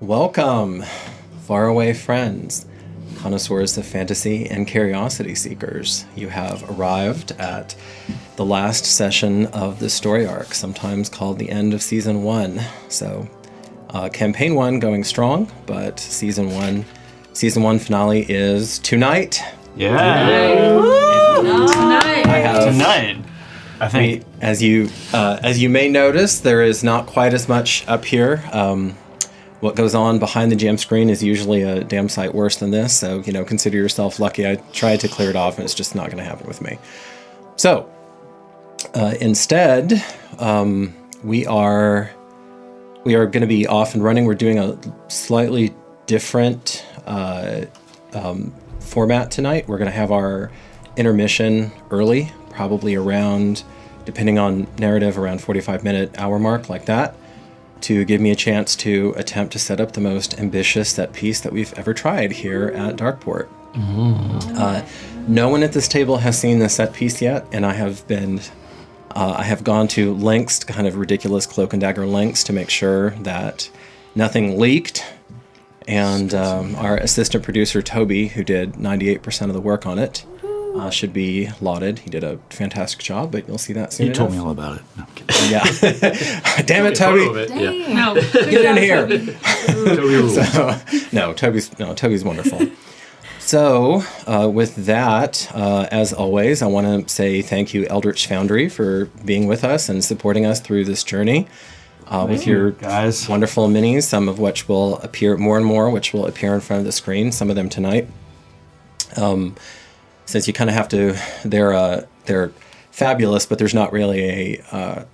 Welcome, faraway friends, connoisseurs of fantasy and curiosity seekers. You have arrived at the last session of the story arc, sometimes called the end of Season 1. So, Campaign 1 going strong, but Season 1 finale is tonight. Yeah. Tonight. I think, as you may notice, there is not quite as much up here. What goes on behind the jam screen is usually a damn sight worse than this, so, consider yourself lucky. I tried to clear it off, and it's just not going to happen with me. So, instead, we are going to be off and running. We're doing a slightly different format tonight. We're going to have our intermission early, probably around, depending on narrative, around 45-minute hour mark, like that, to give me a chance to attempt to set up the most ambitious set piece that we've ever tried here at Darkeport. No one at this table has seen the set piece yet, and I have gone to lengths, kind of ridiculous cloak and dagger lengths, to make sure that nothing leaked. And our assistant producer, Toby, who did 98% of the work on it, should be lauded. He did a fantastic job, but you'll see that soon enough. You told me all about it. No, I'm kidding. Yeah. Damn it, Toby. Yeah. No, Get in here. Toby's wonderful. So, with that, as always, I want to say thank you, Eldritch Foundry, for being with us and supporting us through this journey. With your guys, wonderful minis, some of which will appear more and more, which will appear in front of the screen, some of them tonight. Since you kind of have to, they're fabulous, but there's not really a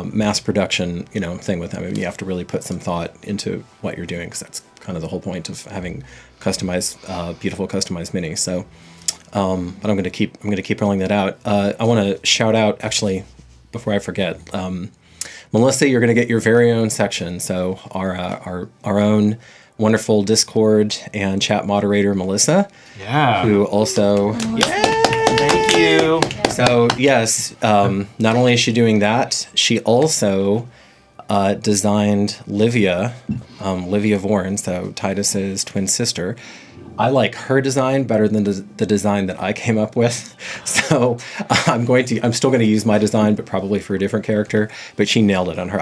mass production thing with them. I mean, you have to really put some thought into what you're doing, because that's kind of the whole point of having customized, beautiful customized minis. So, but I'm going to keep rolling that out. I want to shout out, actually, before I forget, Melissa, you're going to get your very own section. So our own wonderful Discord and chat moderator, Melissa. Yeah. Who also... Thank you. So, yes, not only is she doing that, she also designed Livia Vorn, so Titus's twin sister. I like her design better than the design that I came up with. So I'm still going to use my design, but probably for a different character. But she nailed it on her.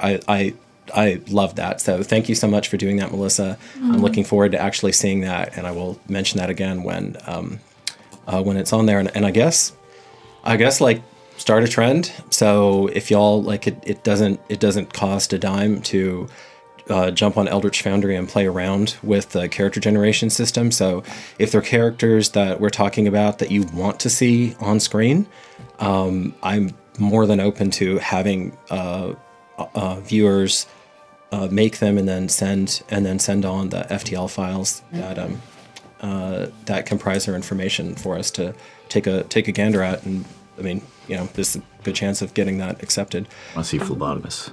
I love that. So thank you so much for doing that, Melissa. Mm-hmm. I'm looking forward to actually seeing that, and I will mention that again when it's on there. And I guess like start a trend. So if y'all like it doesn't cost a dime to jump on Eldritch Foundry and play around with the character generation system. So if there are characters that we're talking about that you want to see on screen, I'm more than open to having viewers make them and then send on the FTL files that comprise their information for us to take a gander at. And I mean, there's a good chance of getting that accepted. I want to see phlebotomist.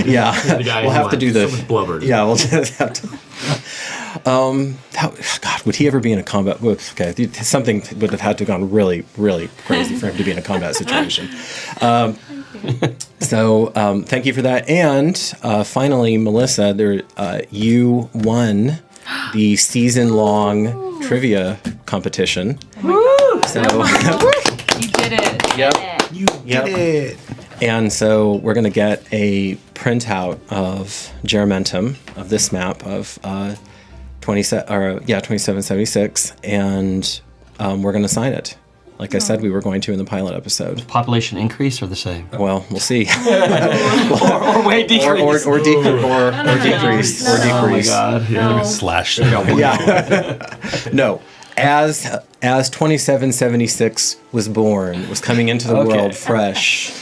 Yeah, The guy we'll who have to had do the. so much blubber. Yeah, we'll just have to. God, would he ever be in a combat? Whoops, okay, something would have had to have gone really, really crazy for him to be in a combat situation. So thank you for that. And finally, Melissa, you won the season-long trivia competition. So You did it. Yep. You did it. And so we're going to get a printout of Geramentum, of this map of 2776, and we're going to sign it. Like I said, we were going to in the pilot episode. Population increase or the same? Well, we'll see. or way decrease. or decrease. Oh my God. Yeah. Slash. Yeah. No. As 2776 was born, was coming into the world fresh.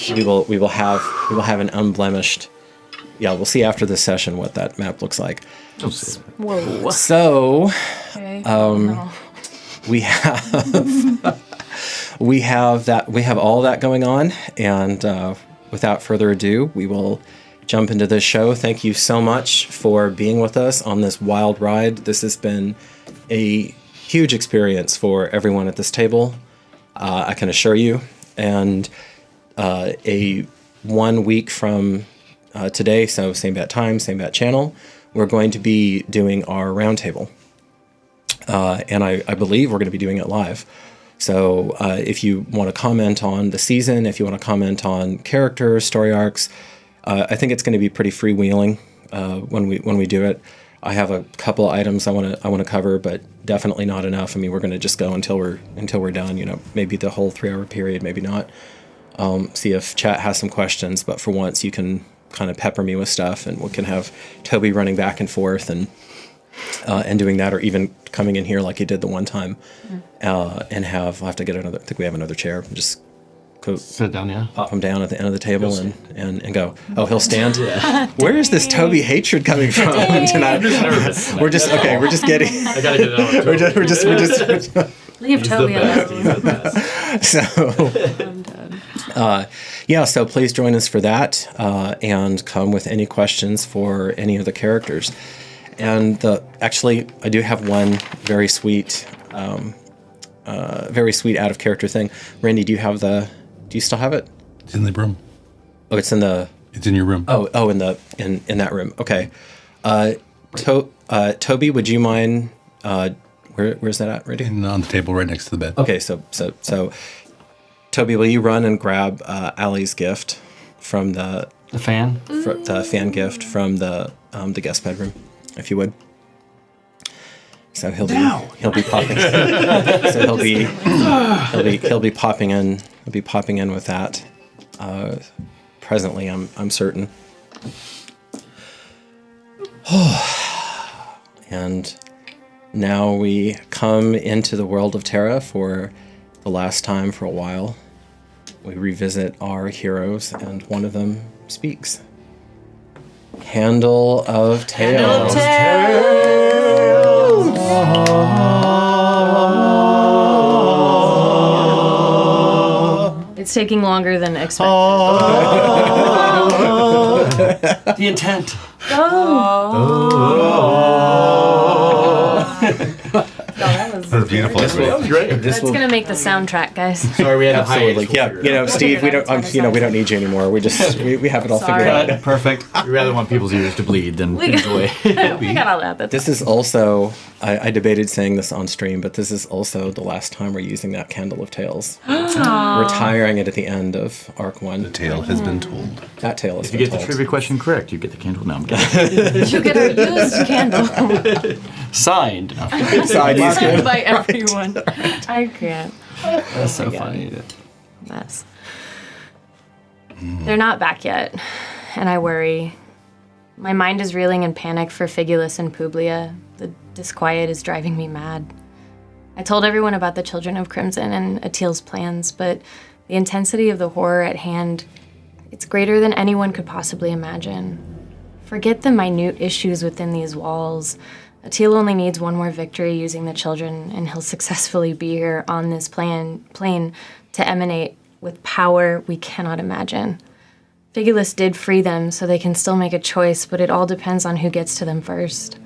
We will have an unblemished. Yeah, we'll see after this session what that map looks like. Whoa. So, Okay. we have all that going on, and without further ado, we will jump into this show. Thank you so much for being with us on this wild ride. This has been a huge experience for everyone at this table, I can assure you. And 1 week from today, so same bat time, same bat channel, we're going to be doing our roundtable. And I believe we're going to be doing it live. So if you want to comment on the season, if you want to comment on characters, story arcs, I think it's going to be pretty freewheeling when we do it. I have a couple of items I want to cover, but definitely not enough. I mean, we're going to just go until we're done. You know, maybe the whole 3-hour period, maybe not. See if chat has some questions, but for once you can kind of pepper me with stuff, and we can have Toby running back and forth and doing that, or even coming in here like he did the one time, and I'll have to get another. I think we have another chair. Just sit down, yeah. Pop him down at the end of the table and go. Oh, he'll stand. Where is this Toby hatred coming from tonight? We're just getting. I gotta get it out. We're just. Leave Toby alone. So. I'm done. Yeah, so please join us for that, and come with any questions for any of the characters. And actually, I do have one very sweet out of character thing. Randy, do you still have it? It's in the room. Oh, it's in the. It's in your room. Oh, in that room. Okay. Toby, would you mind? Where's that at, Randy? And on the table right next to the bed. Okay, so Toby, will you run and grab Allie's gift from the fan? The fan gift from the guest bedroom, if you would. So he'll be popping. So he'll be popping in. He'll be popping in with that. Presently, I'm certain. And now we come into the world of Terra for the last time for a while. We revisit our heroes, and one of them speaks. Handle of Tales. It's taking longer than expected. The intent. That was beautiful. That was great. That's gonna make the soundtrack, guys. Sorry, we had a Absolutely, hiatus. yeah. Steve, we don't need you anymore. We have it all figured Sorry. out. Perfect. We rather want people's ears to bleed than We got- enjoy. We got all that. That's This is also, I debated saying this on stream, but this is also the last time we're using that Candle of Tales. Retiring it at the end of Arc 1. The tale has been told. That tale is If you get the told. trivia question correct, you get the candle. No, I'm kidding. you get a used candle. Signed. Side use Signed by everyone. I can't. That's so God. funny. Mess. They're not back yet, and I worry. My mind is reeling in panic for Figulus and Publia. The disquiet is driving me mad. I told everyone about the Children of Crimson and Atil's plans, but the intensity of the horror at hand, it's greater than anyone could possibly imagine. Forget the minute issues within these walls. Atil only needs one more victory using the children, and he'll successfully be here on this plane to emanate with power we cannot imagine. Figulus did free them so they can still make a choice, but it all depends on who gets to them first.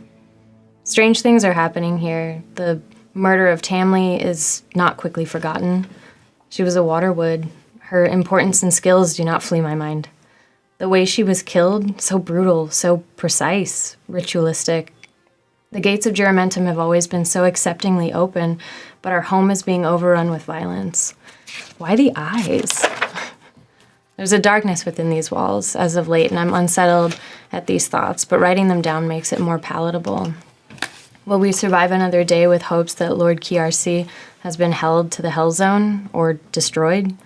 Strange things are happening here. The murder of Tamley is not quickly forgotten. She was a waterwood. Her importance and skills do not flee my mind. The way she was killed, so brutal, so precise, ritualistic. The gates of Juramentum have always been so acceptingly open, but our home is being overrun with violence. Why the eyes? There's a darkness within these walls as of late, and I'm unsettled at these thoughts, but writing them down makes it more palatable. Will we survive another day with hopes that Lord Kiarsi has been held to the Hell Zone or destroyed?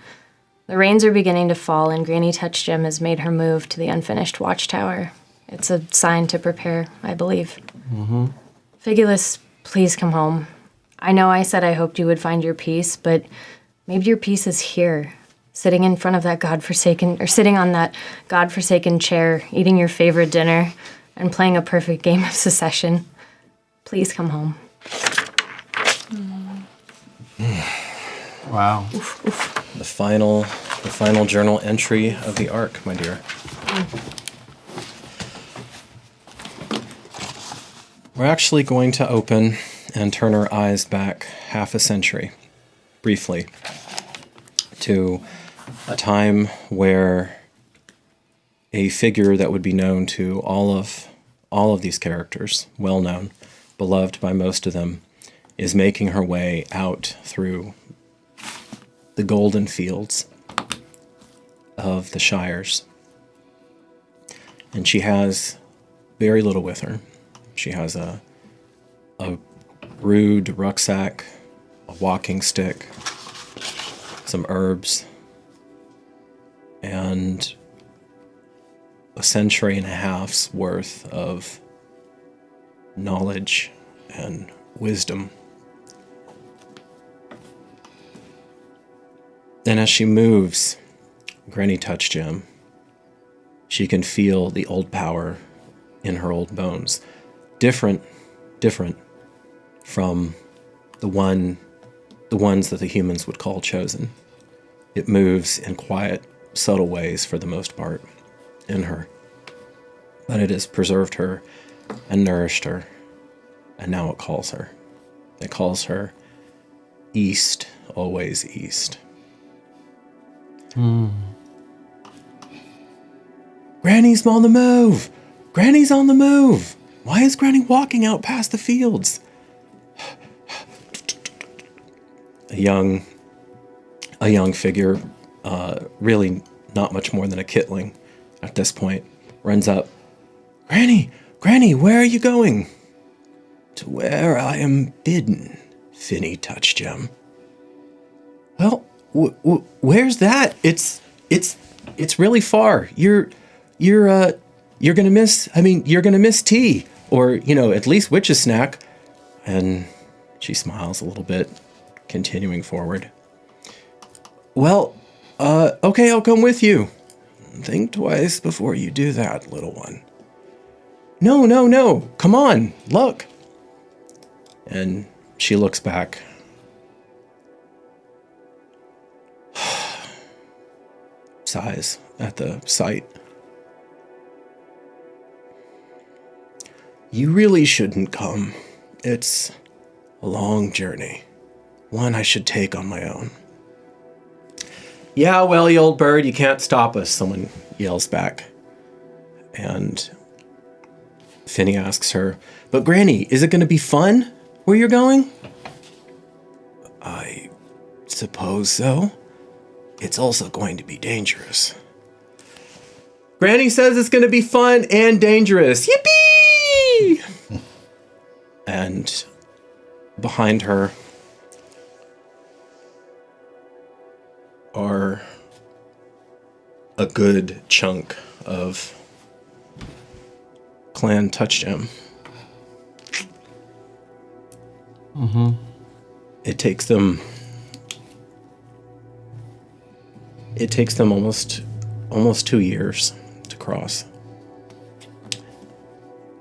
The rains are beginning to fall, and Granny Touchgem has made her move to the unfinished watchtower. It's a sign to prepare, I believe. Figulus, please come home. I know I said I hoped you would find your peace, but maybe your peace is here, sitting in front of that sitting on that godforsaken chair, eating your favorite dinner, and playing a perfect game of Secession. Please come home. Wow. The final journal entry of the arc, my dear. We're actually going to open and turn our eyes back half a century, briefly, to a time where a figure that would be known to all of these characters, well known, beloved by most of them, is making her way out through the golden fields of the Shires. And she has very little with her. She has a rude rucksack, a walking stick, some herbs, and a century and a half's worth of knowledge and wisdom. And as she moves, Granny Touchgem, she can feel the old power in her old bones. Different from the ones that the humans would call chosen. It moves in quiet, subtle ways for the most part in her. But it has preserved her and nourished her, and now it calls her. It calls her east, always east. Granny's on the move! Granny's on the move! Why is Granny walking out past the fields? A young figure, really not much more than a kitling at this point, runs up. Granny, where are you going? To where I am bidden, Finny Touchgem. Well, where's that? It's really far. You're gonna miss tea, or at least witch's snack. And she smiles a little bit, continuing forward. Well, okay, I'll come with you. Think twice before you do that, little one. No, come on, look. And she looks back. Sighs at the sight. You really shouldn't come. It's a long journey. One I should take on my own. Yeah, well, you old bird, you can't stop us, someone yells back. And Finny asks her, but Granny, is it going to be fun where you're going? I suppose so. It's also going to be dangerous. Granny says it's going to be fun and dangerous. Yippee! And behind her are a good chunk of Clan Touchgem. It takes them almost 2 years to cross.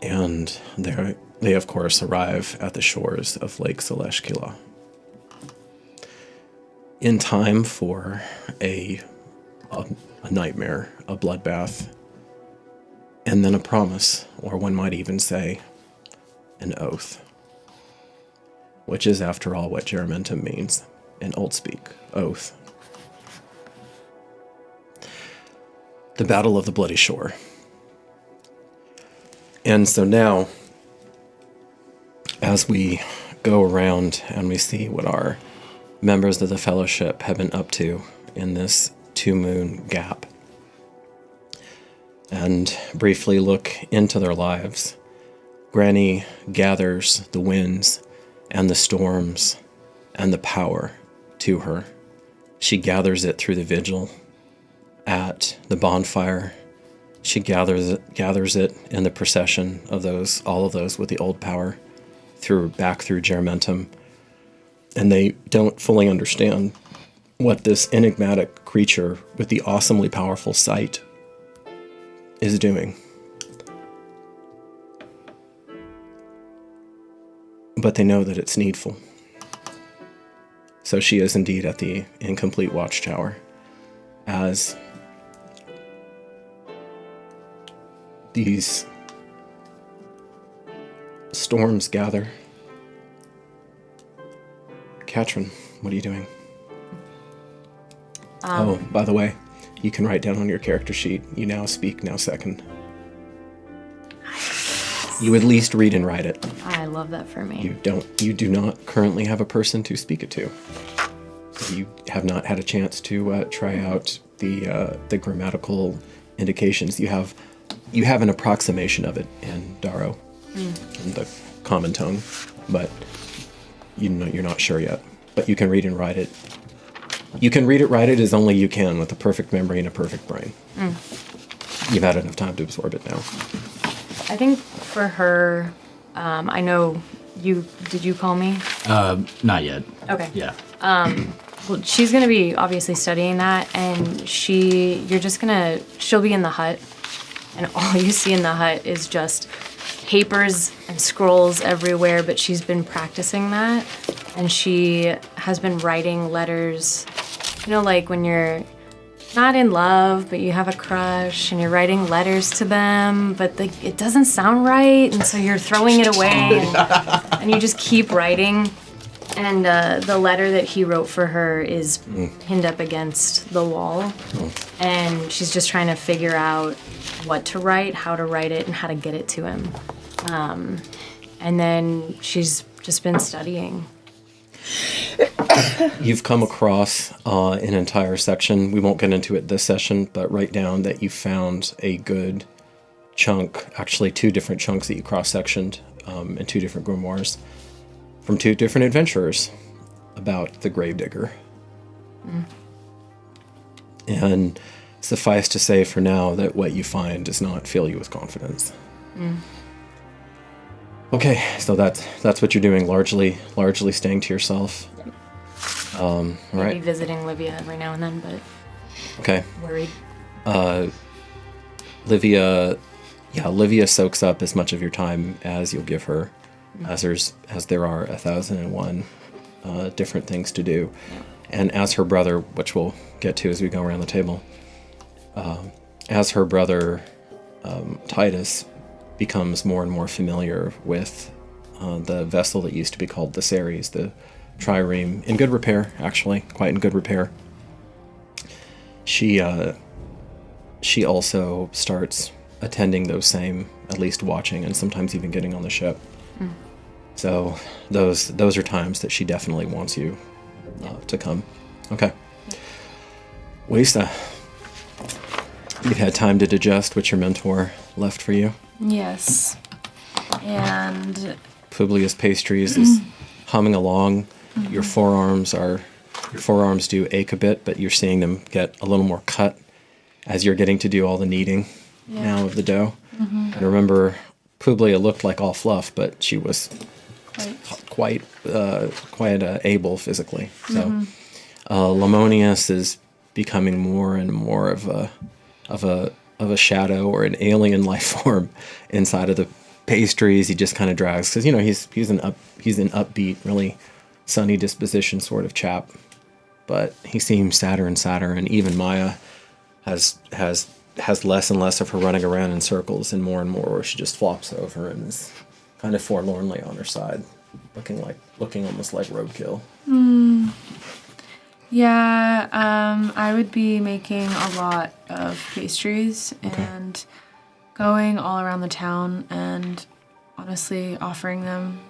And they of course arrive at the shores of Lake Celestkila. in time for a nightmare, a bloodbath, and then a promise, or one might even say an oath, which is, after all, what Geramentum means in Old Speak, oath. The Battle of the Bloody Shore. And so now, as we go around and we see what our members of the fellowship have been up to in this 2-moon gap, and briefly look into their lives, Granny gathers the winds and the storms and the power to her. She gathers it through the vigil at the bonfire. She gathers it in the procession of all of those with the old power back through Geramentum. And they don't fully understand what this enigmatic creature with the awesomely powerful sight is doing. But they know that it's needful. So she is indeed at the incomplete watchtower as these storms gather. Katrin, what are you doing? Oh, by the way, you can write down on your character sheet, you now speak, now second. You at least read and write it. I love that for me. You do not currently have a person to speak it to. You have not had a chance to try out the grammatical indications. You have an approximation of it in Darrow, in the common tongue, but you're not sure yet. But you can read and write it. You can read it, write it as only you can with a perfect memory and a perfect brain. You've had enough time to absorb it now. I think for her, I know did you call me? Not yet. Okay. Yeah. Well, she's going to be obviously studying that, and she'll be in the hut, and all you see in the hut is just papers and scrolls everywhere, but she's been practicing that, and she has been writing letters, like when you're not in love, but you have a crush, and you're writing letters to them, but it doesn't sound right, and so you're throwing it away, and you just keep writing. And the letter that he wrote for her is pinned up against the wall. And she's just trying to figure out what to write, how to write it, and how to get it to him. And then she's just been studying. You've come across an entire section. We won't get into it this session, but write down that you found a good chunk, actually 2 different chunks that you cross-sectioned in 2 different grimoires, from 2 different adventurers about the Gravedigger. And suffice to say for now that what you find does not fill you with confidence. Okay, so that's what you're doing, largely staying to yourself. All right. Maybe visiting Livia every now and then, but Okay. worried. Livia soaks up as much of your time as you'll give her. As there are 1,001 different things to do. And as her brother, which we'll get to as we go around the table, as her brother Titus becomes more and more familiar with the vessel that used to be called the Ceres, the trireme, in good repair, actually, quite in good repair, she also starts attending those same, at least watching, and sometimes even getting on the ship. So those are times that she definitely wants you to come. Okay. Wisa, you've had time to digest what your mentor left for you. Yes. And Publius Pastries is humming along. Your forearms do ache a bit, but you're seeing them get a little more cut as you're getting to do all the kneading now of the dough. And remember, Publia looked like all fluff, but she was quite able physically. So Lamonius is becoming more and more of a shadow or an alien life form inside of the pastries. He just kind of drags because he's an upbeat, really sunny disposition sort of chap. but he seems sadder and sadder, and even Maya has less and less of her running around in circles and more where she just flops over and is kind of forlornly on her side, looking almost like roadkill. Yeah, I would be making a lot of pastries and going all around the town and honestly offering them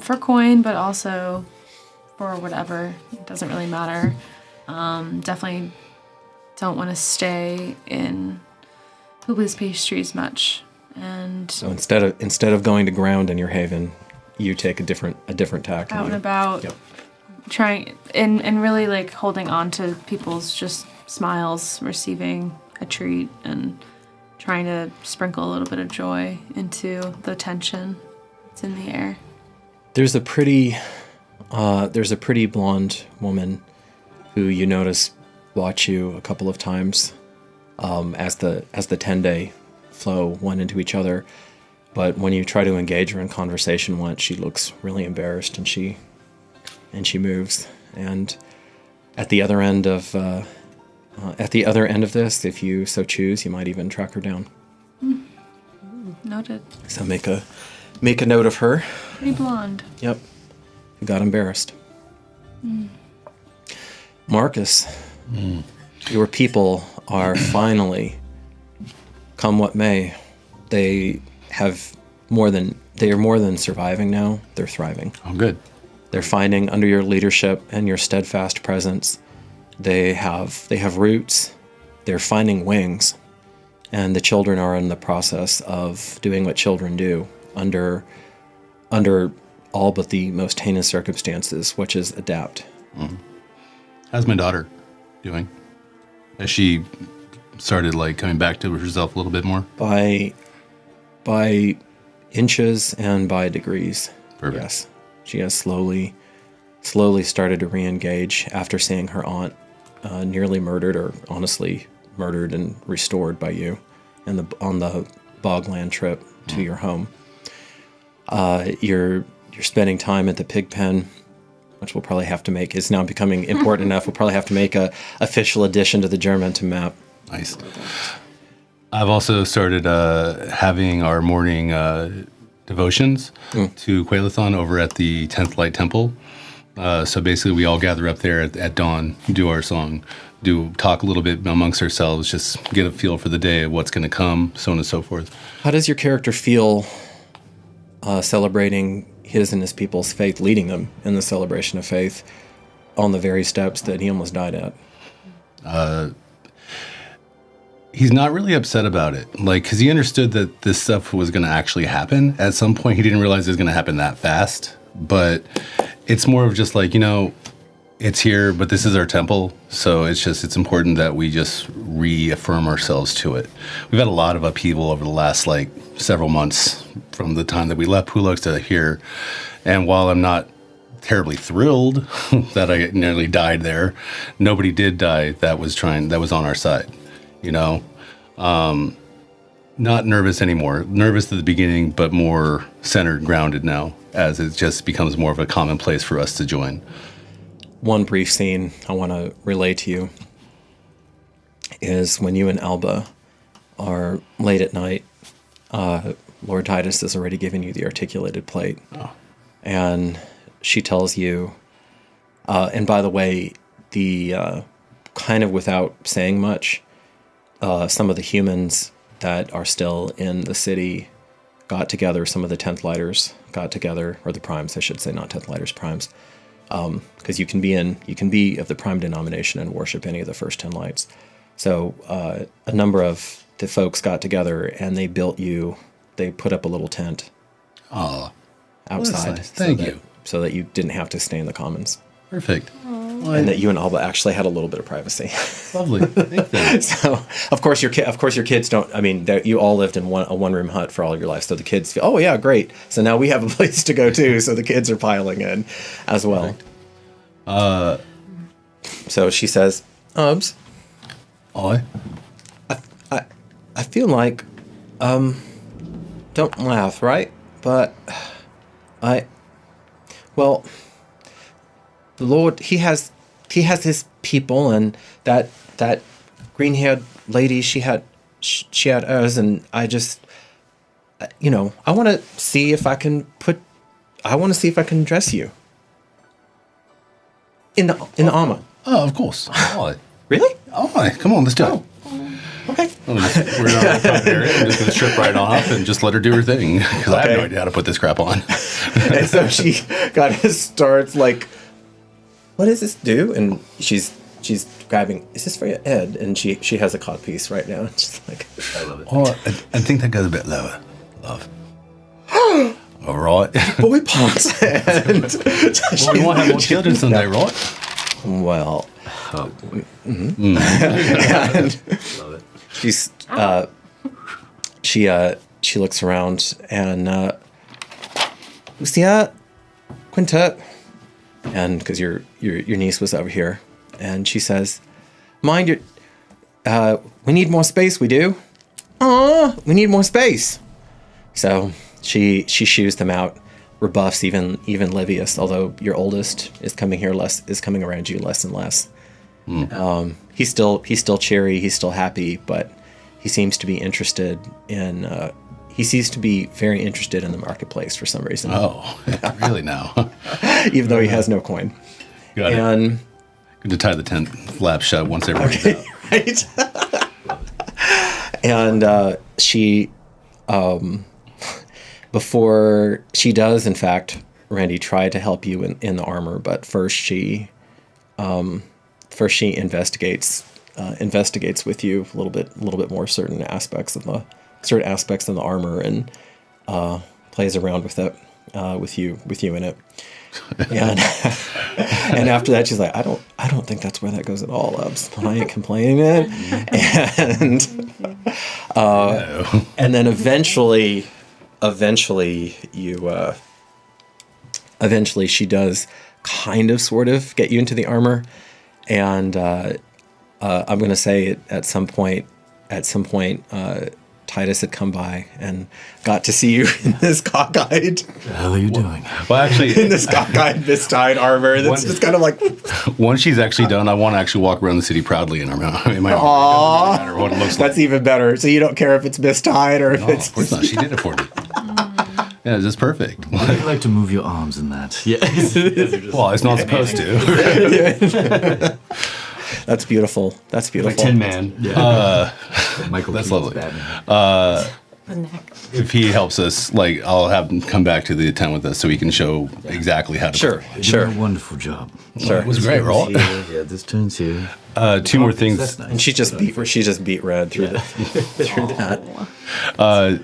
for coin, but also for whatever. It doesn't really matter. Definitely don't want to stay in Publi's pastries much. And So instead of going to ground in your haven, you take a different tack. out and about, Yep. trying and really like holding on to people's just smiles, receiving a treat, and trying to sprinkle a little bit of joy into the tension that's in the air. There's a pretty blonde woman who you notice watch you a couple of times as the 10-day flow one into each other. But when you try to engage her in conversation once, she looks really embarrassed and she moves. And at the other end of this, if you so choose, you might even track her down. Noted. So make a note of her. Pretty blonde. Yep. Who got embarrassed. Marcus, your people are finally, come what may, they are more than surviving now, they're thriving. Oh, good. They're finding under your leadership and your steadfast presence, they have roots, they're finding wings, and the children are in the process of doing what children do under all but the most heinous circumstances, which is adapt. How's my daughter doing? Has she started like coming back to herself a little bit more? By inches and by degrees. Perfect. Yes. She has slowly started to re-engage after seeing her aunt nearly murdered, or honestly murdered and restored by you on the bogland trip to your home. You're spending time at the pig pen, which we'll probably have to make, is now becoming important enough. We'll probably have to make a official addition to the Germanton map. Nice. I've also started having our morning devotions to Quaelathon over at the 10th Light Temple. So basically we all gather up there at dawn, do our song, talk a little bit amongst ourselves, just get a feel for the day of what's going to come, so on and so forth. How does your character feel celebrating his and his people's faith, leading them in the celebration of faith on the very steps that he almost died at? He's not really upset about it, because he understood that this stuff was going to actually happen. At some point, he didn't realize it was going to happen that fast. But it's more of just it's here, but this is our temple. So it's important that we just reaffirm ourselves to it. We've had a lot of upheaval over the last several months from the time that we left Pulux to here. And while I'm not terribly thrilled that I nearly died there, nobody did die that was on our side. Not nervous anymore. Nervous at the beginning, but more centered, grounded now, as it just becomes more of a commonplace for us to join. One brief scene I want to relay to you is when you and Alba are late at night. Lord Titus has already given you the articulated plate. Oh. And she tells you, and by the way, the kind of without saying much, some of the humans that are still in the city got together, some of the 10th Lighters got together, or the Primes, I should say, not 10th Lighters, Primes, because you can be of the Prime denomination and worship any of the first 10 Lights. So a number of the folks got together and they put up a little tent outside. Nice. Thank you. So that you didn't have to stay in the commons. Perfect. And that you and Alba actually had a little bit of privacy. Lovely. Thank you. So, of course, your kids don't. I mean, you all lived in a one-room hut for all your life. So the kids feel, oh yeah, great. So now we have a place to go too. So the kids are piling in, as well. So she says, "Ubs, I feel like, don't laugh, right? But the Lord, he has he has his people, and that green-haired lady, she had hers, and I just, I want to see if I can dress you in the armor. Oh, of course. Oh, Really? come on, let's do it. Okay. We're in our private area. I'm just going to strip right off and just let her do her thing because I have no idea how to put this crap on. And so she kind of starts like, what does this do? And she's grabbing, is this for your head? And she has a codpiece right now. And she's like, I love it. Oh, I think that goes a bit lower. Love. All right. boy pops. And Well, we won't have more children someday, right? well, Love it. she looks around and Lucia, Quinta, and because your niece was over here, and she says, "Mind your, we need more space. We do. We need more space." So she shews them out, rebuffs even Livius, although your oldest is coming around you less and less. He's still cheery, he's still happy, but he seems to be interested in he seems to be very interested in the marketplace for some reason. Oh, really now? Even though he has no coin. Got it. And Good to tie the tent flap shut once everybody's out. right. And she before she does, in fact, Randy, try to help you in the armor, but first she investigates with you a little bit more certain aspects in the armor, and plays around with it with you in it. And and after that she's like, I don't think that's where that goes at all, Ubs, but I ain't complaining it. And then eventually she does kind of sort of get you into the armor, and I'm going to say at some point Titus had come by and got to see you in this cockeyed. What the hell are you doing? Well, actually, In this cockeyed, mistied armor. That's just kind of like, once she's actually done, I want to actually walk around the city proudly in my armor. It doesn't matter what it looks like. that's even better. So you don't care if it's mistied or if No, it's. of course not. She did it for me. Yeah, it's just perfect. Would you like to move your arms in that? Yeah. Well, it's not supposed to. That's beautiful. That's beautiful. Tin Man. Michael That's Keaton's lovely. Batman. The neck. If he helps us, like, I'll have him come back to the tent with us so he can show exactly how to. Sure, You sure. did a wonderful job. Sure. It was great, right? Yeah, this turns here. Two more things. That's nice. And she just beat red through through that.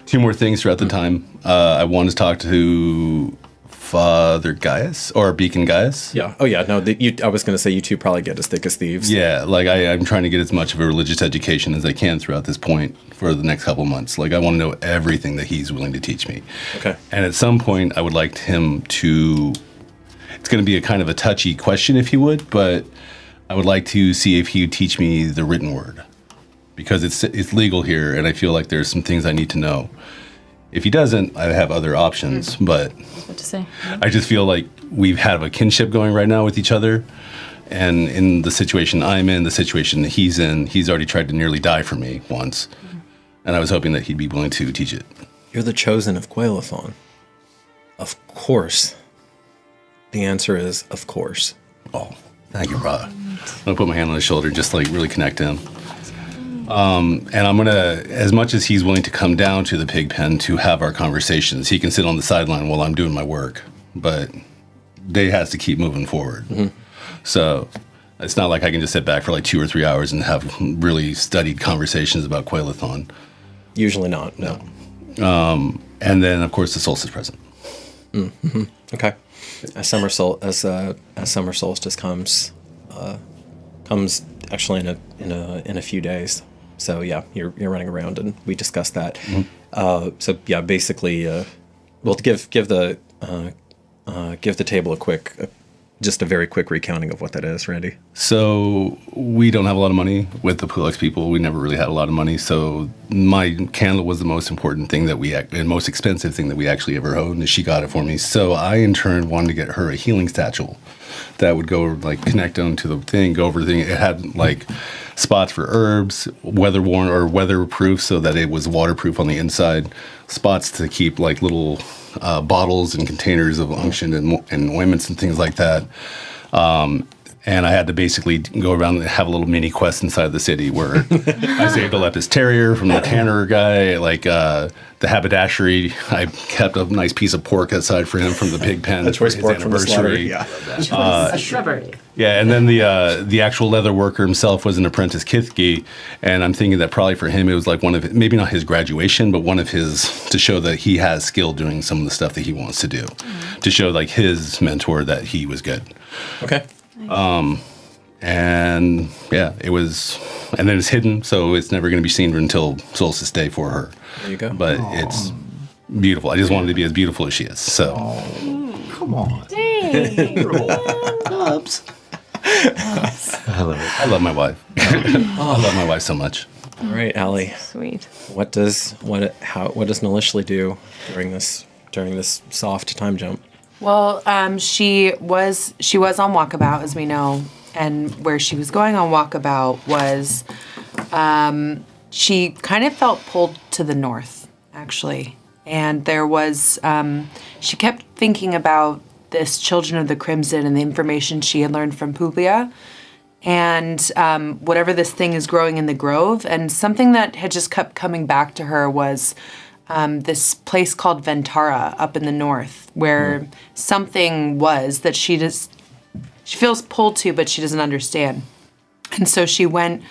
Two more things throughout the time. I wanted to talk to Father Gaius or Beacon Gaius. Yeah. Oh yeah. No. I was going to say you two probably get as thick as thieves. Yeah, like I'm trying to get as much of a religious education as I can throughout this point for the next couple months. Like I want to know everything that he's willing to teach me. Okay. And at some point, I would like him to. It's going to be a kind of a touchy question, if he would, but I would like to see if he would teach me the written word, because it's legal here, and I feel like there's some things I need to know. If he doesn't, I have other options, but What to say? I just feel like we have a kinship going right now with each other. And in the situation I'm in, the situation that he's in, he's already tried to nearly die for me once. And I was hoping that he'd be willing to teach it. You're the chosen of Quaelathon. Of course. The answer is of course. Oh, thank you, brother. I'm going to put my hand on his shoulder and just like really connect to him. And I'm going to, as much as he's willing to come down to the pig pen to have our conversations, he can sit on the sideline while I'm doing my work. But they has to keep moving forward. Mm-hmm. So it's not like I can just sit back for like 2 or 3 hours and have really studied conversations about Quaelathon. Usually not. No. And then, of course, the solstice present. Mm-hmm. Okay. As summer solstice comes actually in a few days. So yeah, you're running around, and we discussed that. Mm-hmm. So yeah, basically, well, to give the table a quick just a very quick recounting of what that is, Randy. So we don't have a lot of money with the Pulux people. We never really had a lot of money. So my candle was the most important thing and most expensive thing that we actually ever owned, and she got it for me. So I, in turn, wanted to get her a healing satchel that would go, like, connect onto the thing, go over the thing. It had, like, spots for herbs, weather-worn or weatherproof so that it was waterproof on the inside, spots to keep, like, little bottles and containers of unction and ointments and things like that. And I had to basically go around and have a little mini quest inside the city where I saved a Lepus Terrier from the tanner guy, like the haberdashery. I kept a nice piece of pork outside for him from the pig pen. The choice for his pork from the slaughter. anniversary. Yeah. A shrubbery. Yeah, and then the actual leather worker himself was an apprentice Kithki, and I'm thinking that probably for him it was like one of, maybe not his graduation, but one of his, to show that he has skill doing some of the stuff that he wants to do, to show like his mentor that he was good. Okay. And yeah, it was, and then it's hidden, so it's never going to be seen until Solstice Day for her. There you go. But it's beautiful. I just wanted to be as beautiful as she is. So Come on. Cubs. I love it. I love my wife. I love my wife so much. All right, Allie. Sweet. What does Nalishli do during this soft time jump? Well, she was on Walkabout, as we know, and where she was going on Walkabout was she kind of felt pulled to the north, actually, and there was she kept thinking about this Children of the Crimson and the information she had learned from Publia, and whatever this thing is growing in the grove, and something that had just kept coming back to her was this place called Ventara up in the north, where something was that she feels pulled to, but she doesn't understand. And so she went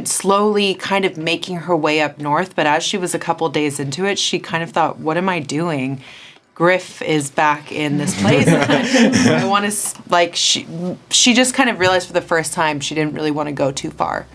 slowly, kind of making her way up north. But as she was a couple days into it, she kind of thought, "What am I doing? Griff is back in this place." I want to, like, she just kind of realized for the first time she didn't really want to go too far.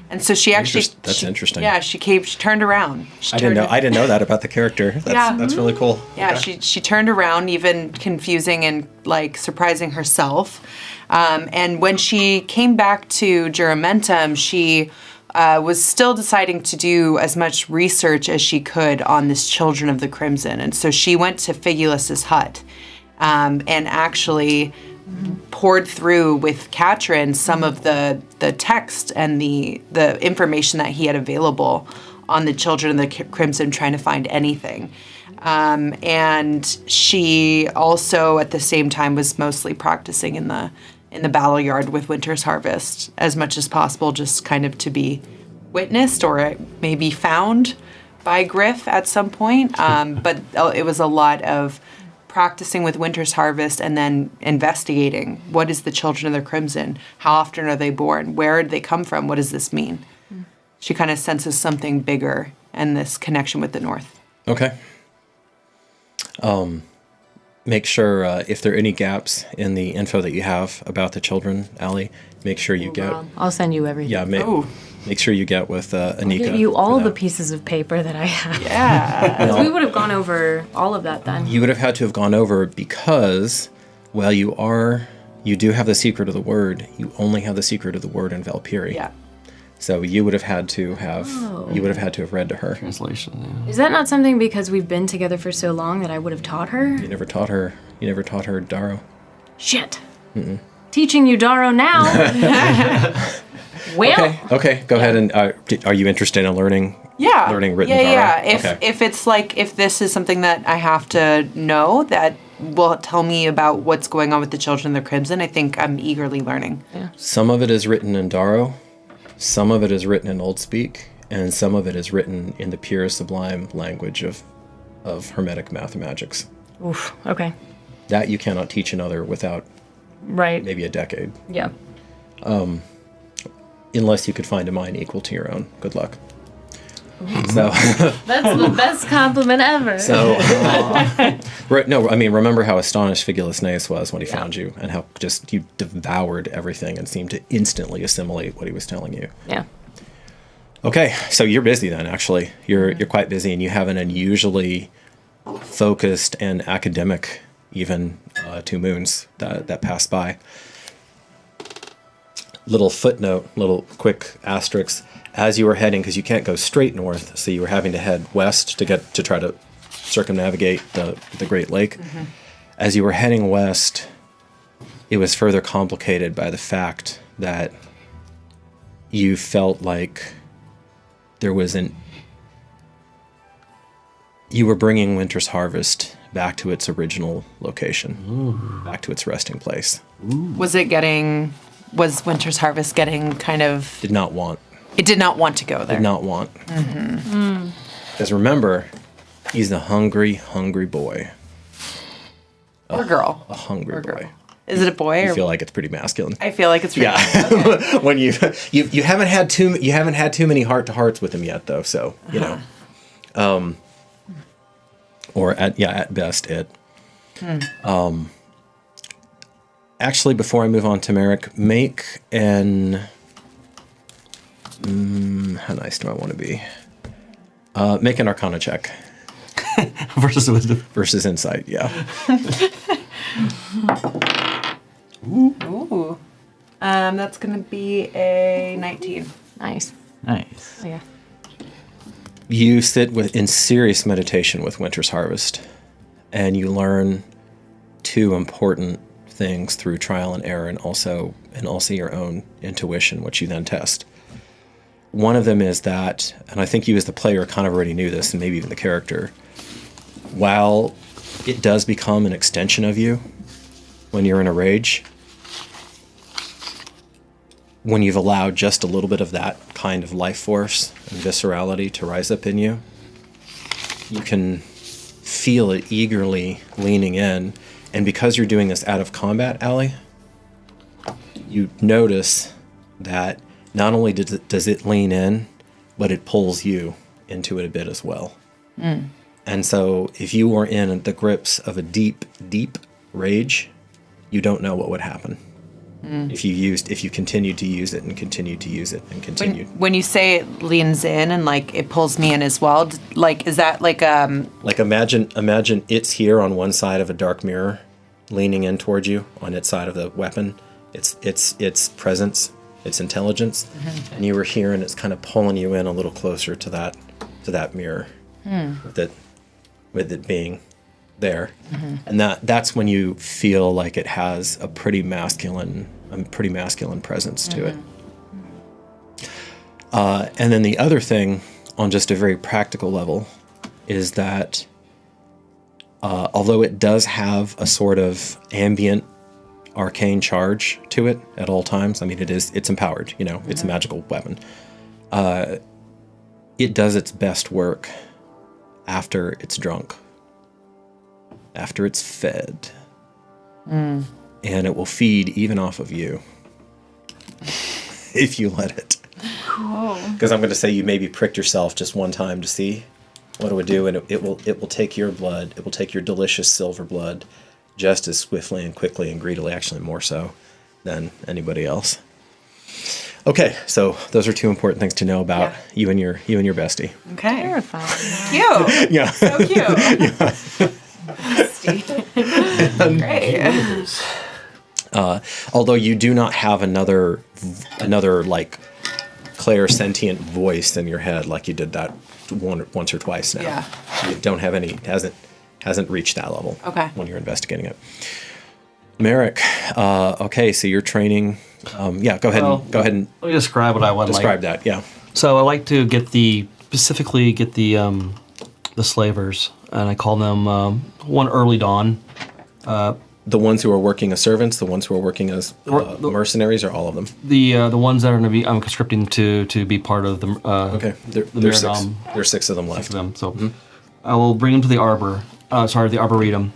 And so she actually, That's interesting. Yeah, she turned around. I didn't know that about the character. That's really cool. Yeah, Okay. she turned around, even confusing and like surprising herself. And when she came back to Juramentum, she was still deciding to do as much research as she could on this Children of the Crimson. And so she went to Figulus's hut and actually poured through with Katrin some of the text and the information that he had available on the Children of the Crimson, trying to find anything. And she also, at the same time, was mostly practicing in the battle yard with Winter's Harvest as much as possible, just kind of to be witnessed or maybe found by Griff at some point. But it was a lot of practicing with Winter's Harvest and then investigating what is the Children of the Crimson, how often are they born, where did they come from, what does this mean? She kind of senses something bigger and this connection with the North. Okay. Make sure if there are any gaps in the info that you have about the children, Allie, make sure you get. I'll send you everything. Yeah, make sure you get with Anika. Give you for all that. the pieces of paper that I have. Yeah. 'Cause we would have gone over all of that then. You would have had to have gone over because, while you do have the secret of the word, you only have the secret of the word in Valkyrie. Yeah. So you would have had to have read to her. Translation. Yeah. Is that not something because we've been together for so long that I would have taught her? You never taught her Daro. Shit. Teaching you Daro now. Well. Okay. Go ahead and are you interested in learning? Yeah. Learning written Yeah, Daro? yeah. If it's like, if this is something that I have to know that will tell me about what's going on with the Children of the Crimson, I think I'm eagerly learning. Yeah. Some of it is written in Daro, some of it is written in Old Speak, and some of it is written in the pure sublime language of Hermetic mathemagics. Oof. Okay. That you cannot teach another without Right. maybe a decade. Yeah. Unless you could find a mind equal to your own. Good luck. So, That's the best compliment ever. remember how astonished Figulus Naeus was when he found you, and how just you devoured everything and seemed to instantly assimilate what he was telling you. Yeah. Okay, so you're busy then. Actually, you're quite busy, and you have an unusually focused and academic even 2 moons that passed by. Little footnote, little quick asterisk. As you were heading, because you can't go straight north, so you were having to head west to try to circumnavigate the Great Lake. Mm-hmm. As you were heading west, it was further complicated by the fact that you felt like there was you were bringing Winter's Harvest back to its original location, back to its resting place. Was Winter's Harvest getting kind of... Did not want. It did not want to go there. Did not want. Because remember, he's a hungry, hungry boy. Or girl. A hungry or boy. Girl. Is it a boy? I or feel like it's pretty masculine. I feel like it's really yeah. When you haven't had too many heart to hearts with him yet, though. So you know, or at best it. Actually, before I move on to Merrick, make an. How nice do I want to be? Make an Arcana check. Versus wisdom. Versus insight, yeah. Ooh. That's going to be a 19. Nice. Nice. Oh, yeah. You sit in serious meditation with Winter's Harvest, and you learn 2 important things through trial and error, and also your own intuition, which you then test. One of them is that, and I think you as the player kind of already knew this, and maybe even the character, while it does become an extension of you when you're in a rage, when you've allowed just a little bit of that kind of life force and viscerality to rise up in you, you can feel it eagerly leaning in. And because you're doing this out of combat, Allie, you notice that not only does it lean in, but it pulls you into it a bit as well. And so if you were in the grips of a deep, deep rage, you don't know what would happen. If you continued to use it and continued to use it and continued. When you say it leans in and like it pulls me in as well, like is that like like imagine it's here on one side of a dark mirror, leaning in towards you on its side of the weapon. Its presence, its intelligence, and you were here, and it's kind of pulling you in a little closer to that mirror, with it being there, and that's when you feel like it has a pretty masculine presence to it. And then the other thing, on just a very practical level, is that although it does have a sort of ambient arcane charge to it at all times, I mean it's empowered, it's a magical weapon. It does its best work after it's drunk, after it's fed, and it will feed even off of you if you let it. Because I'm going to say you maybe pricked yourself just one time to see what it would do, and it will take your blood, it will take your delicious silver blood just as swiftly and quickly and greedily, actually more so than anybody else. Okay, so those are 2 important things to know about you and your bestie. okay? Terrifying. Cute. Yeah. So cute. Great. Although you do not have another like clairsentient voice in your head like you did that once or twice now. Yeah. You don't have any, hasn't reached that level. Okay. When you're investigating it. Merrick, okay, so you're training. Go ahead and Let me describe what I would describe like. that. Yeah. So I like to specifically get the slavers, and I call them one early dawn. The ones who are working as servants, the ones who are working as mercenaries, or all of them? The ones that are going to be I'm conscripting to be part of the Okay, there's 6. There's 6 of them left. 6 of them. So I will bring them to the arbor. The arboretum.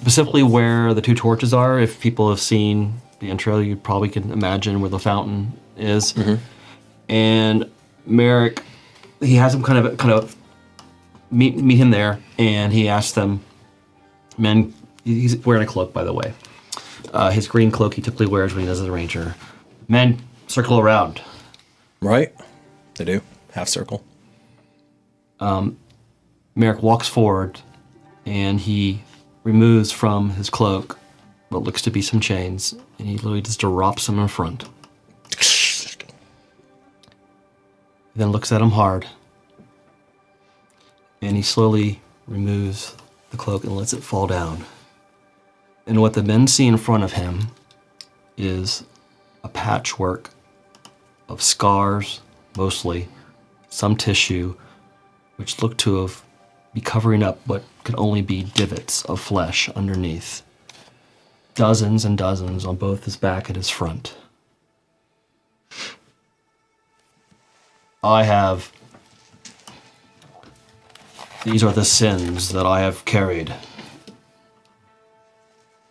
Specifically where the 2 torches are. If people have seen the intro, you probably can imagine where the fountain is. And Merrick, he has them kind of meet him there, and he asks them, men. He's wearing a cloak, by the way. His green cloak he typically wears when he does as a ranger. Men, circle around. Right? They do. Half circle. Merrick walks forward, and he removes from his cloak what looks to be some chains, and he literally just drops them in front. He then looks at him hard, and he slowly removes the cloak and lets it fall down. And what the men see in front of him is a patchwork of scars, mostly, some tissue, which look to be covering up what could only be divots of flesh underneath. Dozens and dozens on both his back and his front. These are the sins that I have carried.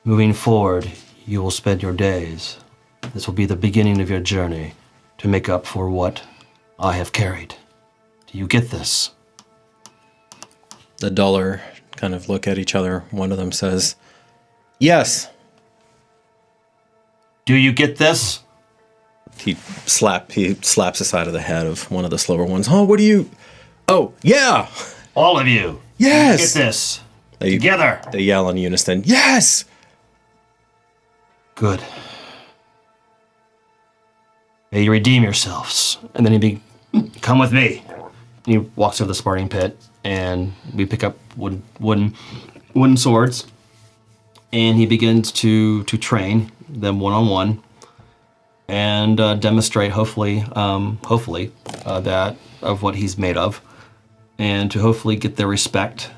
Moving forward, you will spend your days. This will be the beginning of your journey to make up for what I have carried. Do you get this? The Duller kind of look at each other. One of them says, yes. Do you get this? He slaps the side of the head of one of the slower ones. Oh, what do you... Oh, yeah! All of you. Yes! Get this. Together. They yell in unison, yes! Good. May you redeem yourselves. And then come with me. And he walks to the sparring pit, and we pick up wooden swords, and he begins to train them one-on-one, and demonstrate, hopefully, that of what he's made of, and to hopefully get their respect,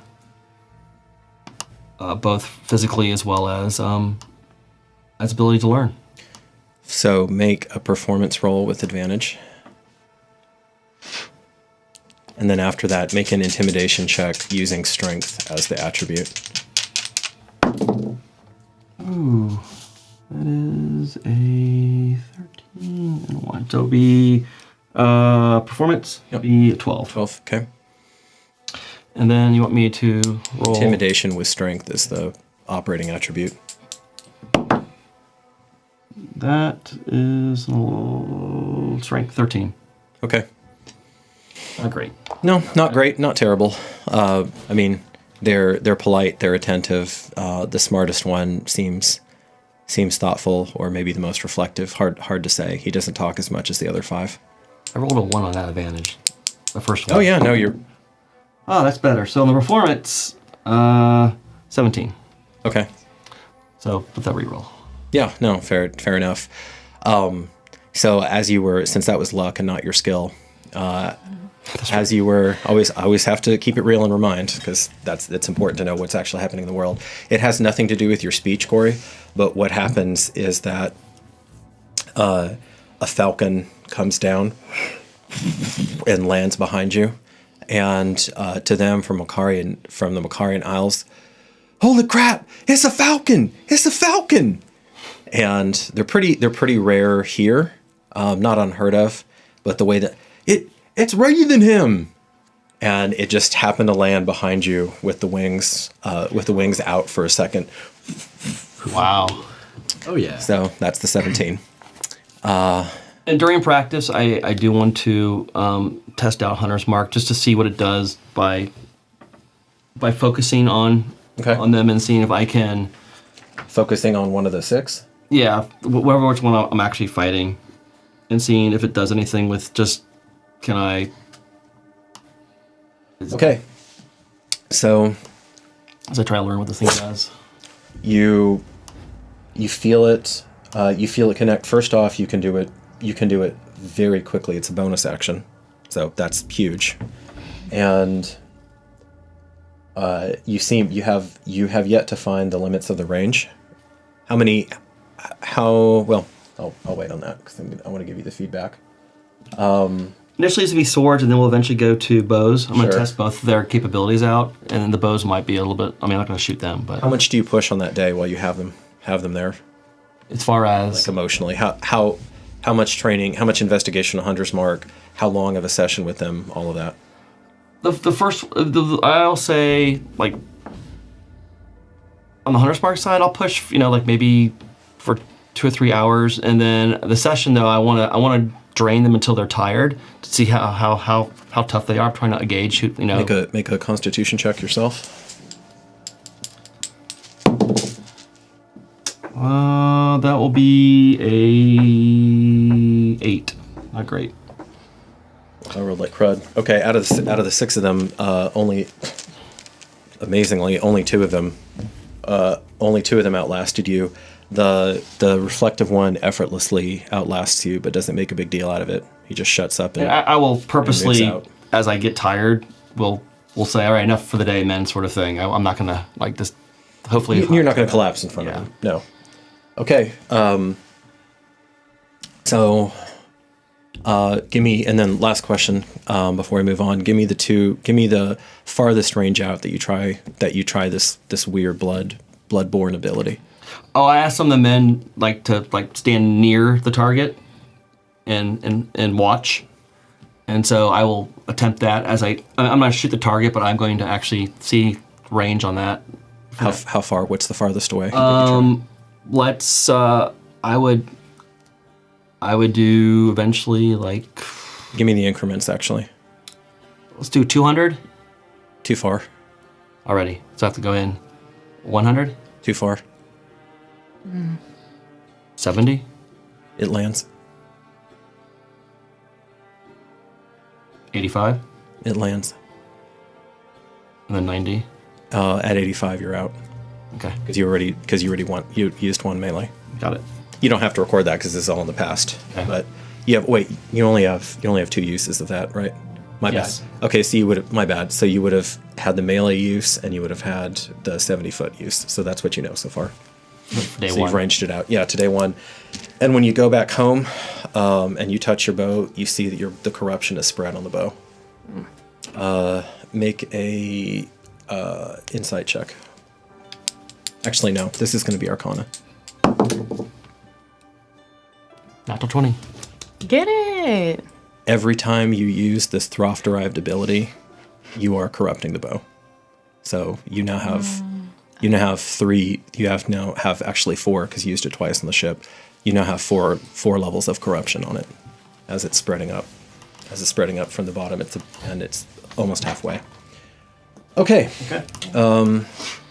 both physically as well as ability to learn. So make a performance roll with advantage. And then after that, make an intimidation check using strength as the attribute. Ooh, that is a 13 and 1. So it'll be performance, Yep. be 12. 12, okay. And then you want me to roll... Intimidation with strength is the operating attribute. That is strength 13. Okay. Not great. No, not great, not terrible. I mean, they're polite, they're attentive. The smartest one seems thoughtful, or maybe the most reflective. Hard to say. He doesn't talk as much as the other 5. I rolled a 1 on that advantage. The first one. Oh yeah, no, you're Oh, that's better. So in the performance, 17. okay. So with that reroll. Yeah, no, fair enough. So as you were, since that was luck and not your skill, as you were, always have to keep it real and remind, because it's important to know what's actually happening in the world. It has nothing to do with your speech, Corey, but what happens is that a falcon comes down and lands behind you, and to them from the Macarian Isles, holy crap! It's a falcon! It's a falcon! And they're pretty rare here, not unheard of, but the way that it's rayer than him, and it just happened to land behind you with the wings out for a second. Wow. Oh yeah. So that's the 17. And during practice, I do want to test out Hunter's Mark just to see what it does by focusing on them and seeing if I can... Focusing on one of the 6? Yeah, whatever which one I'm actually fighting, and seeing if it does anything with just... Can I... Okay. So... As I try to learn what this thing does. You feel it. You feel it connect. First off, you can do it very quickly. It's a bonus action, so that's huge. And you have yet to find the limits of the range. I'll wait on that because I want to give you the feedback. Initially, it's going to be swords, and then we'll eventually go to bows. I'm going to Sure. test both their capabilities out, and then the bows might be a little bit... I mean, I'm not going to shoot them, but... How much do you push on that day while you have them there? As far as... Like emotionally, how much training, how much investigation on Hunter's Mark, how long of a session with them, all of that? The first... I'll say, like... On the Hunter's Mark side, I'll push, like maybe for 2 or 3 hours, and then the session, though, I want to drain them until they're tired to see how tough they are. I'm trying to gauge, Make a Constitution check yourself. That will be a 8. Not great. I rolled like crud. Okay, out of the 6 of them, amazingly, only two of them outlasted you. The reflective one effortlessly outlasts you, but doesn't make a big deal out of it. He just shuts up and I will purposely, out. as I get tired, we'll say, all right, enough for the day, men, sort of thing. I'm not gonna like this. Hopefully, You're not going to collapse in front of him. No. Okay. So, give me, and then last question before we move on. Give me the farthest range out that you try this weird bloodborne ability. Oh, I asked some of the men to stand near the target and watch, and so I will attempt that as I'm not gonna shoot the target, but I'm going to actually see range on that. How far? What's the farthest away? Let's. I would do eventually Give me the increments actually. Let's do 200. Too far. Already, so I have to go in 100. Too far. 70. It lands. 85. It lands. And then 90. At 85, you're out. Okay. Because you used one melee. Got it. You don't have to record that because this is all in the past. Okay. But you only have 2 uses of that, right? My Yes. bad. Okay, so my bad. So you would have had the melee use and you would have had the 70-foot use. So that's what you know so far. Day So one. you've ranged it out. Yeah, to day 1. And when you go back home and you touch your bow, you see that the corruption is spread on the bow. Make a insight check. Actually, no. This is going to be Arcana. Natural 20. Get it. Every time you use this Throff-derived ability, you are corrupting the bow. So you now have 3. You now have actually 4 because you used it twice on the ship. You now have 4 levels of corruption on it as it's spreading up. As it's spreading up from the bottom, it's almost halfway. Okay.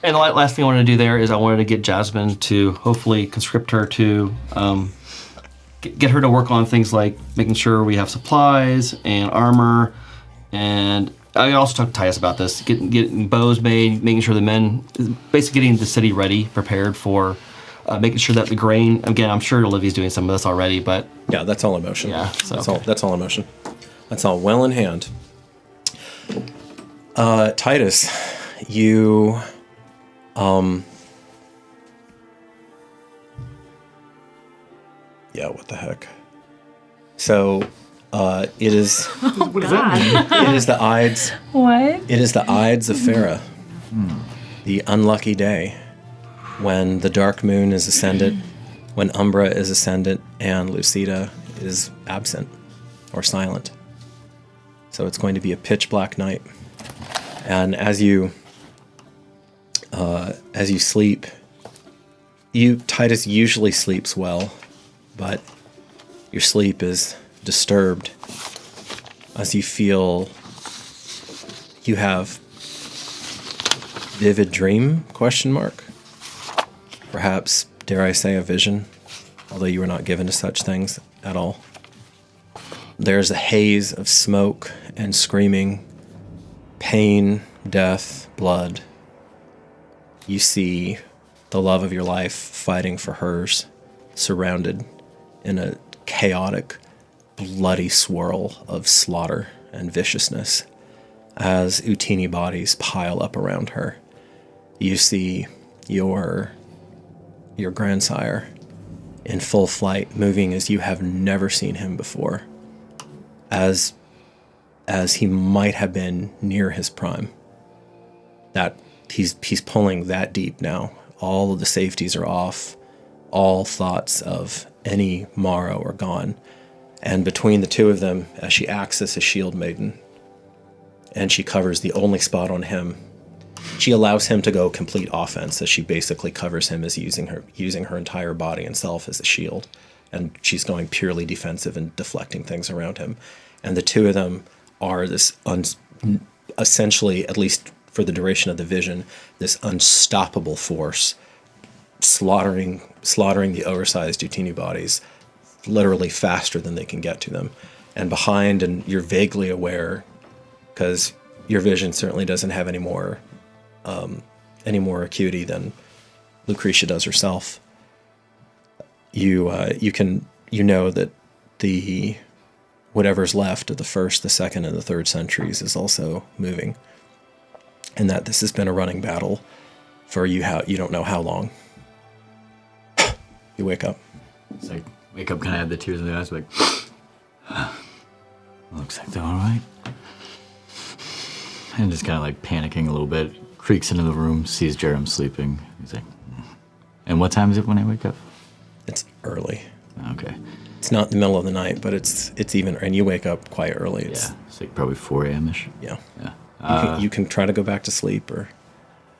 And the last thing I wanted to do there is I wanted to get Jasmine to hopefully conscript her to get her to work on things like making sure we have supplies and armor. And I also talked to Titus about this, getting bows made, making sure the men, basically getting the city ready, prepared for making sure that the grain, again, I'm sure Olivia's doing some of this already, but... Yeah, that's all in motion. Yeah, so, that's all in motion. That's all well in hand. Titus, you... Yeah, what the heck? So, it is... What does that mean? It is the Ides... What? It is the Ides of Farah. The unlucky day when the dark moon is ascendant, when Umbra is ascendant, and Lucida is absent or silent. So it's going to be a pitch black night. And as you sleep, Titus usually sleeps well, but your sleep is disturbed as you feel you have vivid dream, ? Perhaps, dare I say, a vision, although you were not given to such things at all. There's a haze of smoke and screaming, pain, death, blood. You see the love of your life fighting for hers, surrounded in a chaotic, bloody swirl of slaughter and viciousness as Utini bodies pile up around her. You see your grandsire in full flight, moving as you have never seen him before, as he might have been near his prime. That he's pulling that deep now. All of the safeties are off. All thoughts of any morrow are gone. And between the two of them, as she acts as his shield maiden, and she covers the only spot on him, she allows him to go complete offense, as she basically covers him as using her entire body and self as a shield. And she's going purely defensive and deflecting things around him. And the two of them are this essentially, at least for the duration of the vision, this unstoppable force slaughtering the oversized Utini bodies literally faster than they can get to them. And behind, and you're vaguely aware, because your vision certainly doesn't have any more acuity than Lucretia does herself. You know that the whatever's left of the first, the second, and the third centuries is also moving, and that this has been a running battle for you don't know how long. You wake up. It's like, wake up, kind of have the tears in the eyes, like, looks like they're all right. And just kind of like panicking a little bit, creaks into the room, sees Jerem sleeping. He's like, and what time is it when I wake up? It's early. Okay. It's not the middle of the night, but it's even, and you wake up quite early. It's like probably 4 a.m.-ish. Yeah. Yeah. You can try to go back to sleep, or...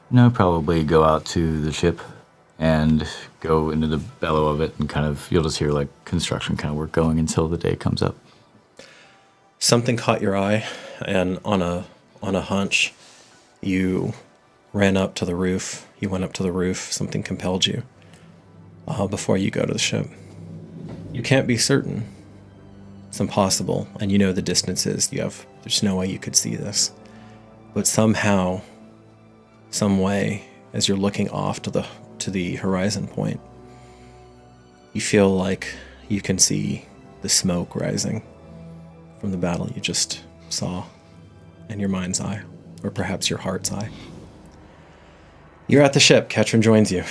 No, probably go out to the ship and go into the bellow of it, and kind of, you'll just hear like construction kind of work going until the day comes up. Something caught your eye, and on a hunch, you ran up to the roof. You went up to the roof. Something compelled you before you go to the ship. You can't be certain. It's impossible, and you know the distances. There's no way you could see this. But somehow, some way, as you're looking off to the horizon point, you feel like you can see the smoke rising from the battle you just saw in your mind's eye, or perhaps your heart's eye. You're at the ship. Ketrin joins you.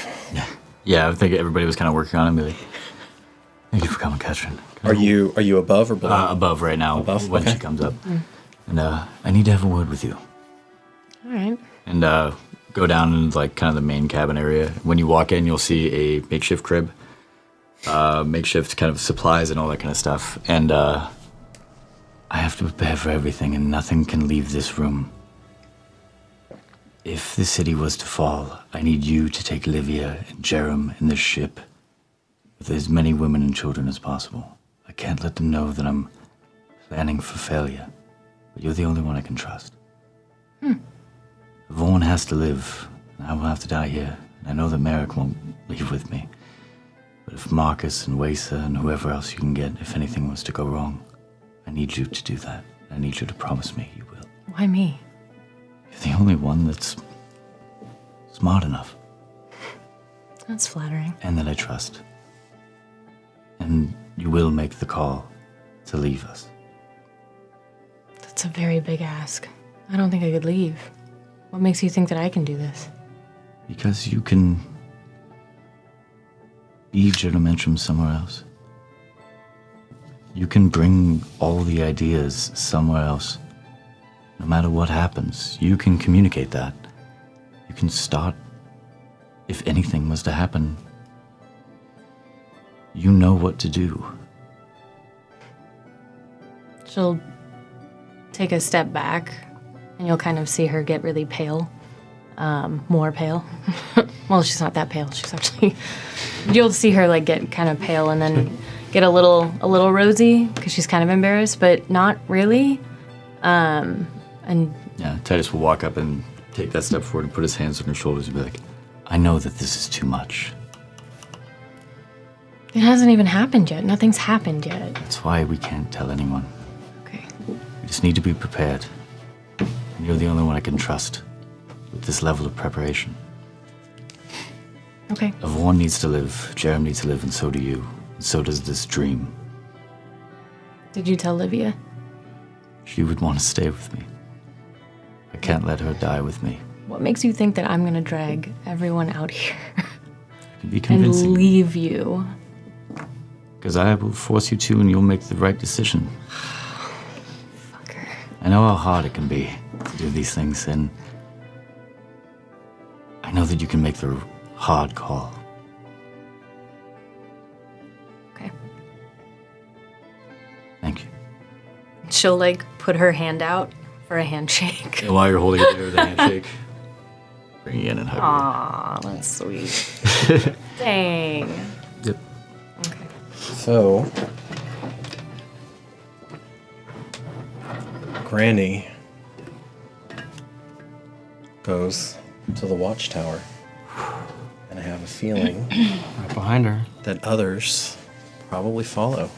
Yeah, I think everybody was kind of working on it and be like, thank you for coming, Ketrin. Are you above or below? Above right now. Above? When Okay. she comes up. And I need to have a word with you. All right. And go down in like kind of the main cabin area. When you walk in, you'll see a makeshift crib, makeshift kind of supplies and all that kind of stuff. And I have to prepare for everything, and nothing can leave this room. If the city was to fall, I need you to take Livia and Jerem in this ship with as many women and children as possible. I can't let them know that I'm planning for failure, but you're the only one I can trust. Vaughan has to live, and I will have to die here. And I know that Merrick won't leave with me. But if Marcus and Wasa and whoever else you can get, if anything was to go wrong, I need you to do that. I need you to promise me you will. Why me? You're the only one that's smart enough, That's flattering. and that I trust. And you will make the call to leave us. That's a very big ask. I don't think I could leave. What makes you think that I can do this? Because you can be Gerdomentrum somewhere else. You can bring all the ideas somewhere else. No matter what happens, you can communicate that. You can start, if anything was to happen, you know what to do. She'll take a step back, and you'll kind of see her get really pale. More pale. Well, she's not that pale. She's actually... You'll see her like get kind of pale and then get a little rosy because she's kind of embarrassed, but not really. And Yeah, Titus will walk up and take that step forward and put his hands on her shoulders and be like, I know that this is too much. it hasn't even happened yet. Nothing's happened yet. That's why we can't tell anyone. Okay. We just need to be prepared. And you're the only one I can trust with this level of preparation. Okay. Vaughan needs to live, Jerem needs to live, and so do you. And so does this dream. Did you tell Livia? She would want to stay with me. I can't let her die with me. What makes you think that I'm gonna drag everyone out here It can be and convincing. leave you? Because I will force you to, and you'll make the right decision. Fucker. I know how hard it can be to do these things, and I know that you can make the hard call. Okay. Thank you. She'll like put her hand out for a handshake. And while you're holding it there with a handshake, bring you in and hug Aw, that's sweet. Dang. you. Yep. Okay. So, Granny goes to the watchtower, and I have a feeling Right behind her. that others probably follow.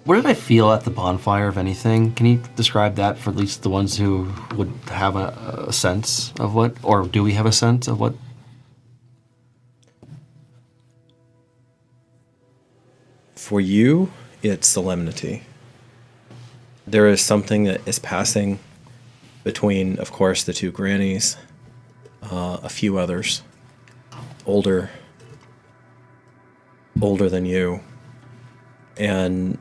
What did I feel at the bonfire, if anything? Can you describe that for at least the ones who would have a sense of what, or do we have a sense of what? For you, it's solemnity. There is something that is passing between, of course, the two grannies, a few others, older than you, and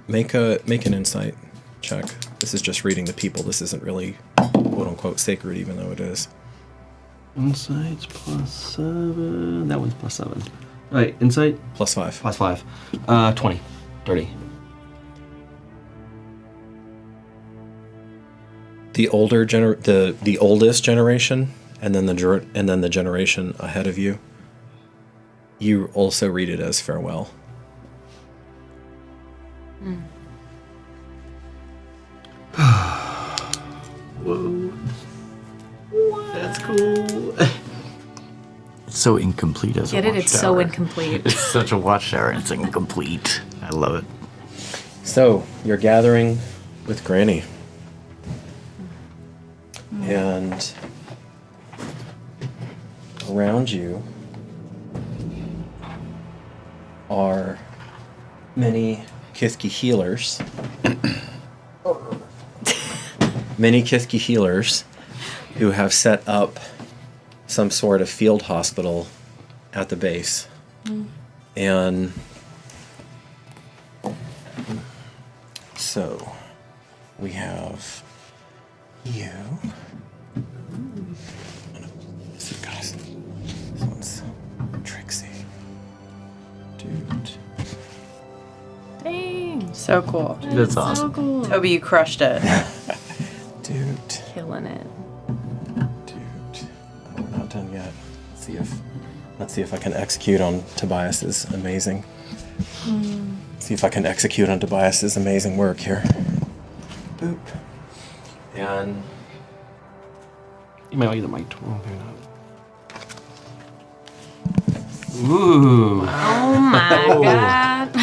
make an insight check. This is just reading the people. This isn't really quote unquote sacred, even though it is. Insights +7. That one's +7. All right, insight +5. +5. 20. Dirty. The the oldest generation, and then the generation ahead of you. You also read it as farewell. Whoa. That's cool. It's so incomplete as Get a it? watchtower. It's so incomplete. It's such a watchtower and it's incomplete. I love it. So you're gathering with Granny, and around you are many Kithki healers. Many Kithki healers who have set up some sort of field hospital at the base. And so we have you. So guys, this one's Trixie. Dude. Dang. So cool. That's awesome. So cool. Toby, you crushed it. Dude. Killing it. Dude. Oh, we're not done yet. Let's see if I can execute on Tobias's amazing. See if I can execute on Tobias's amazing work here. Boop. And You might want to get the mic. Ooh. Oh my god.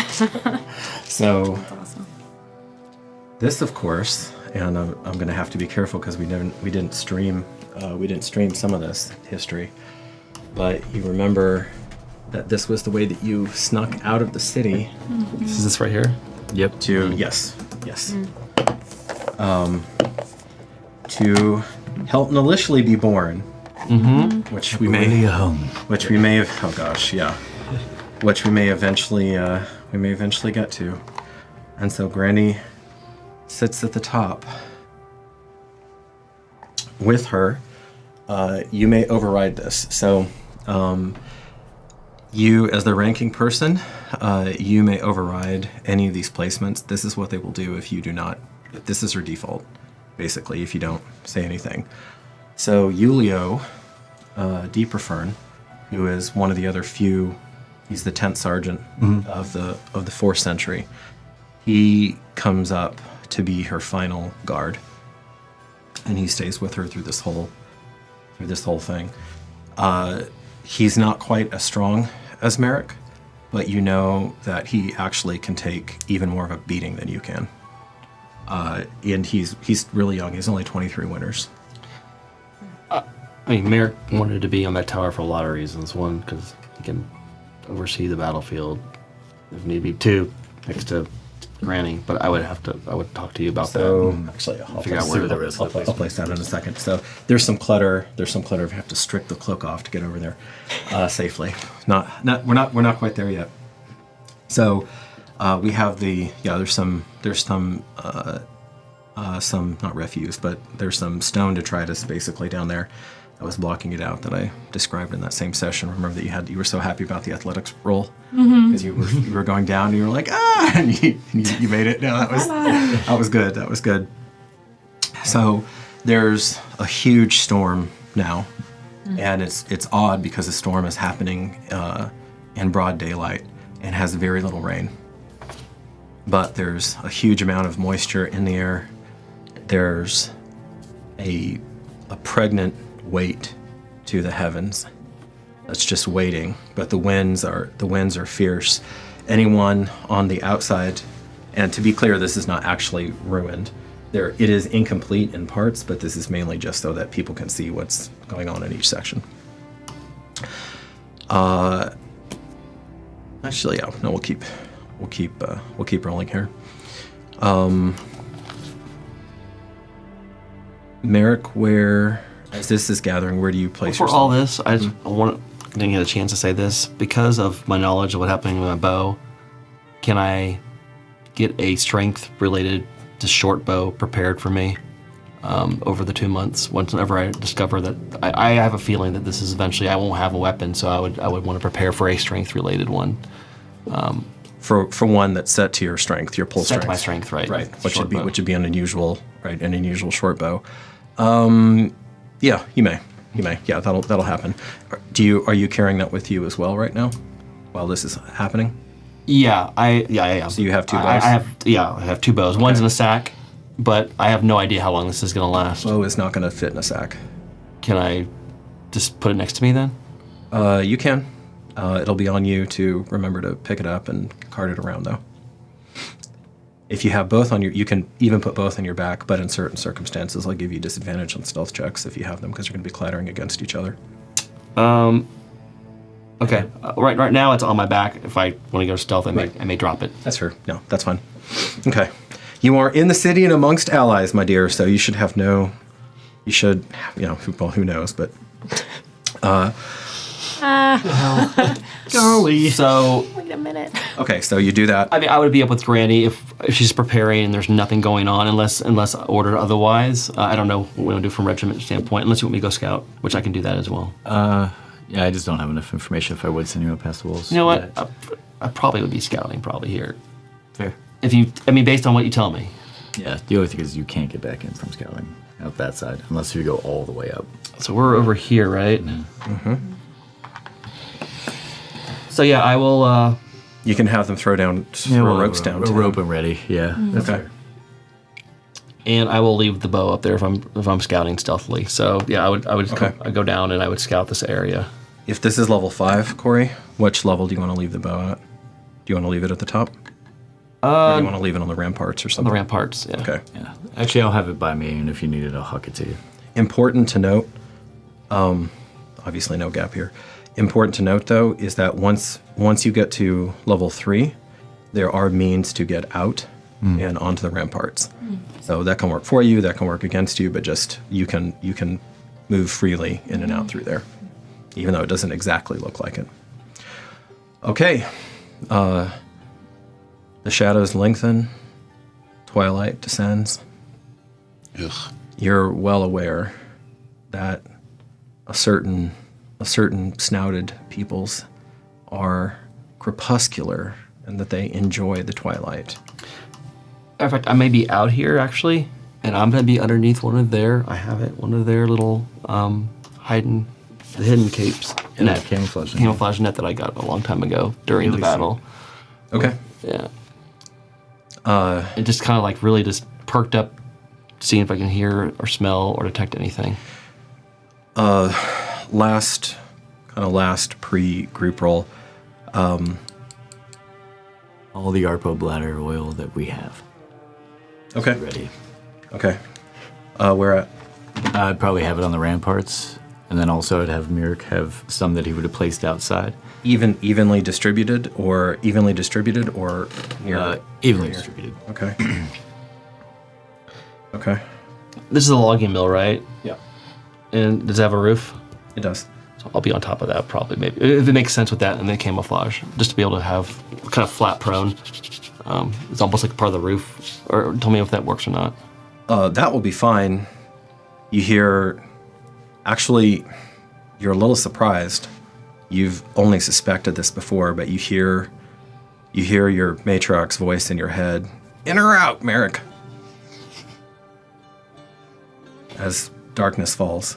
so Awesome. this, of course, and I'm going to have to be careful because we didn't stream some of this history, but you remember that this was the way that you snuck out of the city. Is this right here? Yep. Yes. To help Nalishli be born, which we may have. Oh gosh, yeah. Which we may eventually get to, and so Granny sits at the top. With her, you may override this. So, you as the ranking person, you may override any of these placements. This is what they will do if you do not. This is her default, basically, if you don't say anything. So Julio Deeperfern, who is one of the other few, he's the 10th sergeant of the 4th century. He comes up to be her final guard, and he stays with her through this whole thing. He's not quite as strong as Merrick, but you know that he actually can take even more of a beating than you can. And he's really young. He's only 23 winters. I mean, Merrick wanted to be on that tower for a lot of reasons. One, because he can oversee the battlefield if need be. Two, next to Granny. But I would talk to you about that. Actually, I'll Figure out where the rest of the I'll place that in a second. So there's some clutter. There's some clutter. We have to strip the cloak off to get over there safely. We're not quite there yet. So we have there's some not refuse, but there's some stone detritus basically down there that was blocking it out that I described in that same session. Remember that you were so happy about the athletics roll because you were going down and you were like, and you made it. No, that was good. That was good. So there's a huge storm now, and it's odd because the storm is happening in broad daylight and has very little rain. But there's a huge amount of moisture in the air. There's a pregnant weight to the heavens, that's just waiting. But the winds are fierce. Anyone on the outside, and to be clear, this is not actually ruined. It is incomplete in parts, but this is mainly just so that people can see what's going on in each section. Actually, yeah, no, we'll keep rolling here. Merrick, where as this is gathering, where do you place For yourself? all this, I didn't get a chance to say this. Because of my knowledge of what's happening with my bow, can I get a strength related to short bow prepared for me over the 2 months? Whenever I discover that I have a feeling that this is eventually I won't have a weapon, so I would want to prepare for a strength related one. For one that's set to your strength, your pull Set strength. to my strength, right? Right, which Short bow. would be an unusual short bow. Yeah, you may. Yeah, that'll happen. Are you carrying that with you as well right now, while this is happening? Yeah, I am. So you have two bows? I have 2 bows. One's in a sack, but I have no idea how long this is going to last. Bow is not going to fit in a sack. Can I just put it next to me then? You can. It'll be on you to remember to pick it up and cart it around, though. If you have both you can even put both on your back, but in certain circumstances, I'll give you disadvantage on stealth checks if you have them, because you're going to be clattering against each other. Okay. Right now it's on my back. If I want to go stealth, I may drop it. That's fair. No, that's fine. Okay. You are in the city and amongst allies, my dear, so you should have no... You should, who knows, but... Golly. So... Wait a minute. Okay, so you do that. I mean, I would be up with Granny if she's preparing and there's nothing going on, unless ordered otherwise. I don't know what we want to do from regiment standpoint, unless you want me to go scout, which I can do that as well. Yeah, I just don't have enough information if I would send you up past the walls. You know what? I probably would be scouting here. Fair. Based on what you tell me. Yeah, the only thing is you can't get back in from scouting out that side unless you go all the way up. So we're over here, right? Mm-hmm. So yeah, I will... You can have them throw ropes down. A rope and ready, yeah. Okay. And I will leave the bow up there if I'm scouting stealthily. So yeah, I would Okay. I'd go down and I would scout this area. If this is level 5, Corey, which level do you want to leave the bow at? Do you want to leave it at the top? Or do you want to leave it on the ramparts or On something? the ramparts, yeah. Okay. Yeah. Actually, I'll have it by me, and if you need it, I'll huck it to you. Important to note, obviously no gap here. Important to note, though, is that once you get to level 3, there are means to get out and onto the ramparts. So that can work for you, that can work against you, but just you can move freely in and out through there, even though it doesn't exactly look like it. Okay. The shadows lengthen, twilight descends. Ugh. You're well aware that a certain snouted peoples are crepuscular and that they enjoy the twilight. In fact, I may be out here actually, and I'm gonna be underneath one of their little hidden capes. And Net. that camouflage net. Camouflage net that I got a long time ago during the Really battle. Okay. Yeah. It just kind of like really just perked up, seeing if I can hear or smell or detect anything. Last pre-group roll. All the Arpo bladder oil that we have. Okay. Ready. Okay. Where at? I'd probably have it on the ramparts, and then also I'd have Mirk have some that he would have placed outside. Evenly distributed or near? Evenly distributed. Okay. Okay. This is a logging mill, right? Yeah. And does it have a roof? It does. So I'll be on top of that probably, maybe. If it makes sense with that and the camouflage, just to be able to have kind of flat prone. It's almost like part of the roof. Or tell me if that works or not. That will be fine. You hear... Actually, you're a little surprised. You've only suspected this before, but you hear your matriarch's voice in your head. In or out, Merrick? As darkness falls.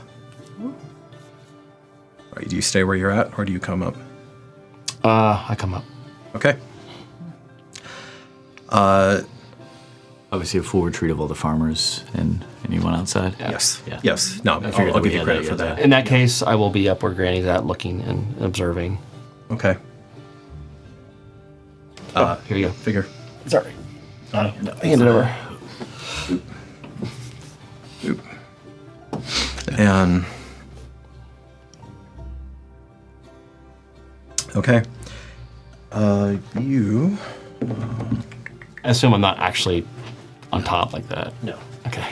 Right, do you stay where you're at, or do you come up? I come up. Okay. Obviously, a full retreat of all the farmers and anyone outside. Yes. Yeah. Yes. No, figured I'll we give you had credit that, for yeah. that. In that case, I will be up where Granny's at, looking and observing. Okay. Here you go. Figure. Sorry. No, Hand it over. Oop. And okay. You. I assume I'm not actually on top like that. No. Okay.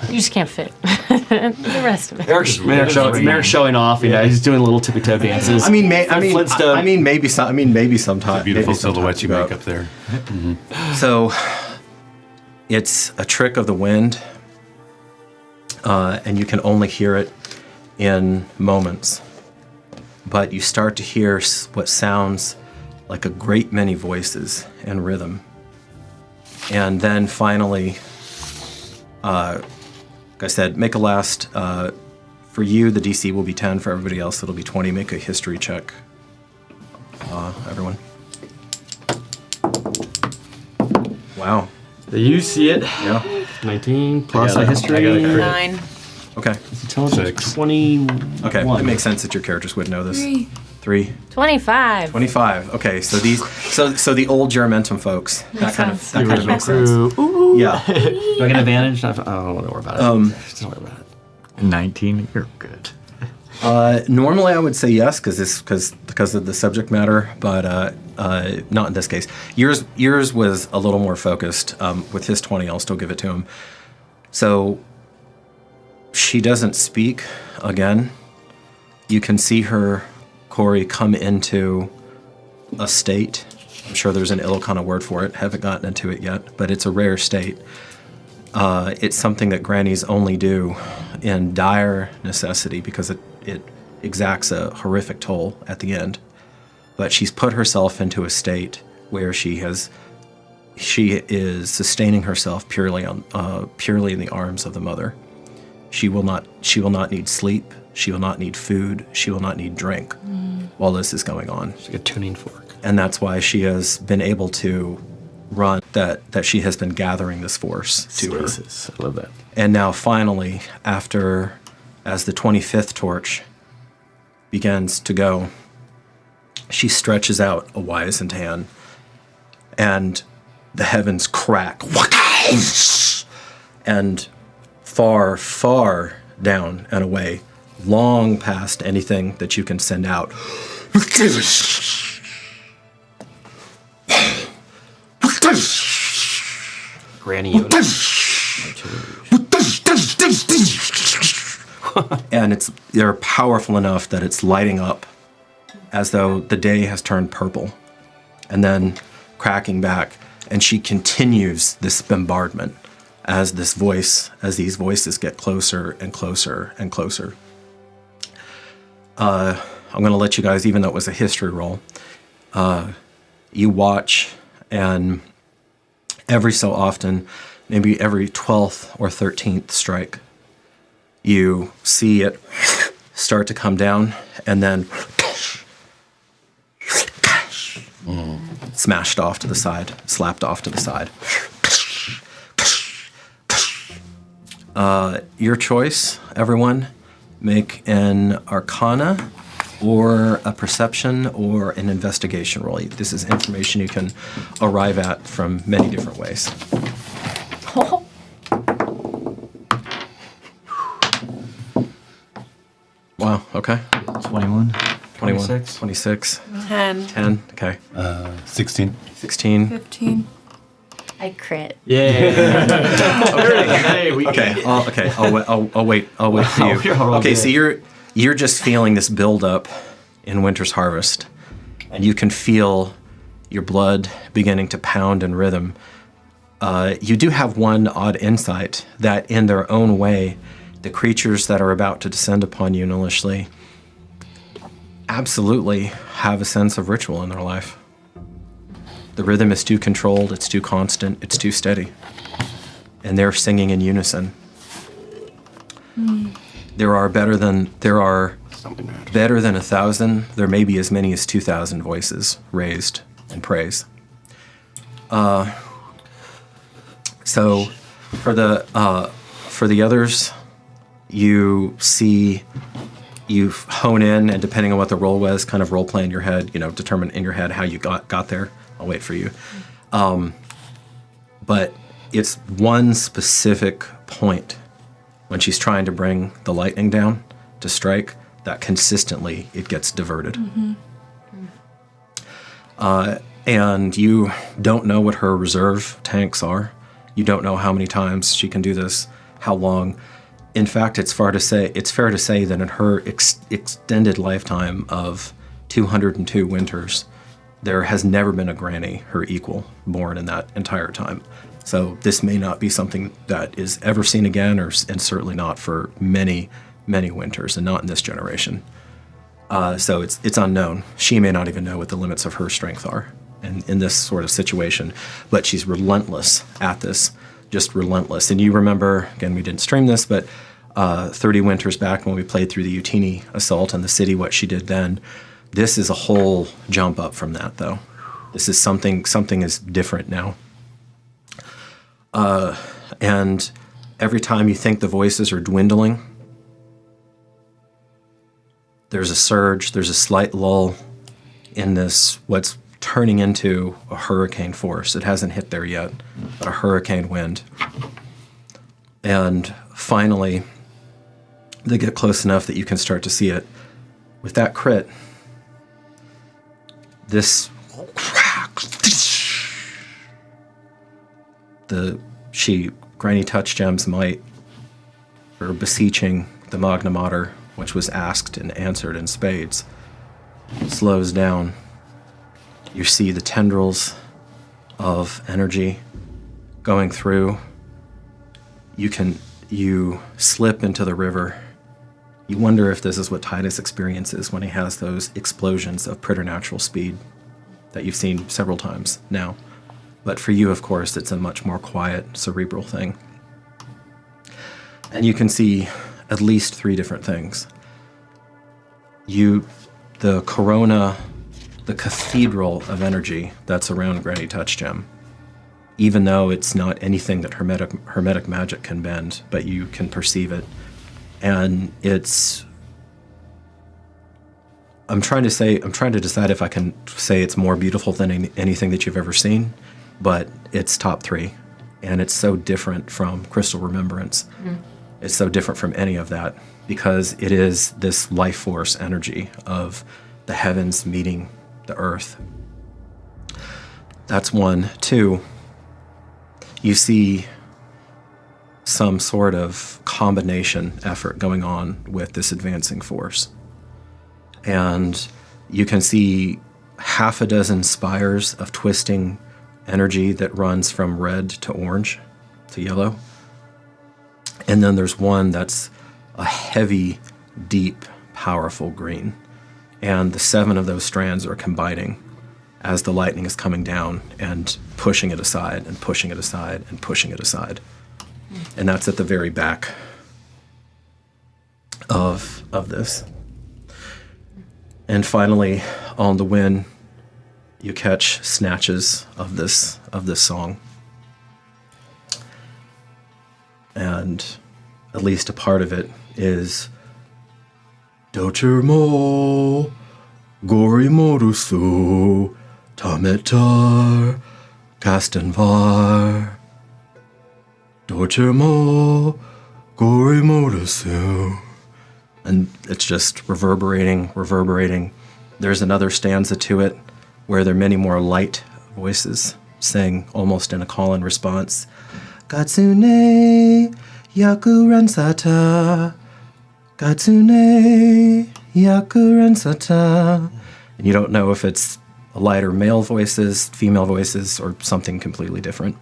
You just can't fit the rest of it. Eric's showing off. You know, he's doing little tippy toe dances. I mean, maybe sometime. Beautiful maybe sometime silhouette you to go. make up there. So, it's a trick of the wind, and you can only hear it in moments. But you start to hear what sounds like a great many voices and rhythm. And then finally, like I said, make a last. For you, the DC will be 10. For everybody else, it'll be 20. Make a history check, everyone. Wow. You see it. Yeah. 19 plus I a got history. a crit. 9. Okay. Intelligence 6. 21. Okay. It makes sense that your characters would know this. 3. 25. 25. Okay. So so the old Geramentum folks. Makes sense. That kind of makes sense. Ooh. Yeah. Do I get advantage? I don't want to worry about it. Just don't worry about it. 19, you're good. Normally, I would say yes, because of the subject matter, but not in this case. Yours was a little more focused. With his 20, I'll still give it to him. So she doesn't speak again. You can see her, Corey, come into a state. I'm sure there's an ill kind of word for it. Haven't gotten into it yet, but it's a rare state. It's something that grannies only do in dire necessity because it exacts a horrific toll at the end. But she's put herself into a state where she is sustaining herself purely in the arms of the mother. She will not need sleep. She will not need food. She will not need drink while this is going on. It's like a tuning fork. And that's why she has been able to run, that she has been gathering this force to her. Stasis. I love that. And now finally, as the 25th torch begins to go, she stretches out a wizened hand, and the heavens crack. And far, far down and away, long past anything that you can send out, Granny Yoda. and they're powerful enough that it's lighting up as though the day has turned purple, and then cracking back, and she continues this bombardment as these voices get closer and closer and closer. I'm going to let you guys, even though it was a history roll, you watch, and every so often, maybe every 12th or 13th strike, you see it start to come down, and then smashed off to the side, slapped off to the side. Your choice, everyone. Make an Arcana or a Perception or an Investigation roll. This is information you can arrive at from many different ways. Wow, okay. 21. 21, 26. 26, 10. 10, okay. 16. 16. 15. I crit. Yeah. Okay, I'll wait for you. Okay, so you're just feeling this buildup in Winter's Harvest, and you can feel your blood beginning to pound in rhythm. You do have one odd insight that in their own way, the creatures that are about to descend upon you maliciously absolutely have a sense of ritual in their life. The rhythm is too controlled, it's too constant, it's too steady. And they're singing in unison. There are better than 1,000, there may be as many as 2,000 voices raised in praise. So for the others, you hone in, and depending on what the role was, kind of role play in your head, determine in your head how you got there. I'll wait for you. But it's one specific point when she's trying to bring the lightning down to strike that consistently it gets diverted. And you don't know what her reserve tanks are. You don't know how many times she can do this, how long. In fact, it's fair to say that in her extended lifetime of 202 winters, there has never been a granny, her equal, born in that entire time. So this may not be something that is ever seen again, and certainly not for many, many winters, and not in this generation. So it's unknown. She may not even know what the limits of her strength are in this sort of situation, but she's relentless at this, just relentless. And you remember, again, we didn't stream this, but 30 winters back when we played through the Utini assault on the city, what she did then, this is a whole jump up from that, though. This is something is different now. And every time you think the voices are dwindling, there's a surge, there's a slight lull in this, what's turning into a hurricane force. It hasn't hit there yet, but a hurricane wind. And finally, they get close enough that you can start to see it. With that crit, this Granny Touch Gem's might, or beseeching the Magna Mater, which was asked and answered in spades, slows down. You see the tendrils of energy going through. You slip into the river. You wonder if this is what Titus experiences when he has those explosions of preternatural speed that you've seen several times now. But for you, of course, it's a much more quiet, cerebral thing. And you can see at least 3 different things. The corona, the cathedral of energy that's around Granny Touch Gem, even though it's not anything that hermetic magic can bend, but you can perceive it. And I'm trying to decide if I can say it's more beautiful than anything that you've ever seen, but it's top 3. And it's so different from Crystal Remembrance. It's so different from any of that, because it is this life force energy of the heavens meeting the earth. That's 1. 2, you see some sort of combination effort going on with this advancing force. And you can see 6 spires of twisting energy that runs from red to orange to yellow. And then there's one that's a heavy, deep, powerful green. And the 7 of those strands are combining as the lightning is coming down and pushing it aside and pushing it aside and pushing it aside. And that's at the very back of this. And finally, on the wind, you catch snatches of this song. And at least a part of it is Dochermo Gorimorusu Tametar Kastanvar Dochermo Gorimorusu. And it's just reverberating. There's another stanza to it where there are many more light voices saying almost in a call and response. Gatsune Yakuransata Gatsune Yakuransata. And you don't know if it's a lighter male voices, female voices, or something completely different.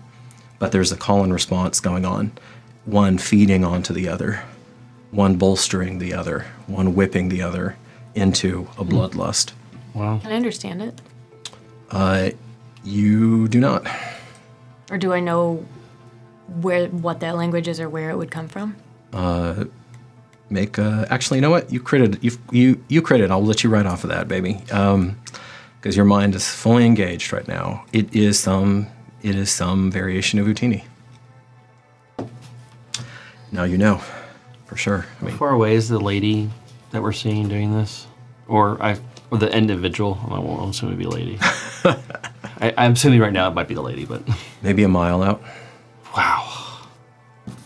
But there's a call and response going on, one feeding onto the other, one bolstering the other, one whipping the other into a bloodlust. Wow. Can I understand it? You do not. Or do I know what that language is or where it would come from? Actually, you know what? You critted. You critted. I'll let you right off of that, baby. Because your mind is fully engaged right now. It is some variation of Utini. Now you know, for sure. I How mean, far away is the lady that we're seeing doing this? Or the individual? I won't assume it'd be a lady. I'm assuming right now it might be the lady, but... maybe a mile out. Wow.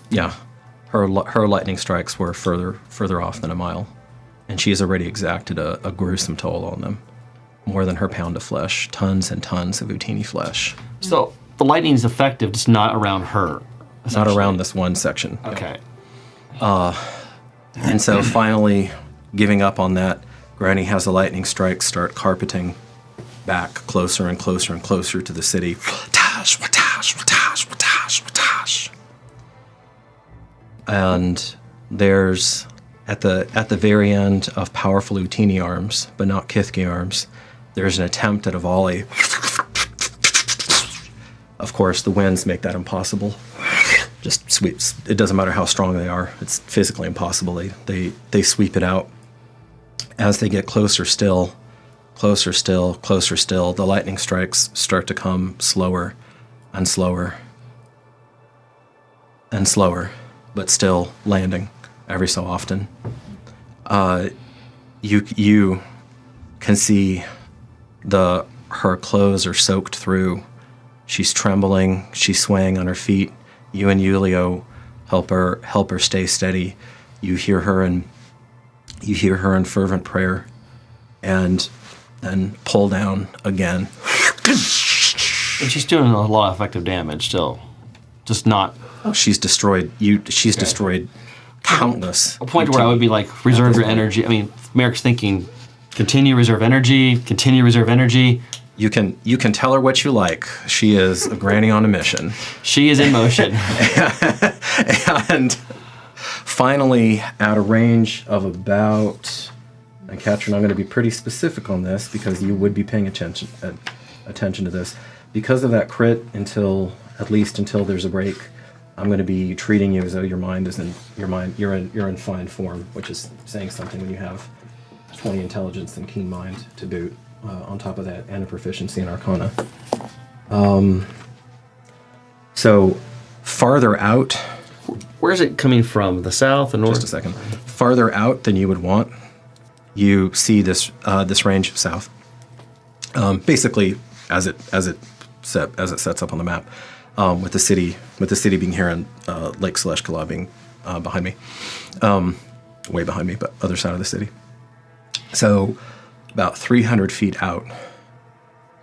Yeah, her lightning strikes were further off than a mile, and she's already exacted a gruesome toll on them. More than her pound of flesh, tons and tons of Utini flesh. So the lightning's effective, just not around her. Not around this one section. Okay. And so finally, giving up on that, Granny has the lightning strikes start carpeting back closer and closer and closer to the city. Watash, watash, watash, watash, watash. And there's at the very end of powerful Utini arms, but not Kithki arms, there's an attempt at a volley. Of course, the winds make that impossible. Just sweeps. It doesn't matter how strong they are. It's physically impossible. They sweep it out. As they get closer still, closer still, closer still, the lightning strikes start to come slower and slower and slower, but still landing every so often. You can see her clothes are soaked through. She's trembling. She's swaying on her feet. You and Julio help her stay steady. You hear her in fervent prayer, and then pull down again. And she's doing a lot of effective damage still. Just not... She's destroyed you. She's destroyed countless. A point where I would be like, reserve your energy. I mean, Merrick's thinking, continue, reserve energy, continue, reserve energy. You can tell her what you like. She is a granny on a mission. She is in motion. And finally, at a range of about, and Katrin, I'm going to be pretty specific on this because you would be paying attention to this. Because of that crit, at least until there's a break, I'm going to be treating you as though you're in fine form, which is saying something when you have 20 intelligence and keen mind to boot. On top of that, and a proficiency in Arcana. So, farther out... Where is it coming from? The south, the north? Just a second. Farther out than you would want, you see this range south. Basically, as it sets up on the map, with the city being here and Lake Seleshkala being behind me, way behind me, but other side of the city. So, about 300 feet out,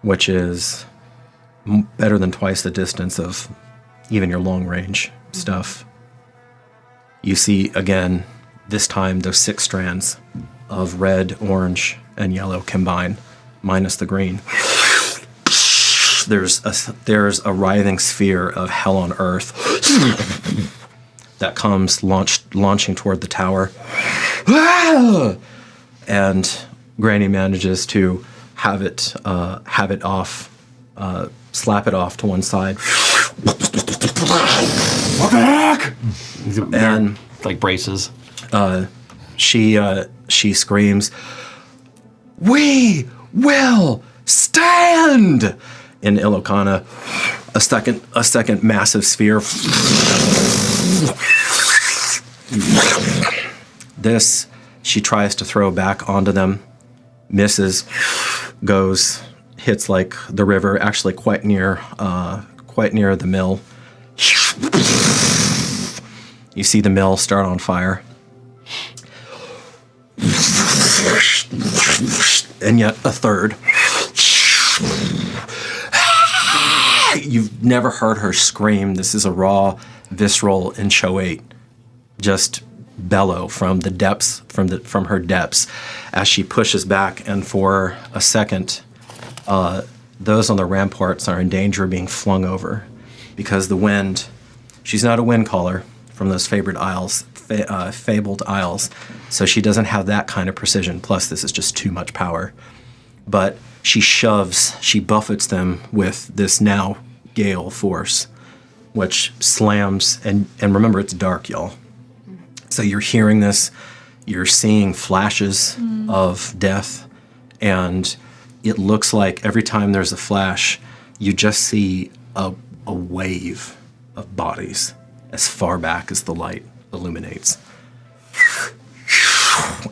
which is better than twice the distance of even your long range stuff. You see, again, this time those 6 strands of red, orange, and yellow combine, minus the green. There's a writhing sphere of hell on earth that comes launching toward the tower. And Granny manages to have it off, slap it off to one side. And like braces. She screams, "We will stand!" In Ilocana, a second massive sphere. This she tries to throw back onto them. Misses, hits like the river, actually quite near the mill. You see the mill start on fire. And yet a third. You've never heard her scream. This is a raw, visceral inchoate. Just bellow from the depths, from her depths, as she pushes back, and for a second, those on the ramparts are in danger of being flung over, because the wind. She's not a wind caller from those fabled isles, so she doesn't have that kind of precision. Plus, this is just too much power. But she buffets them with this now gale force, which slams, and remember, it's dark, y'all. So you're hearing this, you're seeing flashes of death, and it looks like every time there's a flash, you just see a wave of bodies as far back as the light illuminates.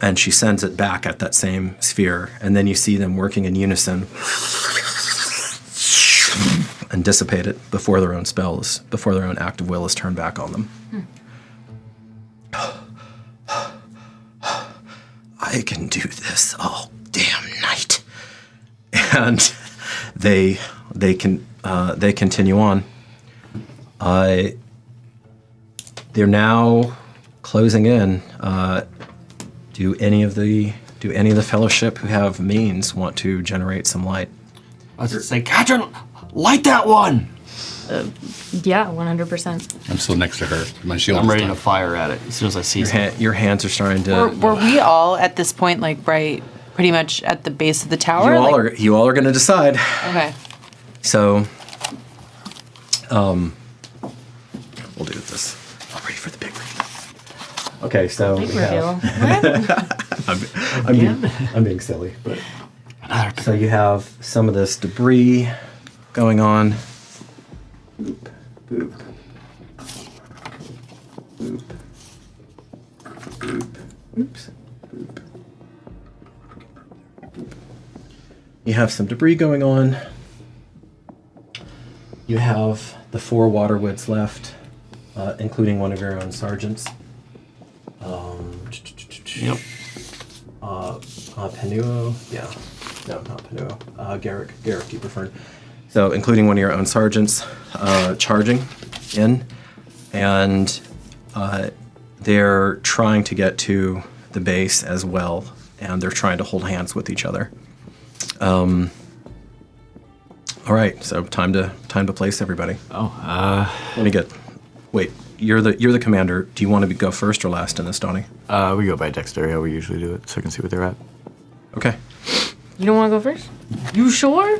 And she sends it back at that same sphere. And then you see them working in unison and dissipate it before their own spells, before their own active will is turned back on them. I can do this all damn night. And they continue on. They're now closing in. Do any of the fellowship who have means want to generate some light? I was say, Katrin, light that one. Yeah, 100%. I'm still next to her. My shield. I'm is ready down. to fire at it as soon as I see something. Your hands are starting to. Were we all at this point like right, pretty much at the base of the tower? You all are going to decide. Okay. So, we'll do this. I'm ready for the big reveal. Okay, so Big we have- reveal. I'm being silly, but so you have some of this debris going on. Boop, boop, boop, boop. Oops. Boop. You have some debris going on. You have the 4 waterwoods left, including one of your own sergeants. Yep. Penuo, yeah. No, not Penuo. Garrick, you preferred. So, including one of your own sergeants charging in, and they're trying to get to the base as well, and they're trying to hold hands with each other. All right, so time to place everybody. Let me get. Wait, you're the commander. Do you want to go first or last in this, Donnie? We go by dexterity, how we usually do it, so I can see what they're at. Okay. You don't want to go first? You sure?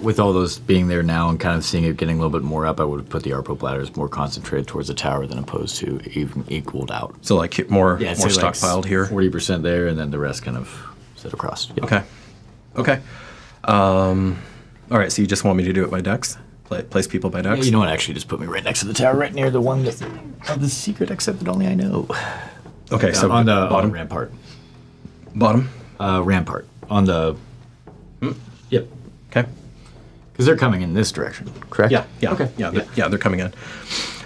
With all those being there now and kind of seeing it getting a little bit more up, I would have put the Arpo bladders more concentrated towards the tower than opposed to even equaled out. So like more Yeah, more stockpiled here. 40% there, and then the rest kind of set across. Yep. Okay. All right. So you just want me to do it by dex? Place people by Yeah, dex? you know what? Actually, just put me right next to the tower, right near the one that of the secret except that only I know. Okay. So on the bottom. rampart. Bottom. Rampart on the. Yep. Okay. Because they're coming in this direction, correct? Yeah. Okay. They're coming in.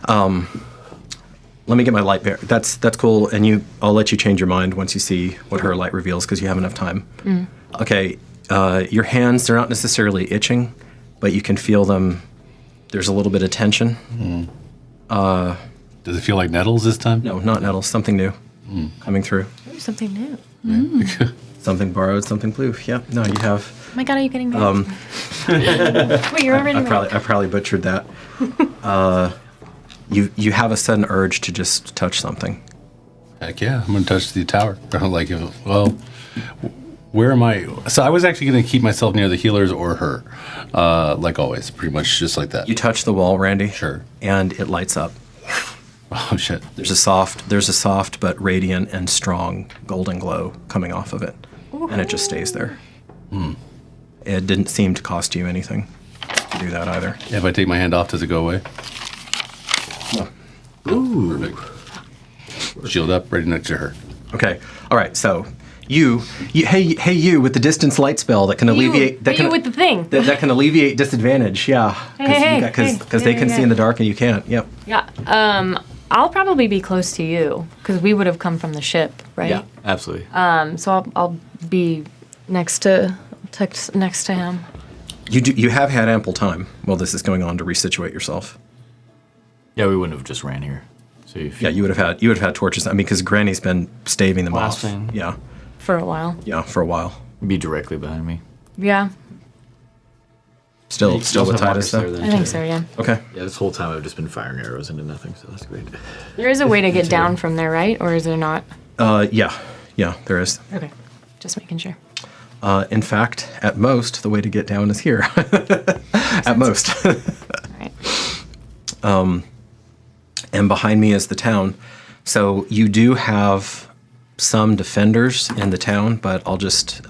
Let me get my light bear. That's cool. And I'll let you change your mind once you see what her light reveals because you have enough time. Okay. Your hands, they're not necessarily itching, but you can feel them. There's a little bit of tension. Does it feel like nettles this time? No, not nettles. Something new coming through. Ooh, something new. Something borrowed, something blue. Yeah. No, you have. Oh my god, are you getting married? Wait, you're already married. I probably butchered that. You have a sudden urge to just touch something. Heck yeah, I'm gonna touch the tower. Where am I? So I was actually gonna keep myself near the healers or her, like always, pretty much just like that. You touch the wall, Randy. Sure. And it lights up. Oh shit. There's a soft but radiant and strong golden glow coming off of it, and it just stays there. It didn't seem to cost you anything to do that either. If I take my hand off, does it go away? No. Ooh. Perfect. Shield up, right next to her. Okay. All right. So you with the distance light spell that can alleviate you with the thing. that can alleviate disadvantage. Yeah. Because they can see in the dark and you can't. Yep. Yeah. I'll probably be close to you because we would have come from the ship, right? Yeah, absolutely. So I'll be next to him. You have had ample time while this is going on to resituate yourself. Yeah, we wouldn't have just ran here. So Yeah, you would have had torches. I mean, because Granny's been staving them Blasting. off. Yeah. For a while. Yeah, for a while. be directly behind me. Yeah, Still You with also have Titus Marcus there though. then, I think too. so, yeah. Okay. Yeah, this whole time I've just been firing arrows into nothing, so that's great. There is a way to get down from there, right? Or is there not? Yeah, there is. Okay. Just making sure. In fact, at most, the way to get down is here. At most. All right. And behind me is the town. So you do have some defenders in the town, but I'll just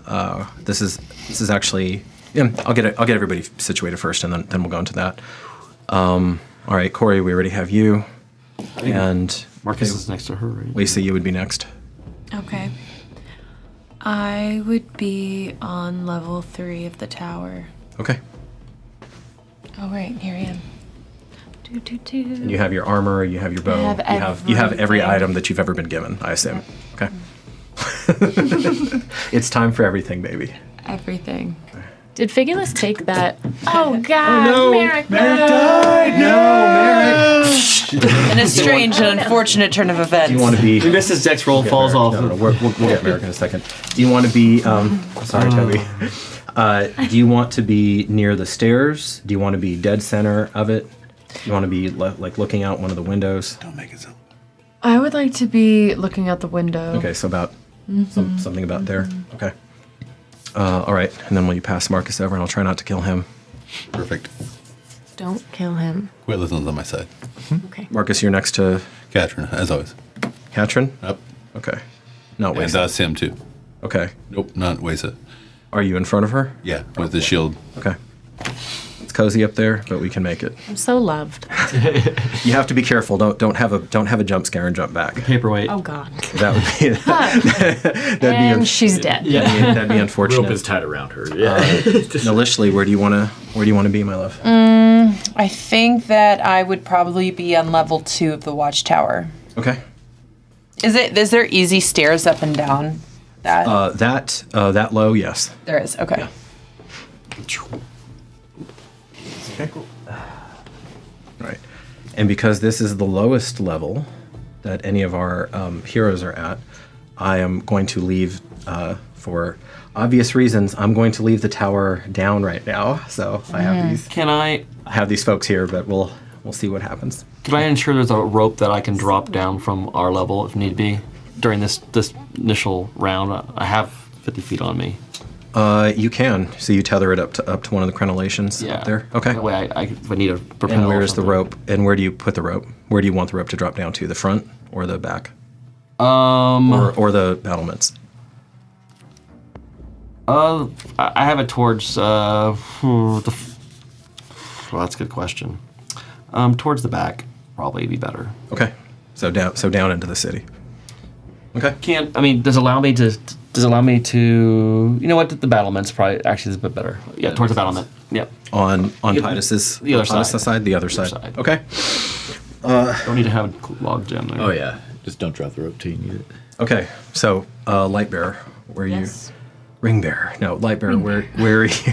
this is actually I'll get everybody situated first, and then we'll go into that. All right, Corey, we already have you, and Marcus is next to her, right? Lisa, you would be next. Okay. I would be on level 3 of the tower. Okay. Oh, right. Here I am. And you have your armor, you have your bow, you have every everything. item that you've ever been given, I assume. Okay. It's time for everything, baby. Everything. Did Figulus take that? Oh God, Merrick. died! No, Merrick! In a strange and unfortunate turn of events. Do you want to be... He missed his dex roll, falls off. No, we'll get Merrick in a second. Do you want to be... sorry, Toby. Do you want to be near the stairs? Do you want to be dead center of it? Do you want to be like looking out one of the windows? Don't make it so. I would like to be looking out the window. Okay, so about something about there. Okay. All right, and then will you pass Marcus over, and I'll try not to kill him. Perfect. Don't kill him. Quit listening on my side. Okay. Marcus, you're next to Katrin, as always. Katrin? Up. Okay. Not And Wesa. Sam, too. Okay. Nope, not Wesa. Are you in front of her? Yeah, with the shield. Okay. It's cozy up there, but we can make it. I'm so loved. You have to be careful. Don't have a jump scare and jump back. Paperweight. Oh God. That would be And she's dead. that'd be unfortunate. Rope is tied around her. Yeah. Now, Lishley, where do you want to be, my love? I think that I would probably be on level 2 of the watchtower. Okay. Is there easy stairs up and down? That low, yes. There is. Okay. Yeah. Okay. Right. And because this is the lowest level that any of our heroes are at, I am going to leave, for obvious reasons, I'm going to leave the tower down right now. So I have these folks here, but we'll see what happens. Can I ensure there's a rope that I can drop down from our level if need be during this initial round? I have 50 feet on me. You can. So you tether it up to one of the crenellations up there. Okay. That way, if I need a propel. And or where's the something. rope? And where do you put the rope? Where do you want the rope to drop down to? The front or the back? Or the battlements? I have it towards well, that's a good question. Towards the back, probably be better. Okay. So down into the city. Okay. Does it allow me to, you know what, the battlements probably actually is a bit better. Yeah, towards the battlement. Yep. On Titus's the other side. side, the other side. Okay. Don't need to have a log jam there. Oh yeah. Just don't drop the rope till you need it. Okay. So Lightbearer, where are Yes. you? Ringbearer. No, Lightbearer. Where are you?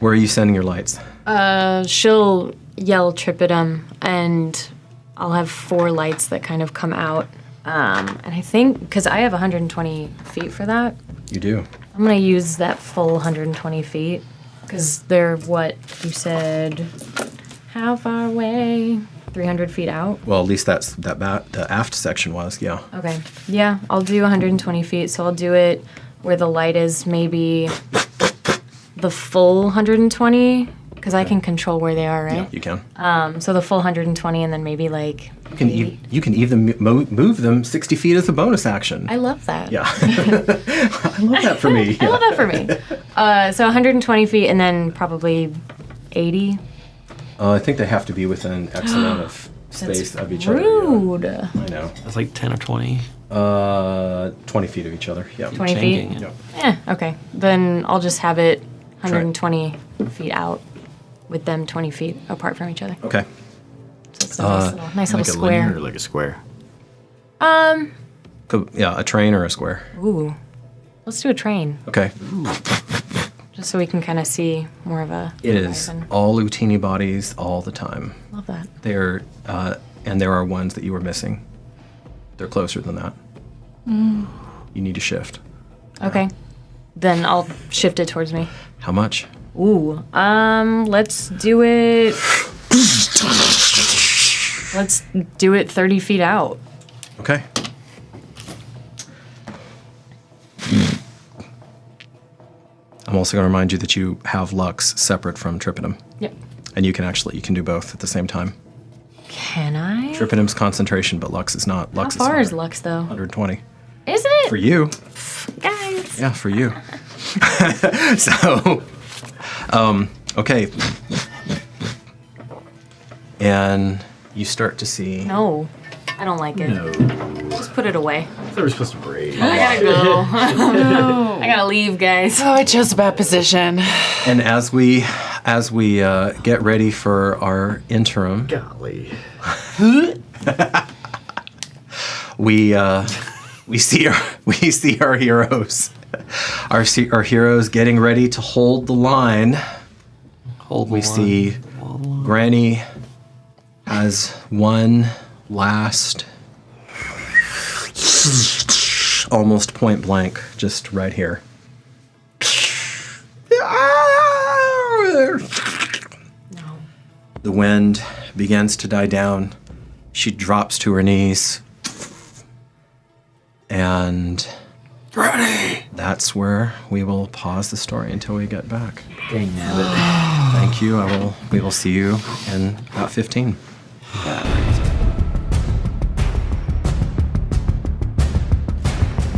Where are you sending your lights? She'll yell Tripidum, and I'll have 4 lights that kind of come out. And I think, because I have 120 feet for that, You do. I'm going to use that full 120 feet. Because they're what you said, how far away? 300 feet out? Well, at least the aft section was, yeah. Okay. Yeah, I'll do 120 feet. So I'll do it where the light is maybe the full 120. Because I can control where they are, right? Yeah, you can. So the full 120 and then maybe like... You can even move them 60 feet as a bonus action. I love that. Yeah. I love that for me. I love that for me. So 120 feet and then probably 80. I think they have to be within X amount of space of each other. Rude. Yeah. I know. That's like 10 or 20. 20 feet of each other. Yeah. 20 Changing feet? it. Yeah. Okay. Then I'll just have it 120 feet out with them 20 feet apart from each other. Okay. So it's a nice little Like a square. linear or like a square? Yeah, a train or a square. Ooh. Let's do a train, Okay. just so we can kind of see more of a It is horizon. all Lutini bodies all the time. Love that. They're and there are ones that you were missing. They're closer than that. You need to shift. Okay. Then I'll shift it towards me. How much? Ooh. Let's do it. Let's do it 30 feet out. Okay. I'm also going to remind you that you have Lux separate from Tripidum. Yep. And you can do both at the same time. Can I? Tripidum's concentration, but Lux is not. How Lux far is is Lux, though? 120. Is it? For you. Guys. Yeah, for you. So, okay. And you start to see No. I don't like it. No. Just put it away. They were supposed to braid. I gotta go. I gotta leave, guys. Oh, I chose a bad position. And as we get ready for our interim, Golly. we see our heroes. Our heroes getting ready to hold the line. We see Granny has one last, almost point blank, just right here. No. The wind begins to die down. She drops to her knees. And that's where we will pause the story until we get back. Dang nabbit. Thank you. We will see you in about 15.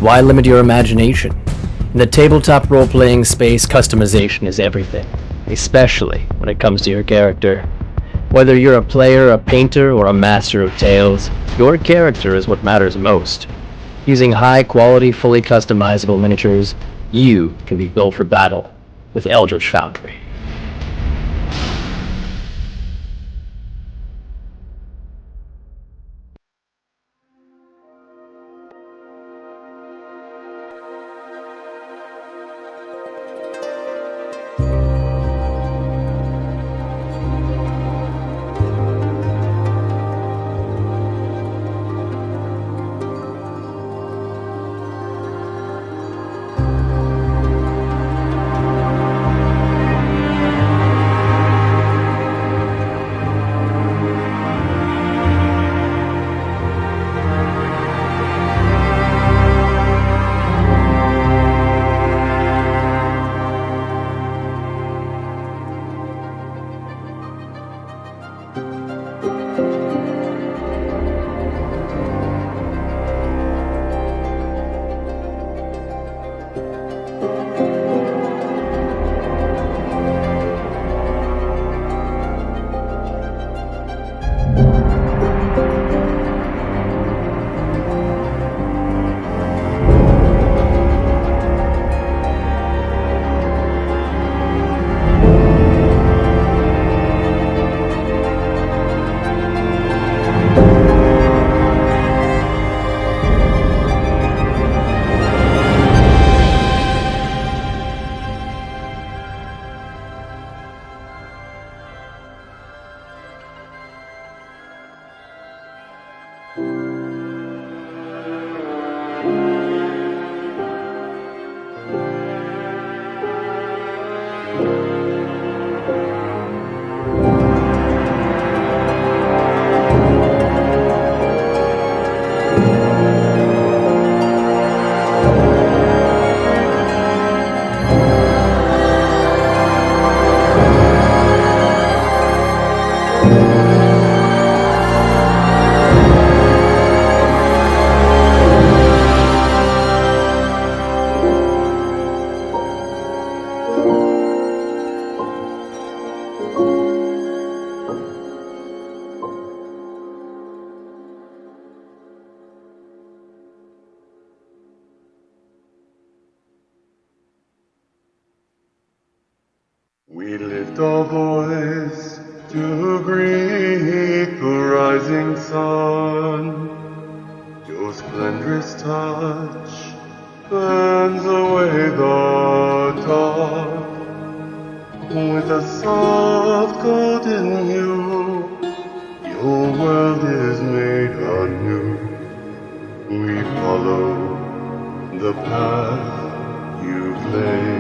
Why limit your imagination? In the tabletop role-playing space, customization is everything, especially when it comes to your character. Whether you're a player, a painter, or a master of tales, your character is what matters most. Using high-quality, fully customizable miniatures, you can be built for battle with Eldritch Foundry. We lift our voice to greet the rising sun. Your splendorous touch burns away the dark. With a soft golden hue, your world is made anew. We follow the path you've laid.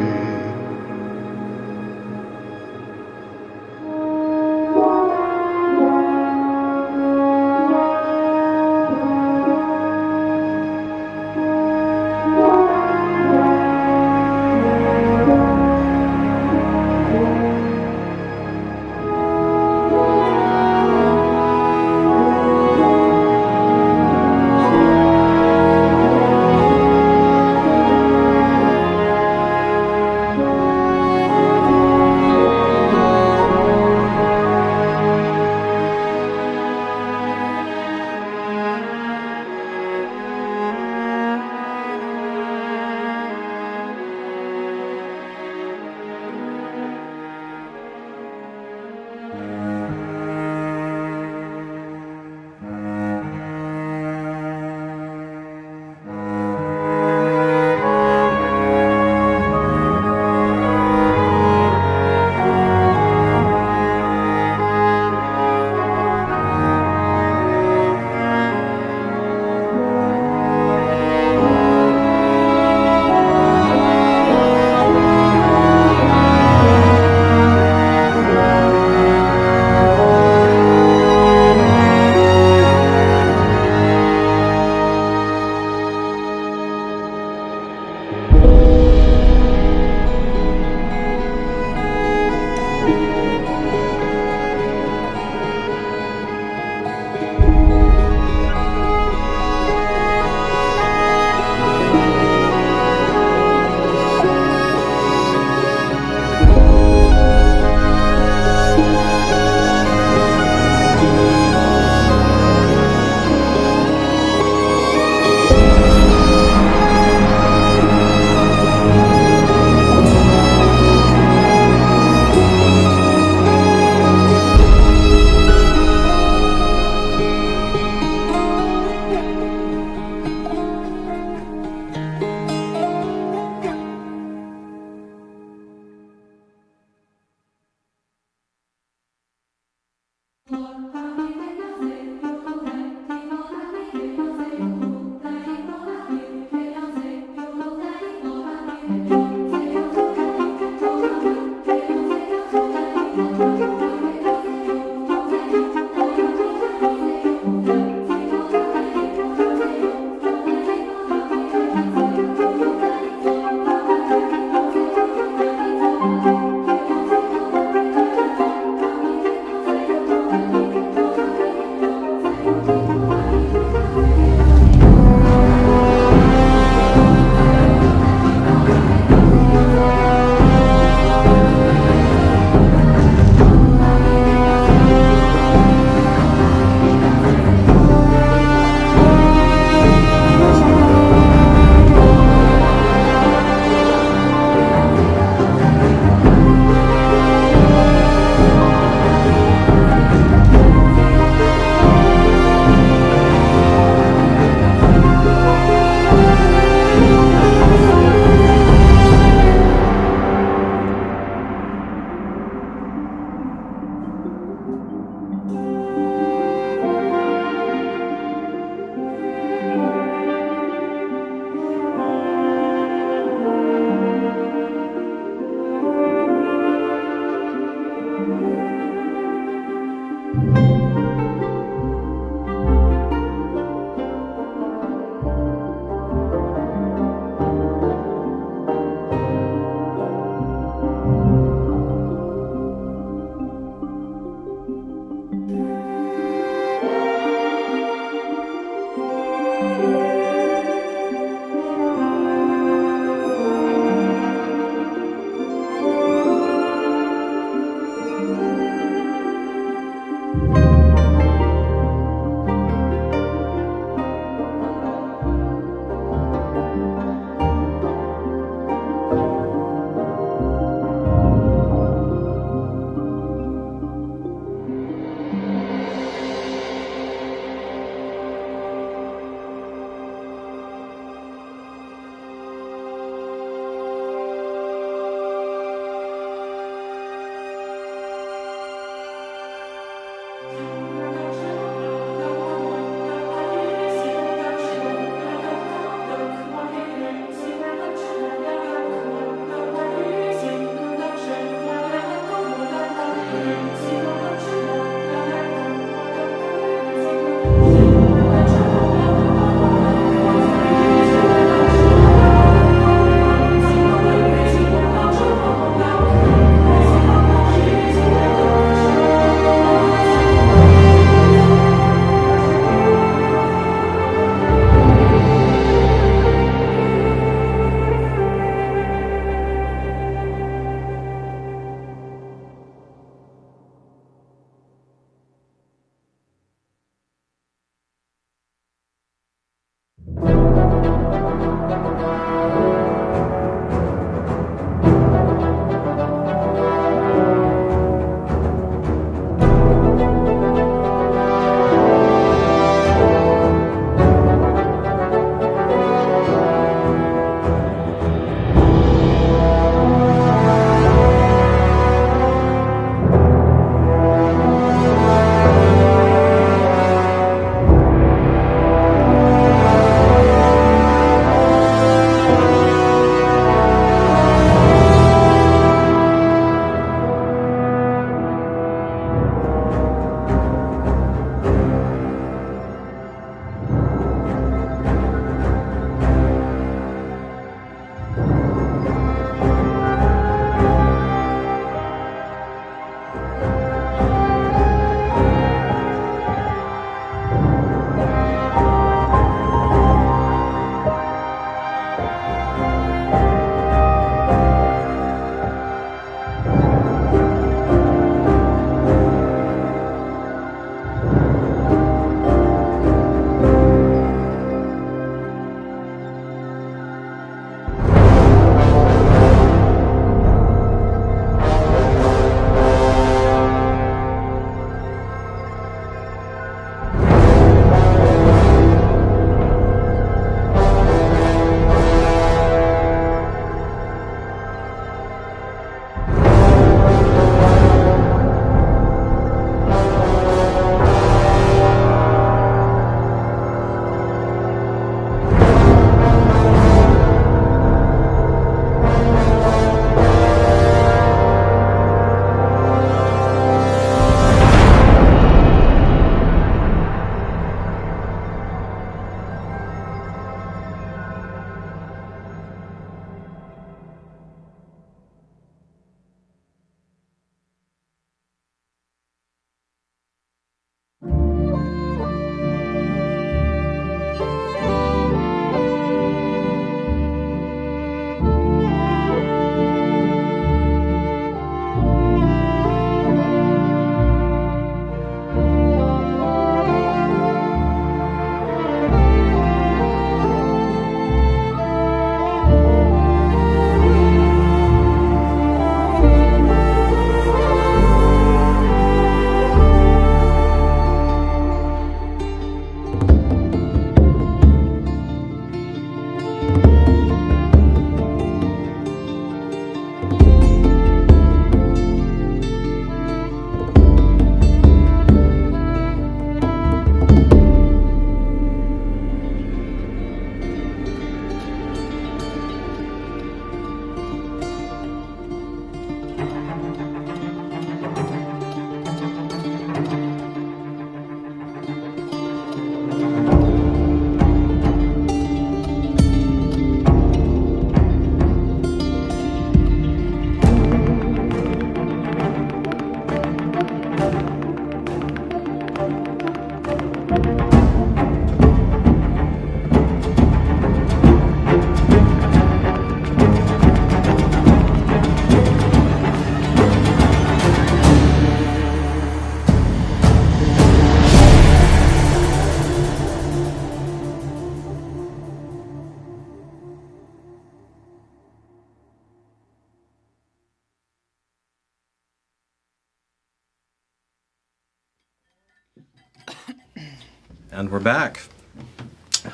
And we're back.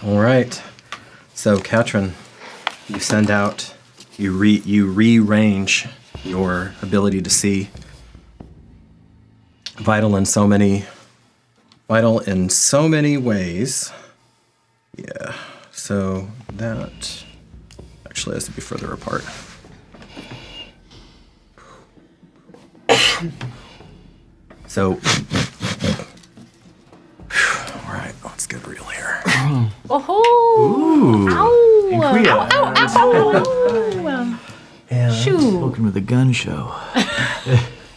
All right. So, Katrin, you send out, you rearrange your ability to see. Vital in so many ways. Yeah. So that actually has to be further apart. So, all right, let's get real here. Oh! Ow! Ow! And Shoo! Welcome to the gun show.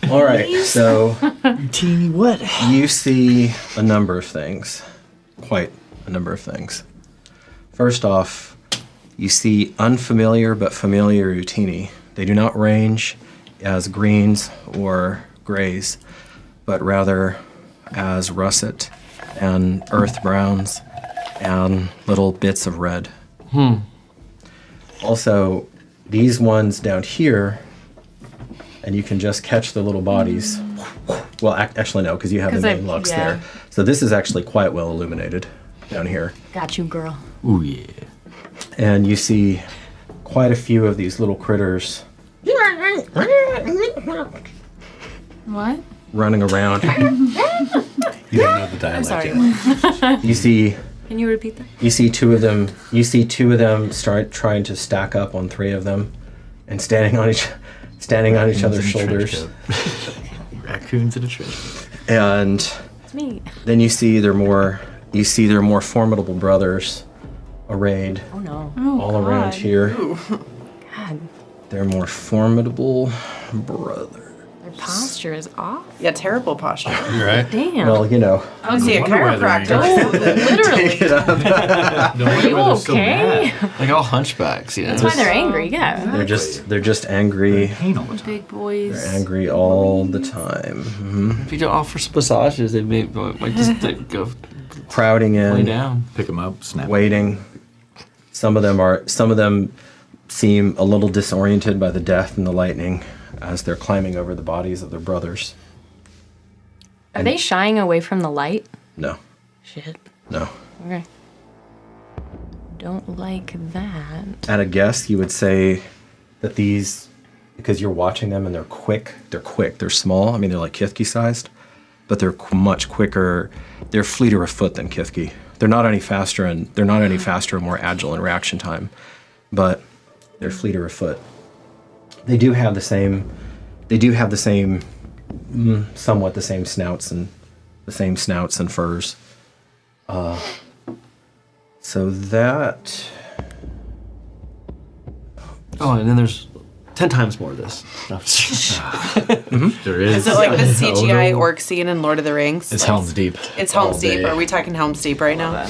all right, so Teeny what? you see a number of things, quite a number of things. First off, you see unfamiliar but familiar Utini. They do not range as greens or grays, but rather as russet and earth browns and little bits of red. Also, these ones down here, and you can just catch the little bodies. Well, actually no, because you have the main lux there. So this is actually quite well illuminated down here. Got you, girl. Ooh, yeah. And you see quite a few of these little critters What? running around. You don't know the dialect sorry. yet. You see Can you repeat that? You see two of them. Start trying to stack up on three of them, and standing on each other's shoulders. Raccoons in a trench. And It's me. then you see their more formidable brothers arrayed Oh no. all around here. God. Their more formidable brother. Their posture is off. Yeah, terrible posture. You're right. Damn. Well, you know, I see a wonder why they're chiropractor. Literally. No Are wonder you why they're so okay? mad. Like all hunchbacks, you know. That's why they're angry. Yeah. they're just angry. Pain all the time. Big boys. They're angry all the time. If you don't offer some massages, they might just go Crowding lay in, down. Pick them up, snap. waiting. Some of them seem a little disoriented by the death and the lightning as they're climbing over the bodies of their brothers. Are they shying away from the light? No, Shit. no. Okay. Don't like that. At a guess, you would say that these, because you're watching them and they're quick, they're small. I mean, they're like Kithki sized, but they're much quicker. They're fleeter of foot than Kithki. They're not any faster and more agile in reaction time, but they're fleeter of foot. They do have the same, somewhat the same snouts and furs. So that, Oh, and then there's 10 times more of this. No. There is. Is it like the CGI orc scene in Lord of the Rings? It's Helm's Deep. It's Helm's Deep. Are we talking Helm's Deep right now?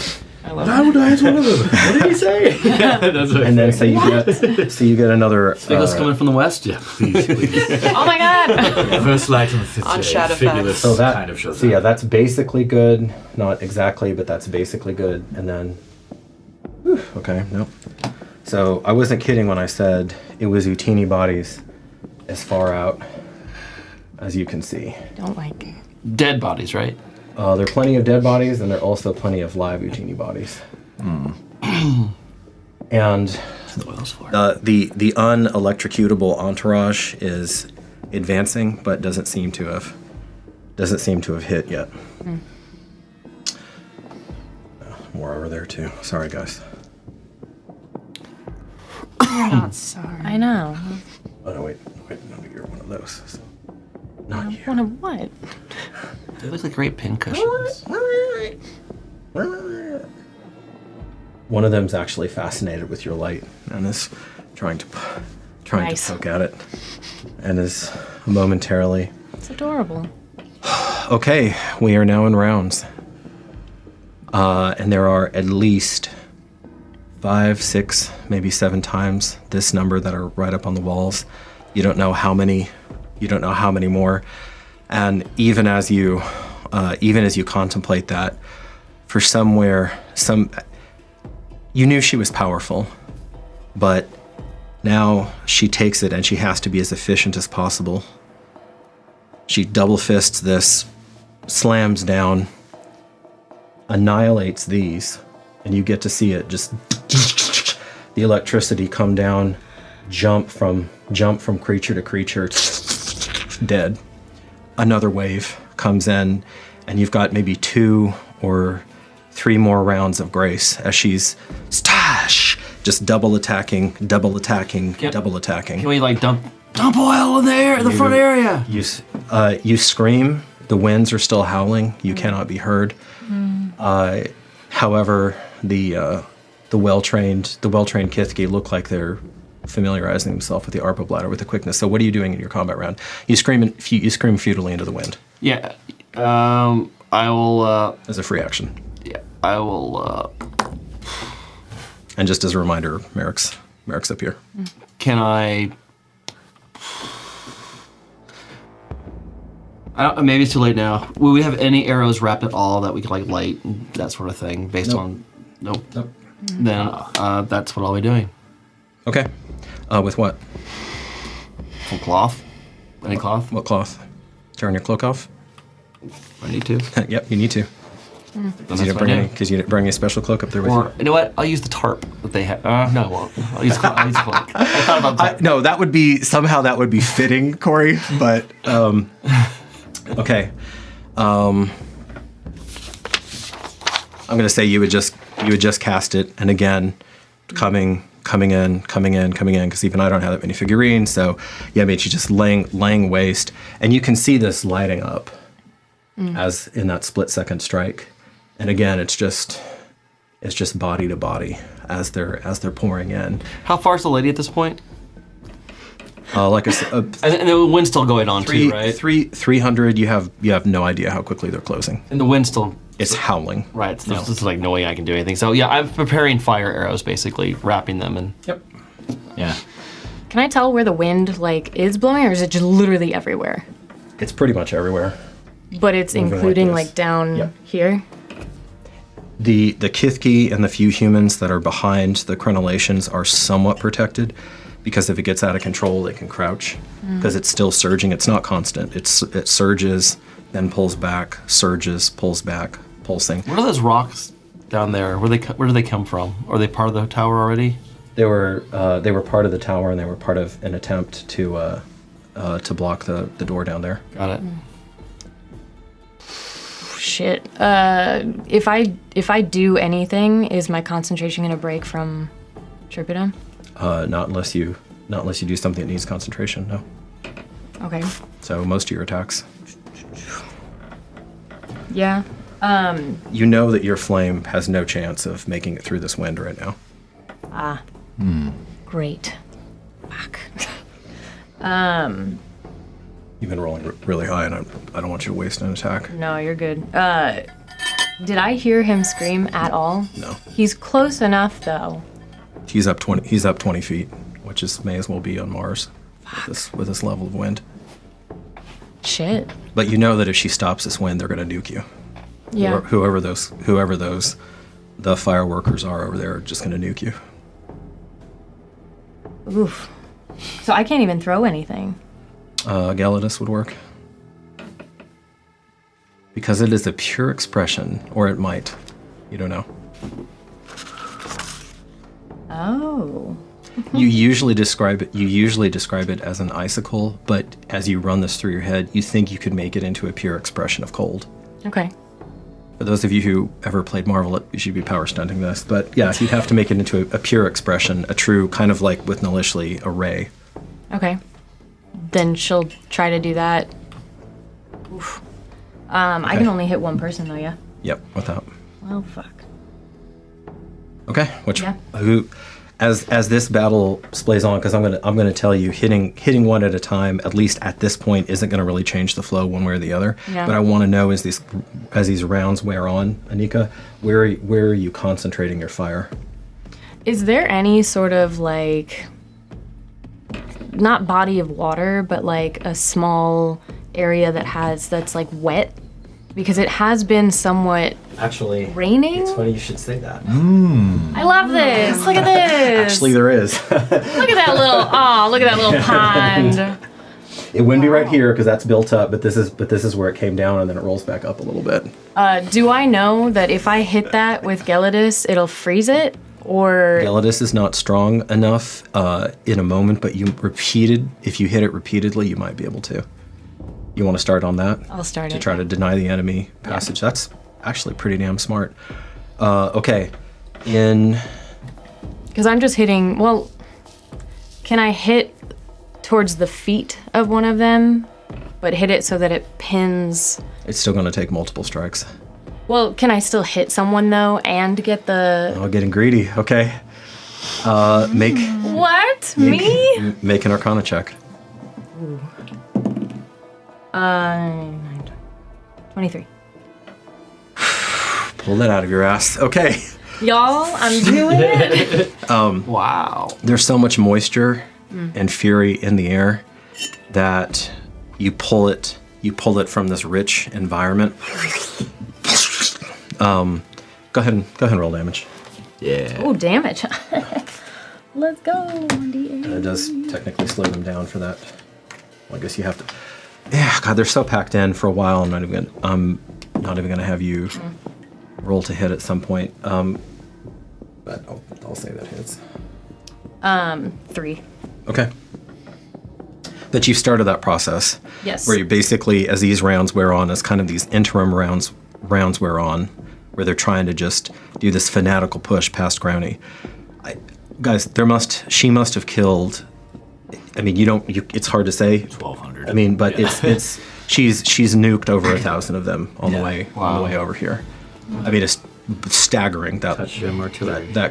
Nowadays, one of them. What did he say? That's what and then so you get another. Figulous coming from the west? Yeah, please, please. Oh my god! First light on the fifth On day, Shadowfax. Figulous So that kind of shows so yeah, up. that's basically good. Not exactly, but that's basically good. And then, whew, okay, nope. So I wasn't kidding when I said it was Utini bodies as far out as you can see. Don't like it. Dead bodies, right? There are plenty of dead bodies, and there are also plenty of live Utini bodies. And That's the oils for. the unelectrocutable entourage is advancing, but doesn't seem to have hit yet. More over there too. Sorry, guys. You're not sorry. I know. Oh no, wait, no, you're one of those. So. Not you. One of what? They look like great pin cushions. One of them's actually fascinated with your light and is trying to Nice. poke at it, and is momentarily. It's adorable. Okay, we are now in rounds, and there are at least 5, 6, maybe 7 times this number that are right up on the walls. You don't know how many. You don't know how many more, and even as you contemplate that, you knew she was powerful, but now she takes it and she has to be as efficient as possible. She double fists this, slams down, annihilates these, and you get to see it just the electricity come down, jump from creature to creature, dead. Another wave comes in, and you've got maybe 2 or 3 more rounds of grace as she's just double attacking. Can we like dump oil in there in the front area? You scream. The winds are still howling. You cannot be heard. However, the well-trained Kithki look like they're familiarizing themselves with the Arpa bladder with the quickness. So what are you doing in your combat round? You scream futilely into the wind. Yeah. I will. As a free action. Yeah. I will. And just as a reminder, Merrick's up here. Can I? Maybe it's too late now. Will we have any arrows wrapped at all that we could like light and that sort of thing based on? Nope. Then that's what I'll be doing. Okay. With what? Some cloth. Any cloth? What cloth? Turn your cloak off? I need to. Yep, you need to. Because you didn't bring a special cloak up there with you. You know what? I'll use the tarp that they have. No, I won't. I'll use cloak. I thought about that. No, that would be fitting, Corey. But okay. I'm gonna say you would just cast it, and again, coming in, because even I don't have that many figurines. So yeah, I mean, she's just laying waste, and you can see this lighting up as in that split second strike. And again, it's just body to body as they're pouring in. How far is the lady at this point? Like I said, and the wind's still going on too, right? 300. You have no idea how quickly they're closing. And the wind's still. It's howling. Right. So this is like no way I can do anything. So yeah, I'm preparing fire arrows, basically wrapping them in. Yep. Yeah. Can I tell where the wind like is blowing, or is it just literally everywhere? It's pretty much everywhere. But it's including like down here. The Kithki and the few humans that are behind the crenellations are somewhat protected, because if it gets out of control, they can crouch because it's still surging. It's not constant. It surges, then pulls back, surges, pulls back, pulsing. What are those rocks down there? Where do they come from? Are they part of the tower already? They were part of the tower, and they were part of an attempt to block the door down there. Got it. Shit. If I do anything, is my concentration gonna break from Troupe? Not unless you do something that needs concentration. No. Okay. So most of your attacks. Yeah. You know that your flame has no chance of making it through this wind right now. Great. Fuck. You've been rolling really high, and I don't want you to waste an attack. No, you're good. Did I hear him scream at all? No. He's close enough, though. He's up 20 feet, which may as well be on Mars with this level of wind. Shit. But you know that if she stops this wind, they're going to nuke you. Yeah. Whoever those the fireworkers are over there are just going to nuke you. Oof. So I can't even throw anything. Galadus would work. Because it is a pure expression, or it might. You don't know. Oh. You usually describe it as an icicle, but as you run this through your head, you think you could make it into a pure expression of cold. Okay. For those of you who ever played Marvel, you should be power stunting this. But yeah, you'd have to make it into a pure expression, a true, kind of like with Nalishli, a ray. Okay. Then she'll try to do that. Oof. I can only hit one person though, yeah? Yep, without. Well, fuck. Okay, who, as this battle plays on, because I'm gonna tell you, hitting one at a time, at least at this point, isn't gonna really change the flow one way or the other. Yeah. But I want to know as these rounds wear on, Anika, where are you concentrating your fire? Is there any sort of like, not body of water, but like a small area that's like wet? Because it has been somewhat Actually, raining. It's funny you should say that. I love this. Look at this. Actually, there is. Look at that little pond. It wouldn't be right here because that's built up, but this is where it came down and then it rolls back up a little bit. Do I know that if I hit that with Gelidus, it'll freeze it? Or Gelidus is not strong enough in a moment, but if you hit it repeatedly, you might be able to. You want to start on that? I'll start to try to deny the enemy passage. Yeah. That's actually pretty damn smart. Okay, because I'm just hitting. Well, can I hit towards the feet of one of them, but hit it so that it pins? It's still going to take multiple strikes. Well, can I still hit someone though and get the? Oh, getting greedy. Okay. Make. What? Me? Make an Arcana check. Ooh. 23. Pull that out of your ass. Okay. Y'all, I'm doing it. Wow. There's so much moisture and fury in the air that you pull it from this rich environment. Go ahead and roll damage. Yeah. Oh, damage. Let's go. 1d8. And it does technically slow them down for that. Well, I guess you have to. Yeah, God, they're so packed in for a while. I'm not even gonna have you roll to hit at some point. But I'll say that hits. 3. Okay. That you've started that process. Yes. Where you basically, as these rounds wear on, as kind of these interim rounds wear on, where they're trying to just do this fanatical push past Growney. Guys, she must have killed. I mean, it's hard to say. 1,200. I mean, but it's she's nuked over 1,000 of them on the way over here. I mean, it's staggering that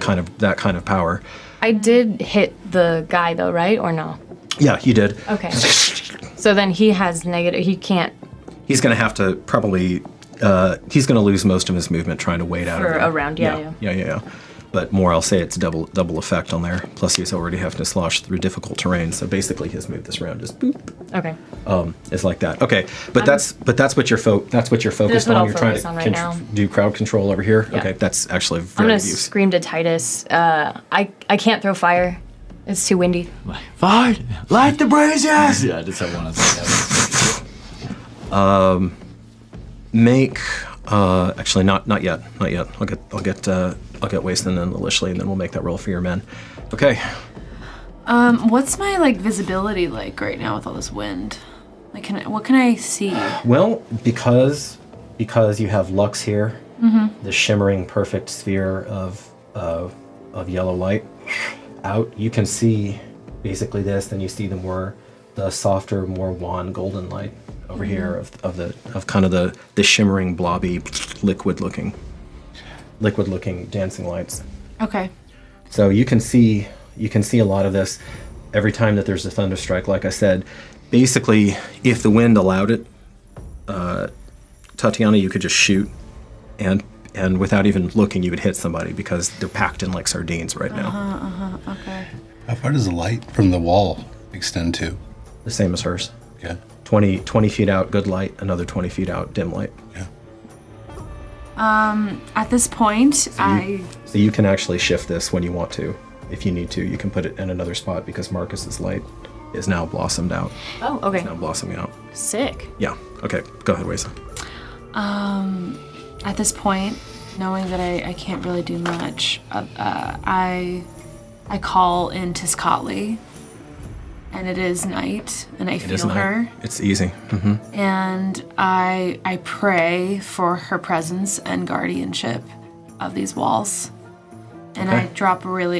kind of power. I did hit the guy though, right? Or no? Yeah, you did. Okay. So then he has negative. He can't. He's going to have to probably. He's going to lose most of his movement trying to wade out of For there. a round, yeah. But more, I'll say it's double effect on there. Plus, he's already having to slosh through difficult terrain. So basically, his move this round is boop. Okay. It's like that. Okay, but that's what you're focused what on. I'll You're trying focus to on right now. do crowd control over here. Yeah. Okay, that's actually I'm very gonna use. scream to Titus. I can't throw fire. It's too windy. Fight! Light the braziers! Yeah, I just have one of those. Make actually not yet. I'll get Waston and Lishley, and then we'll make that roll for your men. Okay. What's my visibility like right now with all this wind? What can I see? Well, because you have Lux here, the shimmering perfect sphere of yellow light out, you can see basically this. Then you see the softer, more wan golden light over here of kind of the shimmering, blobby, liquid looking dancing lights. Okay. So you can see a lot of this every time that there's a thunderstrike. Like I said, basically, if the wind allowed it, Tatiana, you could just shoot, and without even looking, you would hit somebody because they're packed in like sardines right now. Okay. How far does the light from the wall extend to? The same as hers. Okay. 20 feet out, good light. Another 20 feet out, dim light. Yeah. At this point, So you can actually shift this when you want to. If you need to, you can put it in another spot because Marcus's light is now blossomed out. Oh, okay. It's now blossoming out. Sick. Yeah. Okay. Go ahead, Wesa. At this point, knowing that I can't really do much, I call in Tiscotli, and it is night, and I feel her. It's easy. Mm-hmm. And I pray for her presence and guardianship of these walls. And Okay.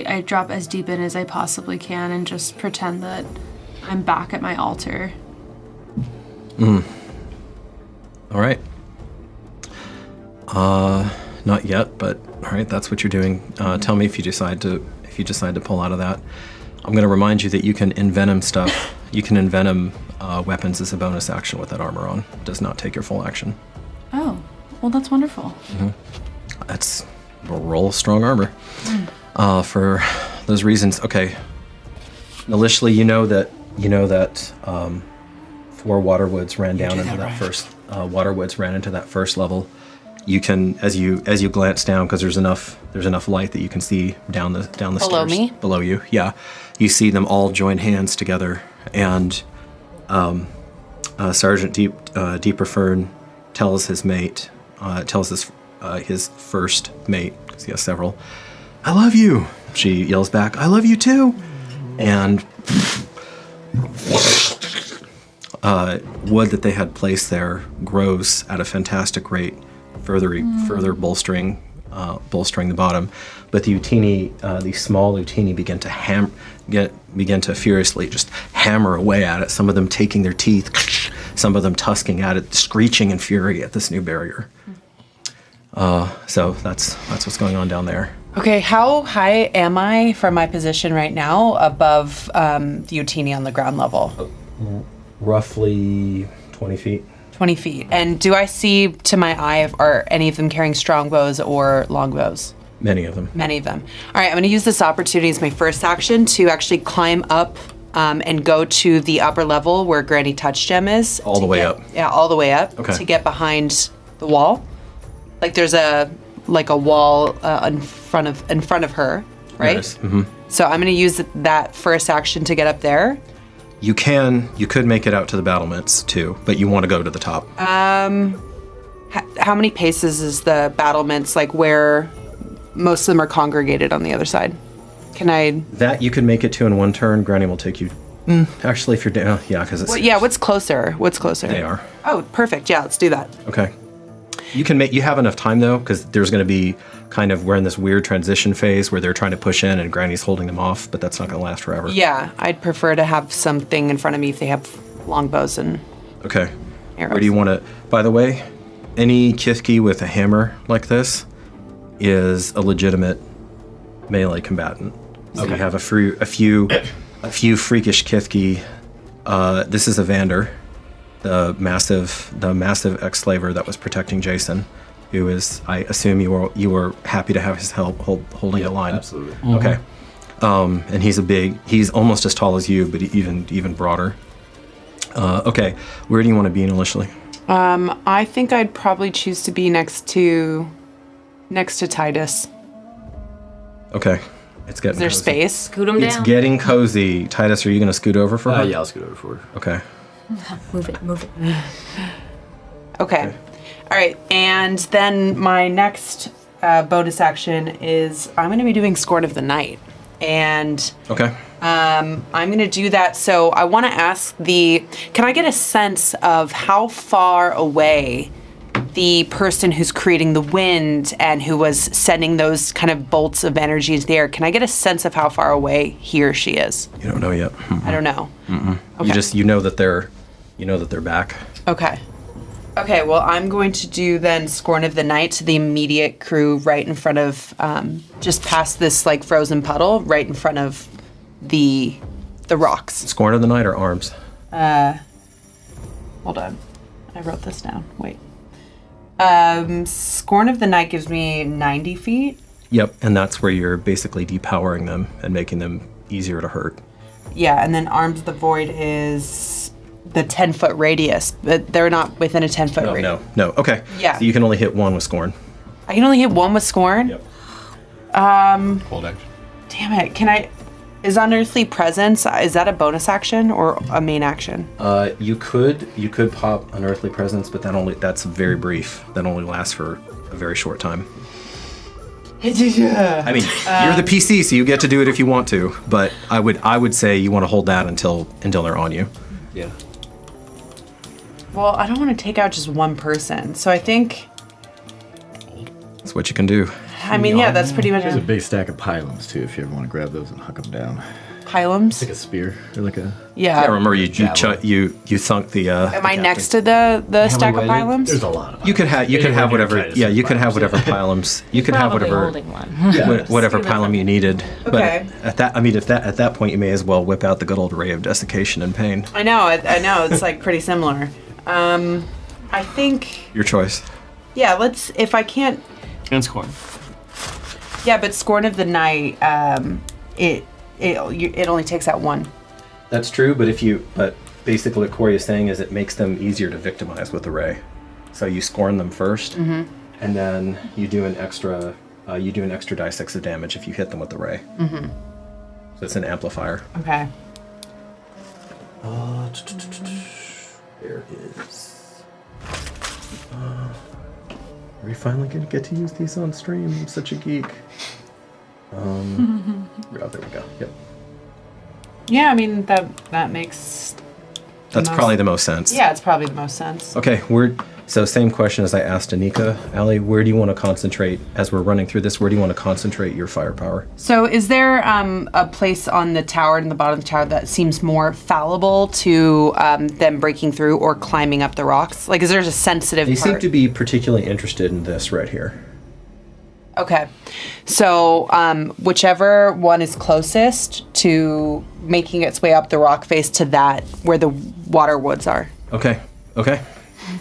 I drop as deep in as I possibly can and just pretend that I'm back at my altar. All right. Not yet, but all right. That's what you're doing. Tell me if you decide to pull out of that. I'm going to remind you that you can envenom stuff. You can envenom weapons as a bonus action with that armor on. It does not take your full action. Oh, well, that's wonderful. That's a roll of strong armor. For those reasons. Okay. Nalishli, you know that 4 Waterwoods ran down into that first. Waterwoods ran into that first level. You can, as you glance down, because there's enough light that you can see down the Below stairs me? below you. Yeah, you see them all join hands together, and Sergeant Deeper Fern tells his mate, his first mate, because he has several, "I love you." She yells back, "I love you too." And wood that they had placed there grows at a fantastic rate, further bolstering the bottom. But these small Utini begin to furiously just hammer away at it. Some of them taking their teeth, some of them tusking at it, screeching in fury at this new barrier. So that's what's going on down there. Okay, how high am I from my position right now above the Utini on the ground level? Roughly 20 feet. 20 feet. And do I see to my eye, are any of them carrying strongbows or longbows? Many of them. Many of them. All right, I'm going to use this opportunity as my first action to actually climb up and go to the upper level where Granny Touch Gem is. All the way up? Yeah, all the way up. Okay. To get behind the wall. Like there's a wall in front of her, right? Yes. Mm-hmm. So I'm going to use that first action to get up there. You could make it out to the battlements too, but you want to go to the top. How many paces is the battlements, like where most of them are congregated on the other side? Can I... That you could make it to in one turn. Granny will take you... Actually, if you're down... Yeah, because it's... Well, yeah, what's closer? They are. Oh, perfect. Yeah, let's do that. Okay. You have enough time though, because there's going to be we're in this weird transition phase where they're trying to push in and Granny's holding them off, but that's not going to last forever. Yeah, I'd prefer to have something in front of me if they have longbows and Okay. arrows. Where do you want to... By the way, any Kithki with a hammer like this is a legitimate melee combatant. So you have a few freakish Kithki. This is Evander, the massive ex-slaver that was protecting Jason, who is, I assume you were happy to have his help holding the line. Absolutely. Okay. And he's almost as tall as you, but even broader. Okay, where do you want to be initially? I think I'd probably choose to be next to Titus. Okay, it's getting Is there cozy. space? Scoot him It's down. getting cozy. Titus, are you going to scoot over for her? Yeah, I'll scoot over for her. Okay. Move it. Okay. All right. And then my next bonus action is I'm going to be doing Scorn of the Night. And Okay. I'm going to do that. So I want to ask can I get a sense of how far away the person who's creating the wind and who was sending those kind of bolts of energy into the air, can I get a sense of how far away he or she is? You don't know yet. I don't know. Okay. You know that they're back. Okay. Okay, well, I'm going to do then Scorn of the Night to the immediate crew right in front of, just past this, like, frozen puddle, right in front of the rocks. Scorn of the Night or arms? Hold on. I wrote this down. Wait. Scorn of the Night gives me 90 feet. Yep, and that's where you're basically depowering them and making them easier to hurt. Yeah, and then Arms of the Void is the 10-foot radius, but they're not within a 10-foot radius. No. Okay. Yeah. So you can only hit one with Scorn. I can only hit one with Scorn? Yep. Hold action. Damn it. Is Unearthly Presence, is that a bonus action or a main action? You could pop Unearthly Presence, but that's very brief. That only lasts for a very short time. I mean, you're the PC, so you get to do it if you want to, but I would say you want to hold that until they're on you. Yeah. Well, I don't want to take out just one person, so I think... That's what you can do. I mean, yeah, that's pretty much There's a big stack of pylons too, if you ever want to grab those and huck them down. Pylons. Like a spear or like a. Yeah. Yeah, remember you thunk the. Am I next to the stack of pylons? There's a lot of them. You could have whatever. Yeah, you could have whatever pylums. You could have Probably whatever holding one. whatever pylum you needed. Okay. But at that point, you may as well whip out the good old ray of desiccation and pain. I know. It's like pretty similar. I think. Your choice. Yeah. Let's. If I can't. And Scorn. Yeah, but Scorn of the Night. It only takes out one. That's true, but basically what Corey is saying is it makes them easier to victimize with the ray. So you scorn them first, and then you do an extra die 6 of damage if you hit them with the ray. So it's an amplifier. Okay. There is. Are we finally gonna get to use these on stream? I'm such a geek. Oh, there we go. Yep. Yeah, I mean that makes. That's probably the most sense. Yeah, it's probably the most sense. Okay, so same question as I asked Anika. Allie, where do you want to concentrate as we're running through this? Where do you want to concentrate your firepower? So is there a place on the tower, in the bottom of the tower, that seems more fallible to them breaking through or climbing up the rocks? Like, is there a sensitive They part? seem to be particularly interested in this right here. Okay. So whichever one is closest to making its way up the rock face to that, where the water woods are. Okay. All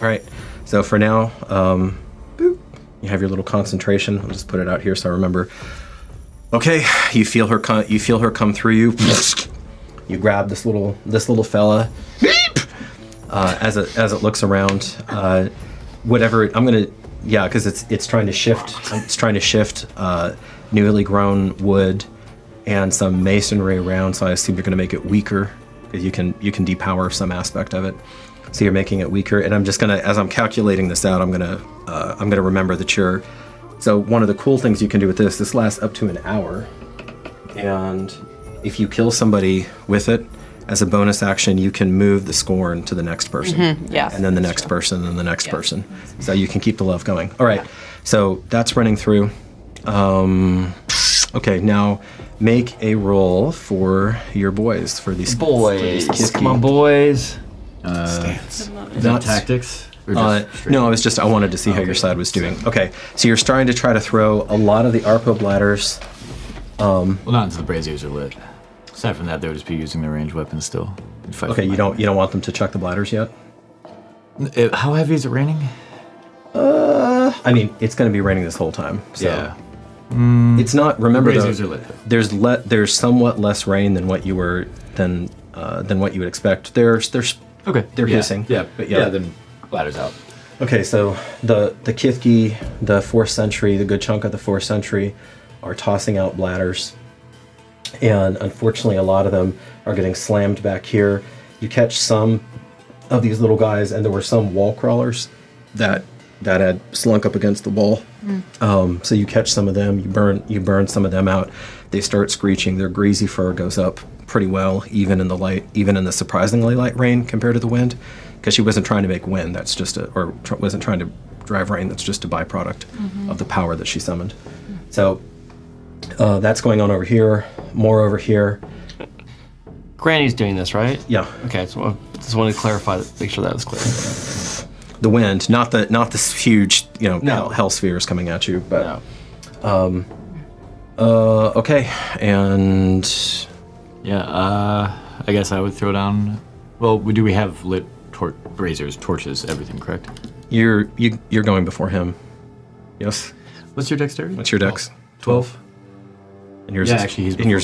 right. So for now, boop, you have your little concentration. I'll just put it out here so I remember. Okay, you feel her come through you. You grab this little fella. As it looks around, whatever I'm gonna, because it's trying to shift. It's trying to shift newly grown wood and some masonry around. So I assume you're gonna make it weaker because you can depower some aspect of it. So you're making it weaker, and I'm just gonna, as I'm calculating this out, I'm gonna remember that you're. So one of the cool things you can do with this lasts up to an hour, and if you kill somebody with it, as a bonus action, you can move the scorn to the next person, and then the next person, and the next person. So you can keep the love going. All right, so that's running through. Okay, now make a roll for your boys for these Boys, come on, boys. Not tactics? Or just No, I wanted to see how your side was doing. Okay, so you're starting to try to throw a lot of the ARPA bladders. Well, not until the braziers are lit. Aside from that, they would just be using their ranged weapons still. Okay, you don't want them to chuck the bladders yet? How heavy is it raining? I mean, it's going to be raining this whole time. So. Yeah. It's not. Remember, braziers are lit. There's somewhat less rain than what you would expect. There's Okay. They're hissing. Yeah. But Then bladders out. Okay, so the Kithki, the 4th century, the good chunk of the 4th century, are tossing out bladders, and unfortunately, a lot of them are getting slammed back here. You catch some of these little guys, and there were some wall crawlers that had slunk up against the wall. So you catch some of them, you burn some of them out. They start screeching. Their greasy fur goes up pretty well, even in the surprisingly light rain compared to the wind, because she wasn't trying to make wind. That's just wasn't trying to drive rain. That's just a byproduct of the power that she summoned. So that's going on over here. More over here. Granny's doing this, right? Yeah. Okay, so I just wanted to clarify that, make sure that was clear. The wind, not this huge, hell spheres coming at you, but okay, and I guess I would throw down. Well, do we have lit braziers, torches, everything? Correct. You're going before him. Yes. What's your dexterity? What's your dex? 12. And yours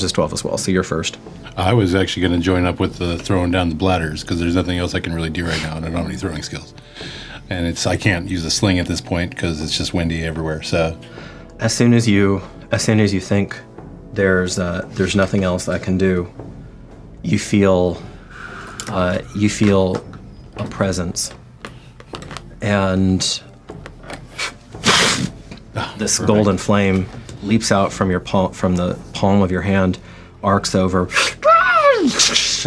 is 12 as well. So you're first. I was actually going to join up with the throwing down the bladders because there's nothing else I can really do right now, and I don't have any throwing skills. And I can't use a sling at this point because it's just windy everywhere. So, as soon as you think there's nothing else I can do, you feel a presence, and this golden flame leaps out from the palm of your hand, arcs over,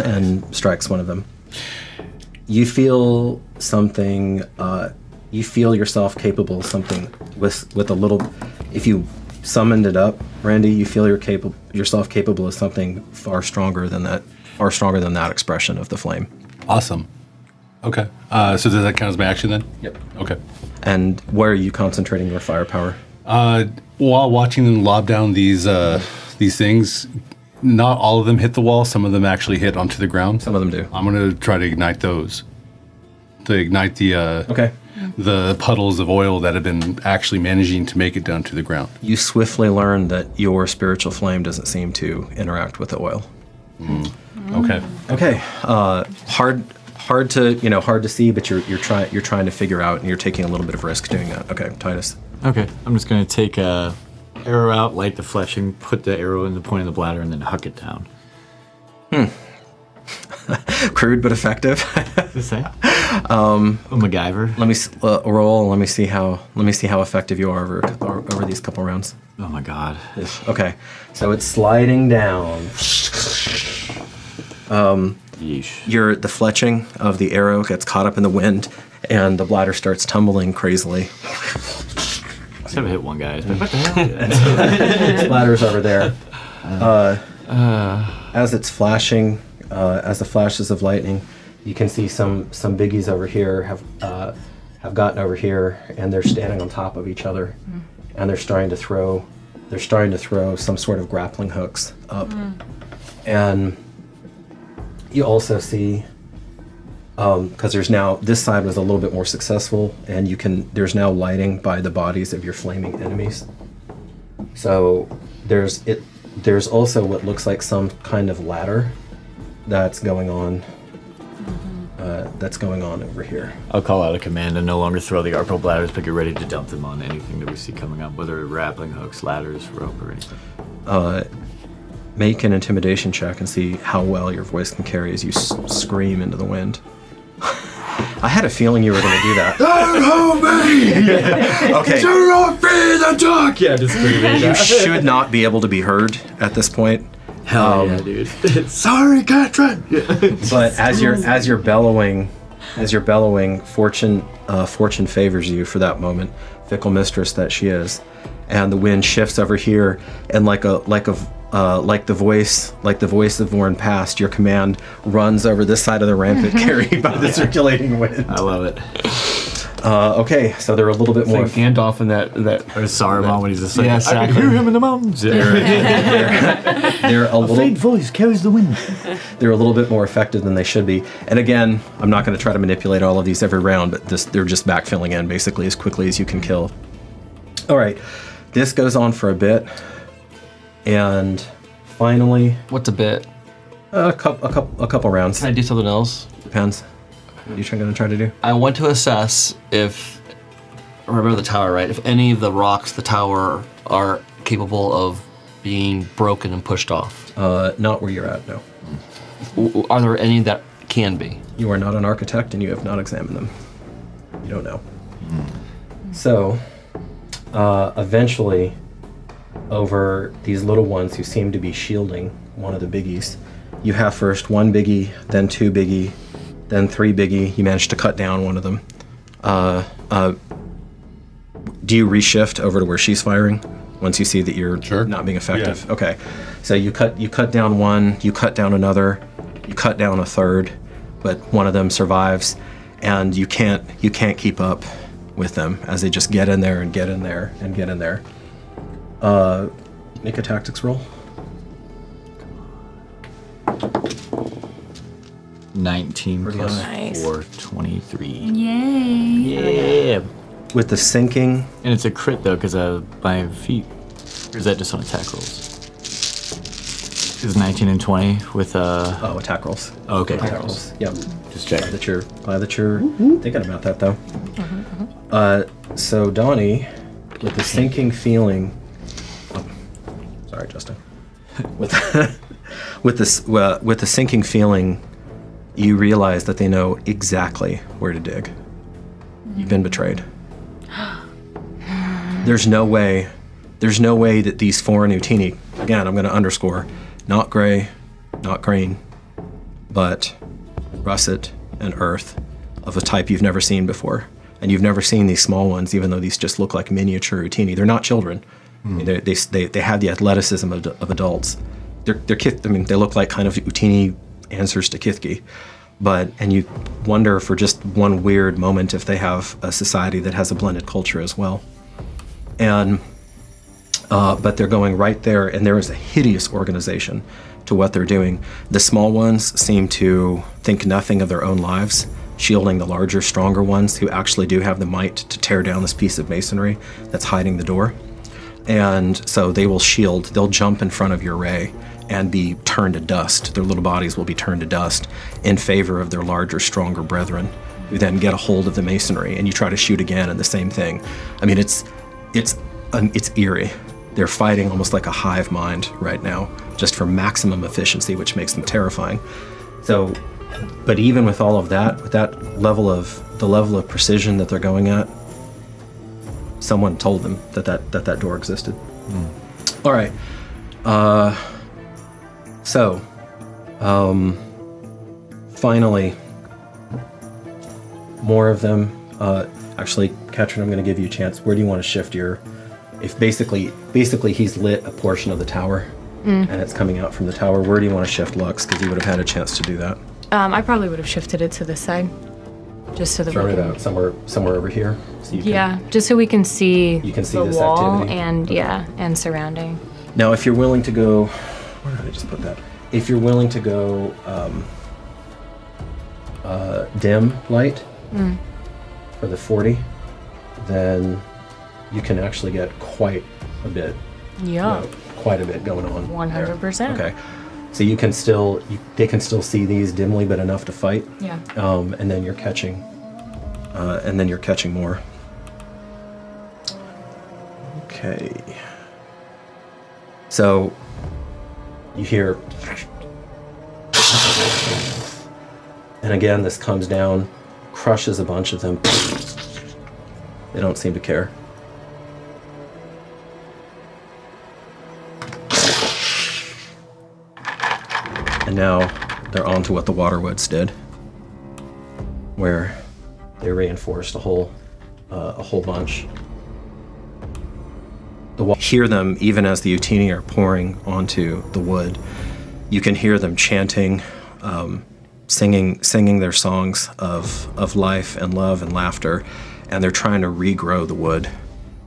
and strikes one of them. You feel something. You feel yourself capable of something with a little. If you summoned it up, Randy, you feel yourself capable of something far stronger than that expression of the flame. Awesome. Okay. So does that count as my action then? Yep. Okay. And where are you concentrating your firepower? While watching them lob down these things, not all of them hit the wall. Some of them actually hit onto the ground. Some of them do. I'm going to try to ignite those. To ignite the puddles of oil that have been actually managing to make it down to the ground. You swiftly learn that your spiritual flame doesn't seem to interact with the oil. Okay. Okay. Hard to see, but you're trying to figure out, and you're taking a little bit of risk doing that. Okay, Titus. Okay, I'm just gonna take a arrow out, light the fleshing, put the arrow in the point of the bladder, and then huck it down. Crude but effective. MacGyver. Let me roll. Let me see how effective you are over these couple rounds. Oh my god. Okay, so it's sliding down. Yeesh. The fletching of the arrow gets caught up in the wind, and the bladder starts tumbling crazily. I've never hit one guy. But what the hell? Splatter's over there. As it's flashing, as the flashes of lightning, you can see some biggies over here have gotten over here, and they're standing on top of each other, and they're starting to throw some sort of grappling hooks up, and you also see, because there's now, this side was a little bit more successful, and there's now lighting by the bodies of your flaming enemies. So there's also what looks like some kind of ladder that's going on. That's going on over here. I'll call out a command and no longer throw the arpal bladders, but get ready to dump them on anything that we see coming up, whether grappling hooks, ladders, rope, or anything. Make an intimidation check and see how well your voice can carry as you scream into the wind. I had a feeling you were going to do that. Okay. Yeah, just screaming. You should not be able to be heard at this point. Hell yeah, dude. Sorry, Catherine. But as you're bellowing, fortune favors you for that moment, fickle mistress that she is, and the wind shifts over here, and like the voice of Vorn past, your command runs over this side of the rampant carried by the circulating wind. I love it. Okay, so they're a little bit more. Like Gandalf in that. Or Saruman when he's just like, yeah, I can hear him in the mountains. They're a faint voice carries the wind. They're a little bit more effective than they should be. And again, I'm not going to try to manipulate all of these every round, but they're just backfilling in basically as quickly as you can kill. All right, this goes on for a bit, and finally, What's a bit? a couple rounds. Can I do something else? Depends. What are you going to try to do? I want to assess if, remember the tower, right? If any of the rocks, the tower, are capable of being broken and pushed off. Not where you're at, no. Are there any that can be? You are not an architect, and you have not examined them. You don't know. So, eventually, over these little ones who seem to be shielding one of the biggies, you have first one biggie, then two biggie, then three biggie. You manage to cut down one of them. Do you reshift over to where she's firing once you see that you're not being effective? Yeah. Okay. So you cut down one, you cut down another, you cut down a third, but one of them survives, and you can't keep up with them as they just get in there and get in there and get in there. Make a tactics roll. 19 plus Nice. 4, 23. Yay. Yeah. With the sinking, And it's a crit though, because my feet. Or is that just on attack rolls? Is 19 and 20 with attack rolls. Oh, okay. Attack rolls. Yep. Just check. Glad that you're thinking about that though. So Donnie, with the sinking feeling. Oh, sorry, Justin. With the sinking feeling, you realize that they know exactly where to dig. You've been betrayed. There's no way that these foreign Utini, again, I'm going to underscore, not gray, not green, but russet and earth of a type you've never seen before. And you've never seen these small ones, even though these just look like miniature Utini. They're not children. I mean, they have the athleticism of adults. They look like kind of Utini answers to Kithki. And you wonder for just one weird moment if they have a society that has a blended culture as well. But they're going right there, and there is a hideous organization to what they're doing. The small ones seem to think nothing of their own lives, shielding the larger, stronger ones who actually do have the might to tear down this piece of masonry that's hiding the door. And so they will shield, they'll jump in front of your ray and be turned to dust. Their little bodies will be turned to dust in favor of their larger, stronger brethren, who then get a hold of the masonry, and you try to shoot again, and the same thing. I mean, it's eerie. They're fighting almost like a hive mind right now, just for maximum efficiency, which makes them terrifying. So, but even with all of that, with that level of precision that they're going at, someone told them that door existed. All right. So, finally, more of them. Actually, Katrin, I'm going to give you a chance. Where do you want to shift your? If basically he's lit a portion of the tower, and it's coming out from the tower. Where do you want to shift Lux? Because you would have had a chance to do that. I probably would have shifted it to this side, just so that Thrown we it can, out somewhere over here. So you just so we can see. You can see the this wall activity. and and surrounding. Now, if you're willing to go, where did I just put that? If you're willing to go dim light for the 40, then you can actually get quite a bit. Yeah. Quite a bit going on. 100%. Okay. So you can still, they can still see these dimly, but enough to fight. Yeah. And then you're catching, more. Okay. So you hear, and again, this comes down, crushes a bunch of them. They don't seem to care. And now they're on to what the Waterwoods did, where they reinforced a whole bunch. Hear them even as the Utini are pouring onto the wood. You can hear them chanting, singing their songs of life and love and laughter, and they're trying to regrow the wood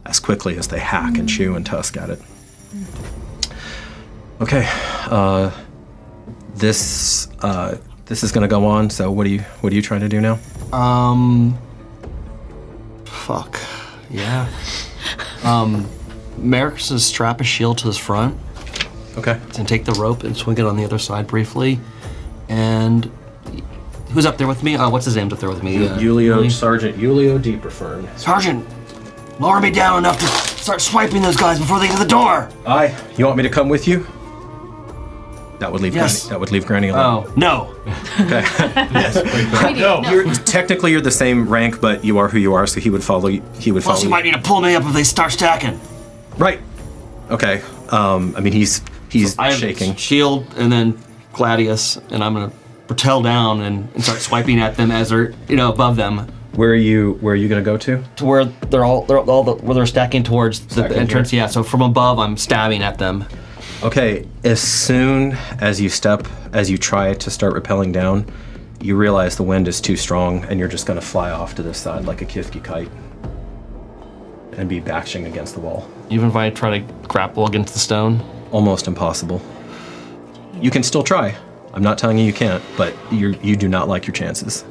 as quickly as they hack and chew and tusk at it. Okay, this is going to go on. So what are you trying to do now? Fuck. Yeah. Merrick's gonna strap a shield to his front. Okay. And take the rope and swing it on the other side briefly. And who's up there with me? What's his name's up there with me? Sergeant Julio Deeperfern. Sergeant, lower me down enough to start swiping those guys before they get to the door. Aye. You want me to come with you? That would leave Yes. Granny. That would leave Granny alone. Oh no. Okay. Technically you're the same rank, but you are who you are, so he would follow you. Plus, you might need to pull me up if they start stacking. Right. Okay. I mean, he's I have shaking. Shield and then Gladius, and I'm gonna propel down and start swiping at them as they're above them. Where are you gonna go to? To where where they're stacking towards the entrance. Here. Yeah. So from above, I'm stabbing at them. Okay. As soon as you try to start rappelling down, you realize the wind is too strong, and you're just gonna fly off to this side like a Kifke kite and be bashing against the wall. Even if I try to grapple against the stone? Almost impossible. You can still try. I'm not telling you can't, but you do not like your chances.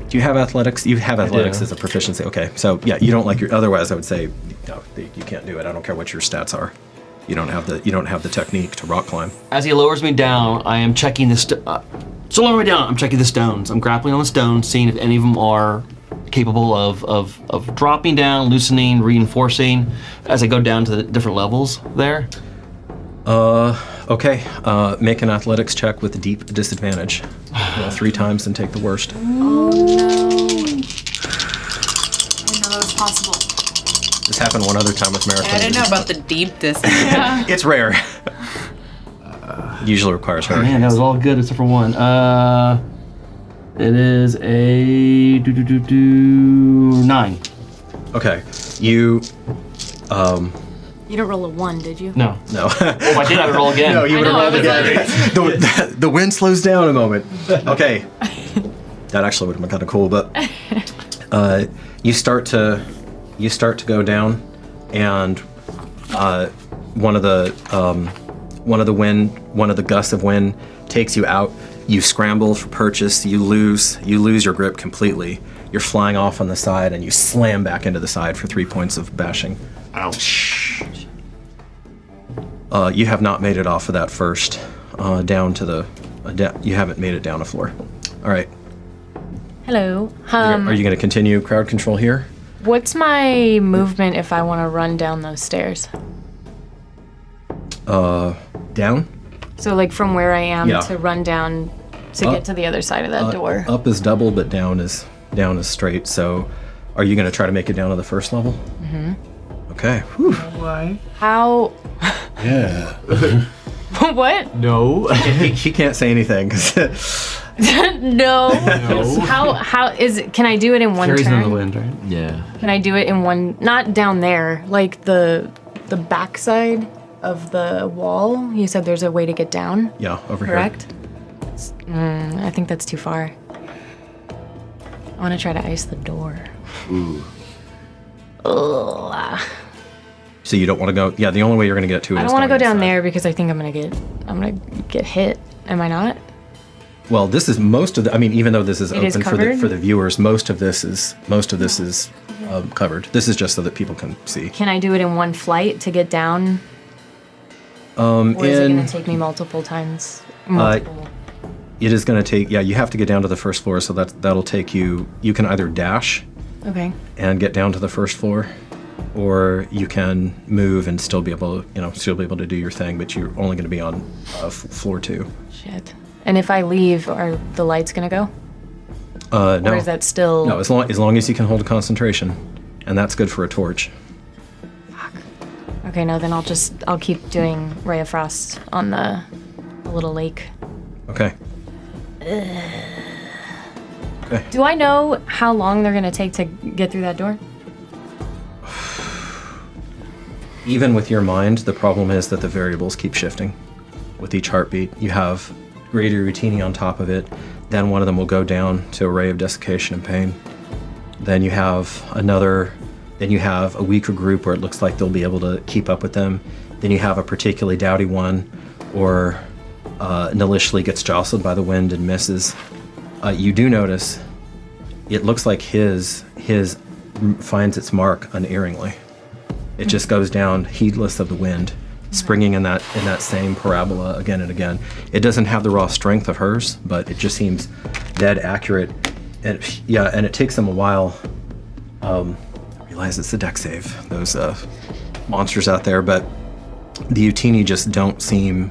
Do you have athletics? You have athletics as a proficiency. Okay, so yeah, you don't like your. Otherwise, I would say no, you can't do it. I don't care what your stats are. You don't have the technique to rock climb. As he lowers me down, I am checking the so lower me down. I'm checking the stones. I'm grappling on the stones, seeing if any of them are capable of dropping down, loosening, reinforcing as I go down to the different levels there. Okay. Make an athletics check with a deep disadvantage. Roll 3 times and take the worst. Oh no. I didn't know that was possible. This happened one other time with Marathon. I didn't know about the deep distance. It's rare. Usually requires her. Man, that was all good except for one. It is a 9. Okay. You You didn't roll a 1, did you? No. If I did, I would roll again. No, you would I know, have rolled I was again. The wind slows down a moment. Okay. That actually would have been kind of cool, but you start to go down, and one of the gusts of wind takes you out. You scramble for purchase. You lose your grip completely. You're flying off on the side, and you slam back into the side for 3 points of bashing. Ouch. You have not made it off of that first down to the. You haven't made it down a floor. All right. Hello. Are you going to continue crowd control here? What's my movement if I want to run down those stairs? Down? So like from where I am Yeah. to run down to get to the other side of that door. Up is double, but down is straight. So, are you going to try to make it down to the first level? Mm-hmm. Okay. Whew. Why? How? Yeah. What? No. he can't say anything. No. How is it? Can I do it in one Carries turn? in the wind, right? Yeah. Can I do it in one? Not down there, like the backside of the wall. You said there's a way to get down. Yeah, over Correct. I think that's too far. I want to try to ice the door. Ooh. Ugh. So you don't want to go. Yeah, the only way you're going to get to it. I don't want to go down there because I think I'm gonna get hit. Am I not? Well, this is most of the. I mean, even though this is It is open for covered? the viewers, most of this is covered. This is just so that people can see. Can I do it in one flight to get down? Or is it In gonna take me multiple times? Multiple. it is going to take. Yeah, you have to get down to the first floor, so that'll take you. You can either dash Okay. and get down to the first floor, or you can move and still be able to do your thing, but you're only going to be on floor 2. Shit. And if I leave, are the lights gonna go? No. Or is that still? No, as long as you can hold a concentration, and that's good for a torch. Okay, no, then I'll keep doing Ray of Frost on the little lake. Okay. Okay. Do I know how long they're gonna take to get through that door? Even with your mind, the problem is that the variables keep shifting. With each heartbeat, you have greater routine on top of it. Then one of them will go down to a ray of desiccation and pain. Then you have a weaker group where it looks like they'll be able to keep up with them. Then you have a particularly dowdy one, or Nilishli gets jostled by the wind and misses. You do notice it looks like his finds its mark unerringly. It just goes down heedless of the wind, springing in that same parabola again and again. It doesn't have the raw strength of hers, but it just seems dead accurate. And it takes them a while. I realize it's a deck save, those monsters out there, but the Utini just don't seem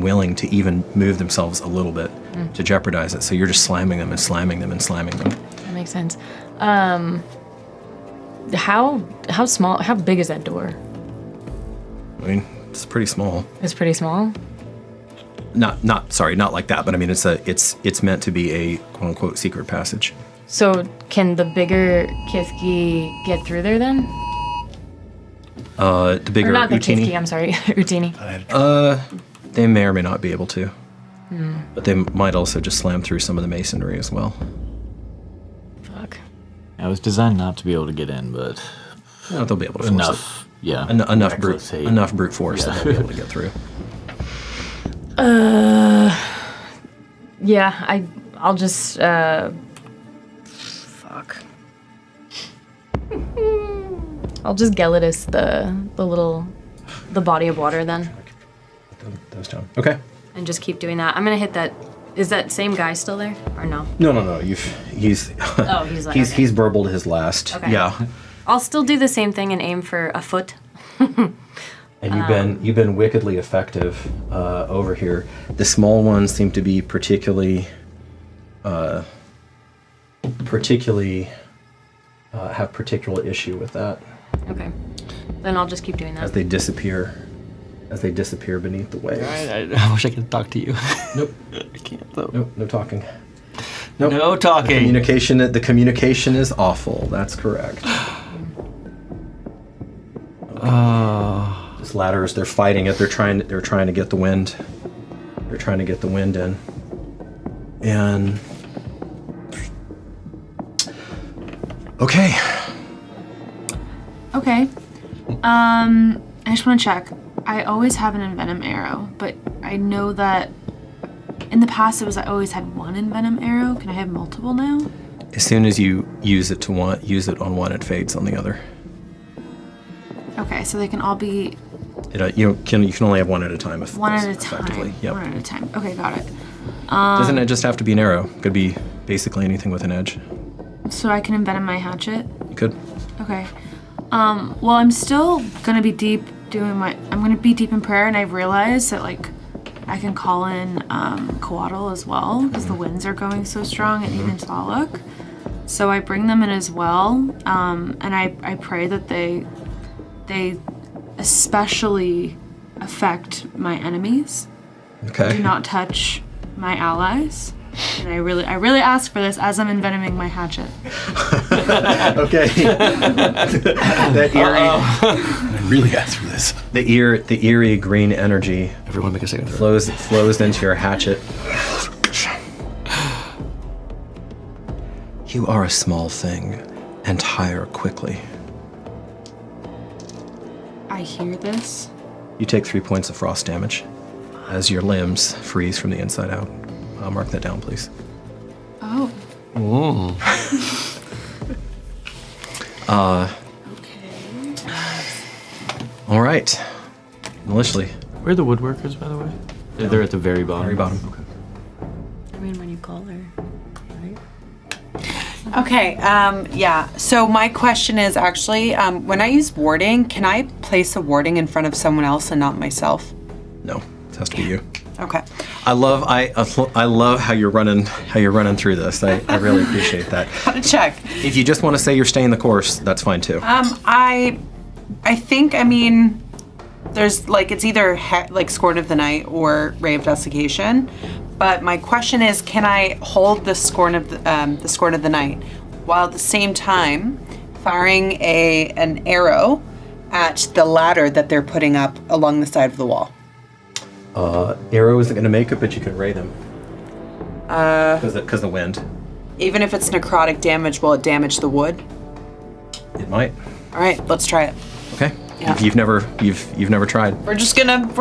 willing to even move themselves a little bit to jeopardize it. So you're just slamming them and slamming them and slamming them. That makes sense. How big is that door? I mean, it's pretty small. It's pretty small. Not like that, but I mean, it's meant to be a quote unquote secret passage. So can the bigger Kithki get through there then? The bigger Or not the Utini. Kithki, I'm sorry, Utini. They may or may not be able to, but they might also just slam through some of the masonry as well. Fuck. I was designed not to be able to get in, but No, they'll be able to force enough. Yeah. enough brute force that they'll be able to get through. Yeah, I'll just fuck. I'll just Gelatus the body of water then, Those down. Okay. and just keep doing that. I'm gonna hit that. Is that same guy still there or no? No. He's Oh, he's like he's burbled his last. Okay. Yeah. I'll still do the same thing and aim for a foot. And you've been wickedly effective over here. The small ones seem to be particularly have particular issue with that Okay. Then I'll just keep doing that. as they disappear beneath the waves. I wish I could talk to you. Nope. I can't though. Nope. No talking. Nope. No talking. The communication is awful. That's correct. This ladders, they're fighting it. They're trying to get the wind. They're trying to get the wind in. And okay. Okay. I just want to check. I always have an envenom arrow, but I know that in the past I always had one envenom arrow. Can I have multiple now? As soon as you use it on one, it fades on the other. Okay, so they can all be You can only have one at a time. one at a effectively. time. Yep. One at a time. Okay, got it. Doesn't it just have to be an arrow? Could be basically anything with an edge. So I can envenom my hatchet. You could. Okay. Well, I'm still gonna be deep I'm gonna be deep in prayer, and I realize that like I can call in Coatl as well, because the winds are going so strong, and even Tlaloc. So I bring them in as well, and I pray that they especially affect my enemies. Okay. Do not touch my allies. And I really ask for this as I'm envenoming my hatchet. Okay. That eerie. I really asked for this. The eerie green energy Everyone make a second throw. flows into your hatchet. You are a small thing and tire quickly. I hear this. You take 3 points of frost damage as your limbs freeze from the inside out. Mark that down, please. Oh. Okay. All right. Maliciously. Where are the woodworkers, by the way? They're at the very bottom. Very bottom. Okay. I mean, when you call her, right? Okay, yeah. So my question is actually, when I use warding, can I place a warding in front of someone else and not myself? No, it has to be you. Okay. I love how you're running through this. I really appreciate that. Gotta check. If you just want to say you're staying the course, that's fine too. I think, I mean, there's like, it's either like Scorn of the Night or Ray of Desiccation. But my question is, can I hold the Scorn of the Night while at the same time firing an arrow at the ladder that they're putting up along the side of the wall? Arrow isn't going to make it, but you can ray them. Because the wind. Even if it's necrotic damage, will it damage the wood? It might. All right, let's try it. Okay. Yeah. You've never tried. We're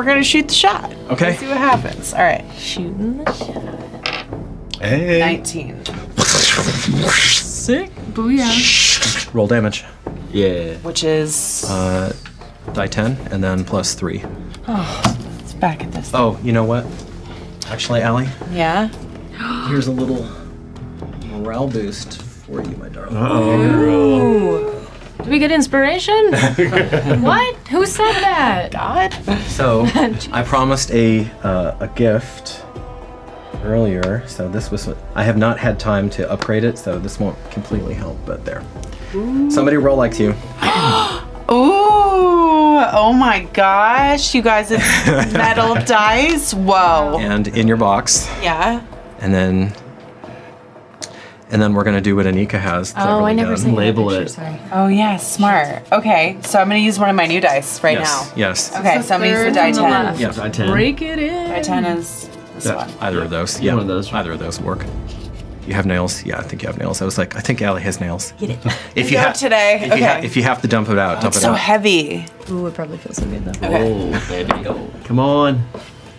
gonna shoot the shot. Okay. Let's see what happens. All right. Shooting the shot. Hey. 19. Sick. Booyah. Roll damage. Yeah. Which is Die 10 and then plus 3. it's back at this. Oh, you know what? Actually, Allie, Yeah. here's a little morale boost for you, my darling. Ooh. Do we get inspiration? What? Who said that? God. So I promised a gift earlier. So this was I have not had time to upgrade it, so this won't completely help. But there, somebody roll like you. Ooh. Oh my gosh. You guys, it's metal dice. Whoa. And in your box, Yeah. and then we're gonna do what Anika has. Oh, I cleverly never done. seen Label that it. picture, sorry. Oh yeah, smart. Okay, so I'm gonna use one of my new dice right Yes. now. Yes. Okay, so I'm gonna use the Third die from the 10. left. Yeah. Die 10. Break it in. Die 10 is this one. Either of those. Either Yeah. one of those. Either of those work. You have nails? Yeah, I think you have nails. I was like, I think Allie has nails. Get it. If Go today. Okay. if you have to dump it out, dump It's it so out. heavy. Ooh, it probably feels so good though. Oh, baby. Go. Come on.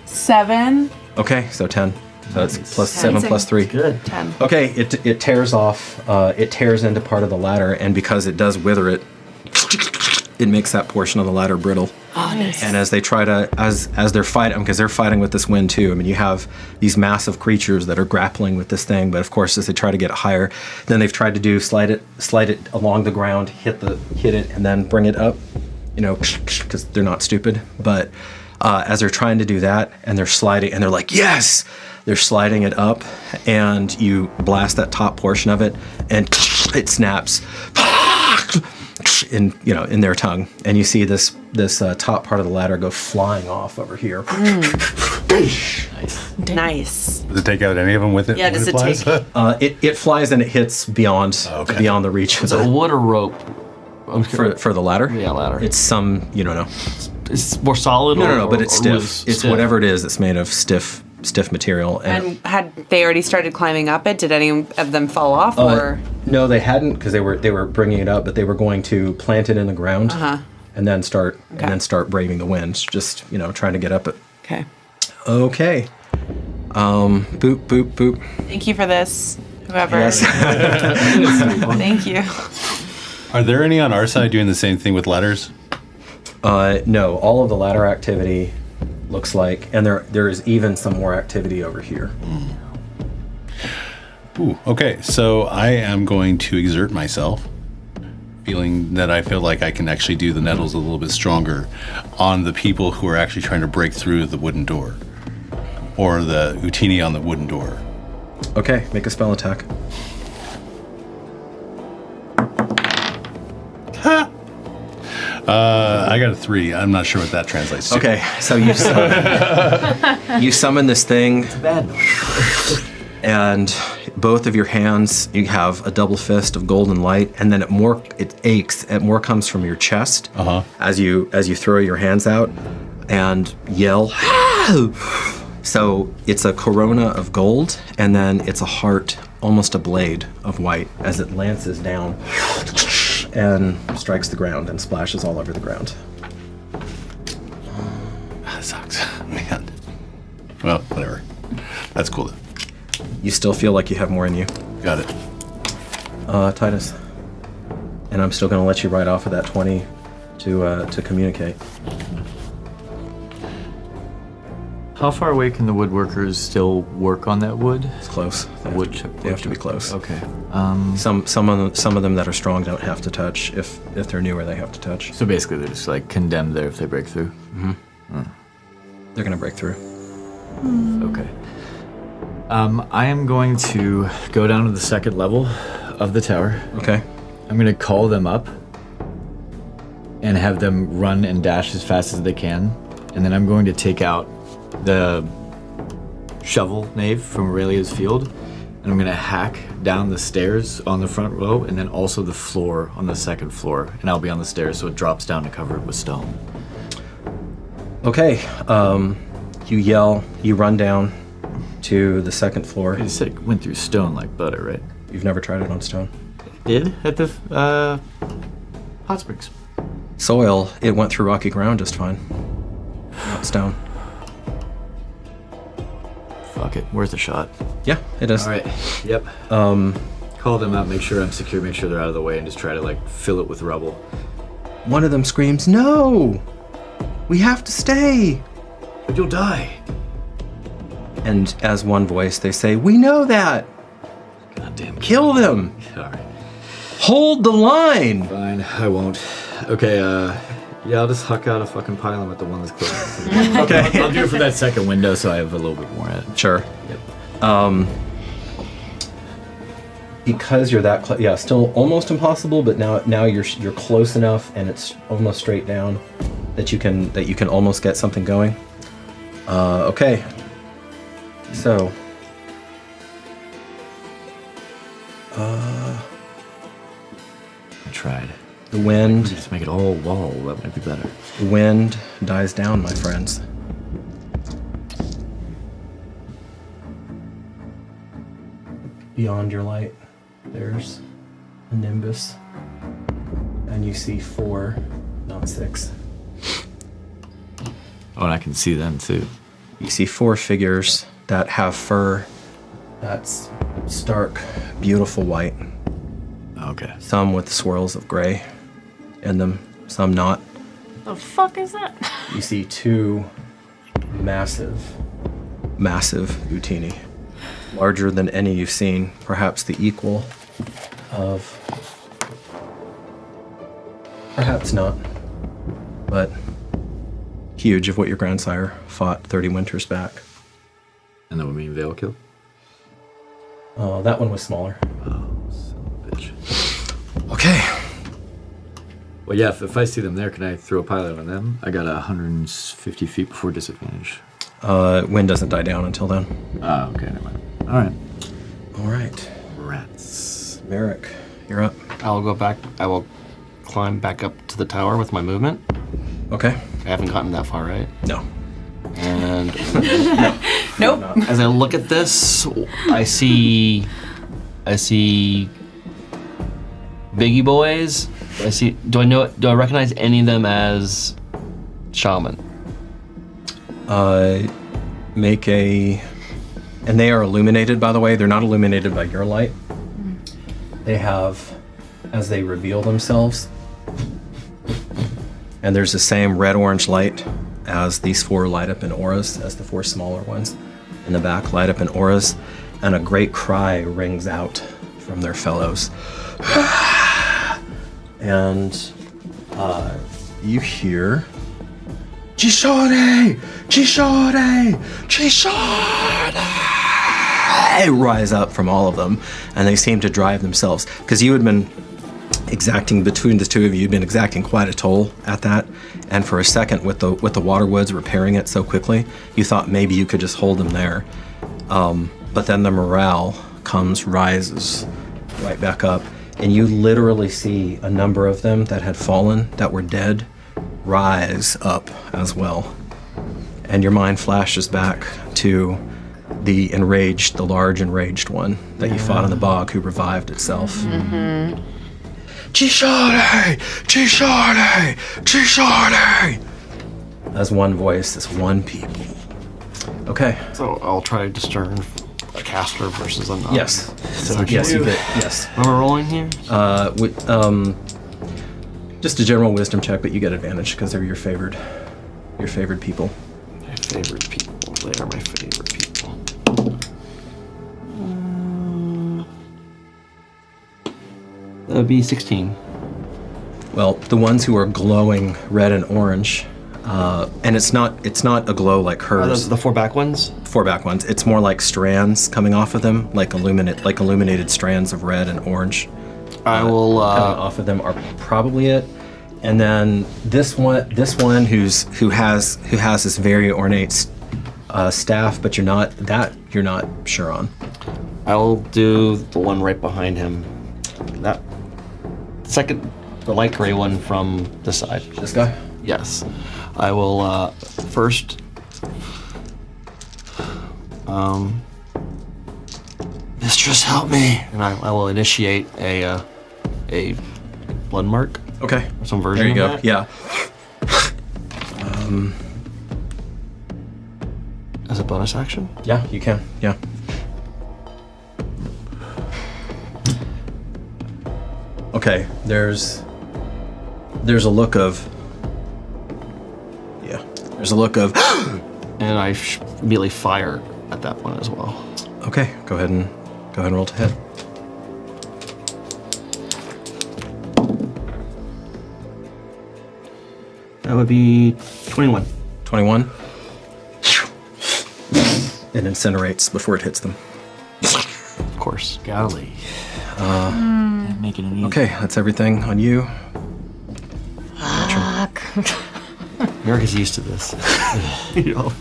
7, Okay, so 10. So it's plus 7 plus 3. Good. 10. Okay, it tears off. It tears into part of the ladder, and because it does wither it, it makes that portion of the ladder brittle. Oh, nice. And as they try to, as they're fighting, because they're fighting with this wind too. I mean, you have these massive creatures that are grappling with this thing, but of course, as they try to get it higher, then they've tried to do slide it along the ground, hit it, and then bring it up. You know, because they're not stupid. But as they're trying to do that, and they're sliding, and they're like, yes. They're sliding it up, and you blast that top portion of it, and it snaps in their tongue, and you see this top part of the ladder go flying off over here. Nice. Does it take out any of them with it? Yeah, when does it flies? take- It flies and it hits beyond the reach of Is it wood or rope? for the ladder. Yeah, ladder. It's some you don't know. It's more solid. No, but it's or stiff. loose? It's Stiff. whatever it is. It's made of stiff material. And had they already started climbing up it? Did any of them fall off, or? No, they hadn't, because they were bringing it up, but they were going to plant it in the ground and then start braving the wind. Just trying to get up it. Okay. Okay. Boop boop boop. Thank you for this, whoever. Yes. Thank you. Are there any on our side doing the same thing with ladders? No, all of the ladder activity looks like, and there is even some more activity over here. Ooh, okay, so I am going to exert myself, feeling that I feel like I can actually do the nettles a little bit stronger on the people who are actually trying to break through the wooden door. or the Utini on the wooden door. Okay, make a spell attack. I got a 3. I'm not sure what that translates to. Okay, so you summon this thing. It's bad. And both of your hands, you have a double fist of golden light, and then it aches. It more comes from your chest as you throw your hands out and yell. So it's a corona of gold, and then it's a heart, almost a blade of white, as it lances down and strikes the ground and splashes all over the ground. That sucks, man. Well, whatever. That's cool though. You still feel like you have more in you. Got it. Titus. And I'm still going to let you ride off of that 20 to communicate. How far away can the woodworkers still work on that wood? It's close. They have to be close. Okay. Some of them that are strong don't have to touch. If they're newer, they have to touch. So basically, they're just like condemned there if they break through. They're going to break through. Okay. I am going to go down to the second level of the tower. Okay. I'm going to call them up and have them run and dash as fast as they can. And then I'm going to take out the shovel nave from Aurelia's field. And I'm going to hack down the stairs on the front row and then also the floor on the second floor. And I'll be on the stairs so it drops down to cover it with stone. Okay. You yell, you run down to the second floor. You said it went through stone like butter, right? You've never tried it on stone? Did at the hot springs. Soil, it went through rocky ground just fine. Not stone. Fuck it, worth a shot. Yeah, it is. All right. Yep. Call them out, make sure I'm secure, make sure they're out of the way, and just try to like fill it with rubble. One of them screams, "No! We have to stay!" But you'll die. And as one voice, they say, "We know that! God damn it. Kill them! All right. Hold the line!" Fine, I won't. Okay, yeah, I'll just huck out a fucking pylon with the one that's closest. Okay. I'll do it for that second window so I have a little bit more at it. Sure. Yep. Because you're that close, yeah, still almost impossible, but now you're close enough and it's almost straight down that you can almost get something going. Okay. So. I tried. The wind. Just make it all wall. That might be better. The wind dies down, my friends. Beyond your light, there's a nimbus, and you see 4, not 6. Oh, and I can see them too. You see 4 figures that have fur that's stark, beautiful white. Okay. Some with swirls of gray in them, some not. The fuck is that? You see 2 massive Utini. Larger than any you've seen, perhaps the equal of... Perhaps not, but huge of what your grandsire fought 30 winters back. And that would mean they all killed? Oh, that one was smaller. Oh, son of a bitch. Okay. Well, yeah, if I see them there, can I throw a pilot on them? I got 150 feet before disadvantage. Wind doesn't die down until then. Ah, okay, never mind. All right. All right. Rats. Merrick, you're up. I will climb back up to the tower with my movement. Okay. I haven't gotten that far, right? No. And Nope. as I look at this, I see Biggie boys. Do I recognize any of them as shaman? Make a... And they are illuminated, by the way. They're not illuminated by your light. They have, as they reveal themselves, and there's the same red-orange light as these 4 light up in auras, as the 4 smaller ones in the back light up in auras, and a great cry rings out from their fellows. And you hear Chisore! Chisore! Chisore! Rise up from all of them, and they seem to drive themselves. Because you had been exacting, between the two of you, you'd been exacting quite a toll at that. And for a second, with the Waterwoods repairing it so quickly, you thought maybe you could just hold them there. But then the morale rises right back up, and you literally see a number of them that had fallen, that were dead, rise up as well. And your mind flashes back to the large enraged one that you fought in the bog, who revived itself. Mm-hmm. Chisore! Chisore! Chisore! As one voice, as one people. Okay. So I'll try to discern a caster versus a non. Yes. So Yes, you get. Yes. Am I rolling here? Just a general wisdom check, but you get advantage because they're your favored people. My favorite people. They are my favorite people. That would be 16. Well, the ones who are glowing red and orange, and it's not a glow like hers. Are those the 4 back ones? 4 back ones. It's more like strands coming off of them, like illuminated strands of red and orange. I will coming off of them are probably it. And then this one who has this very ornate staff, but you're not sure on. I will do the one right behind him. That second, the light gray one from this side. This guy? Yes. I will first Mistress, help me. And I will initiate a blood mark. Okay. Or some version there you of go. that. Yeah. As a bonus action? Yeah, you can. Yeah. Okay, there's a look of and I immediately fire at that one as well. Okay, go ahead and roll to hit. That would be 21. 21. It incinerates before it hits them. Of course. Golly. Making it easy. Okay, that's everything on you. Fuck. America's used to this. You know?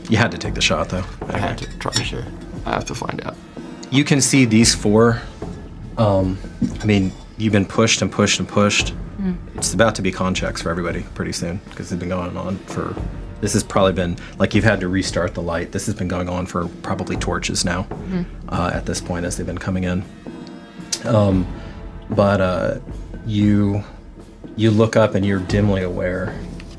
You had to take the shot, though. I had to try. Sure. I have to find out. You can see these 4. I mean, you've been pushed and pushed and pushed. It's about to be con checks for everybody pretty soon, because they've been going on for. This has probably been like you've had to restart the light. This has been going on for probably torches now. At this point, as they've been coming in. But you look up and you're dimly aware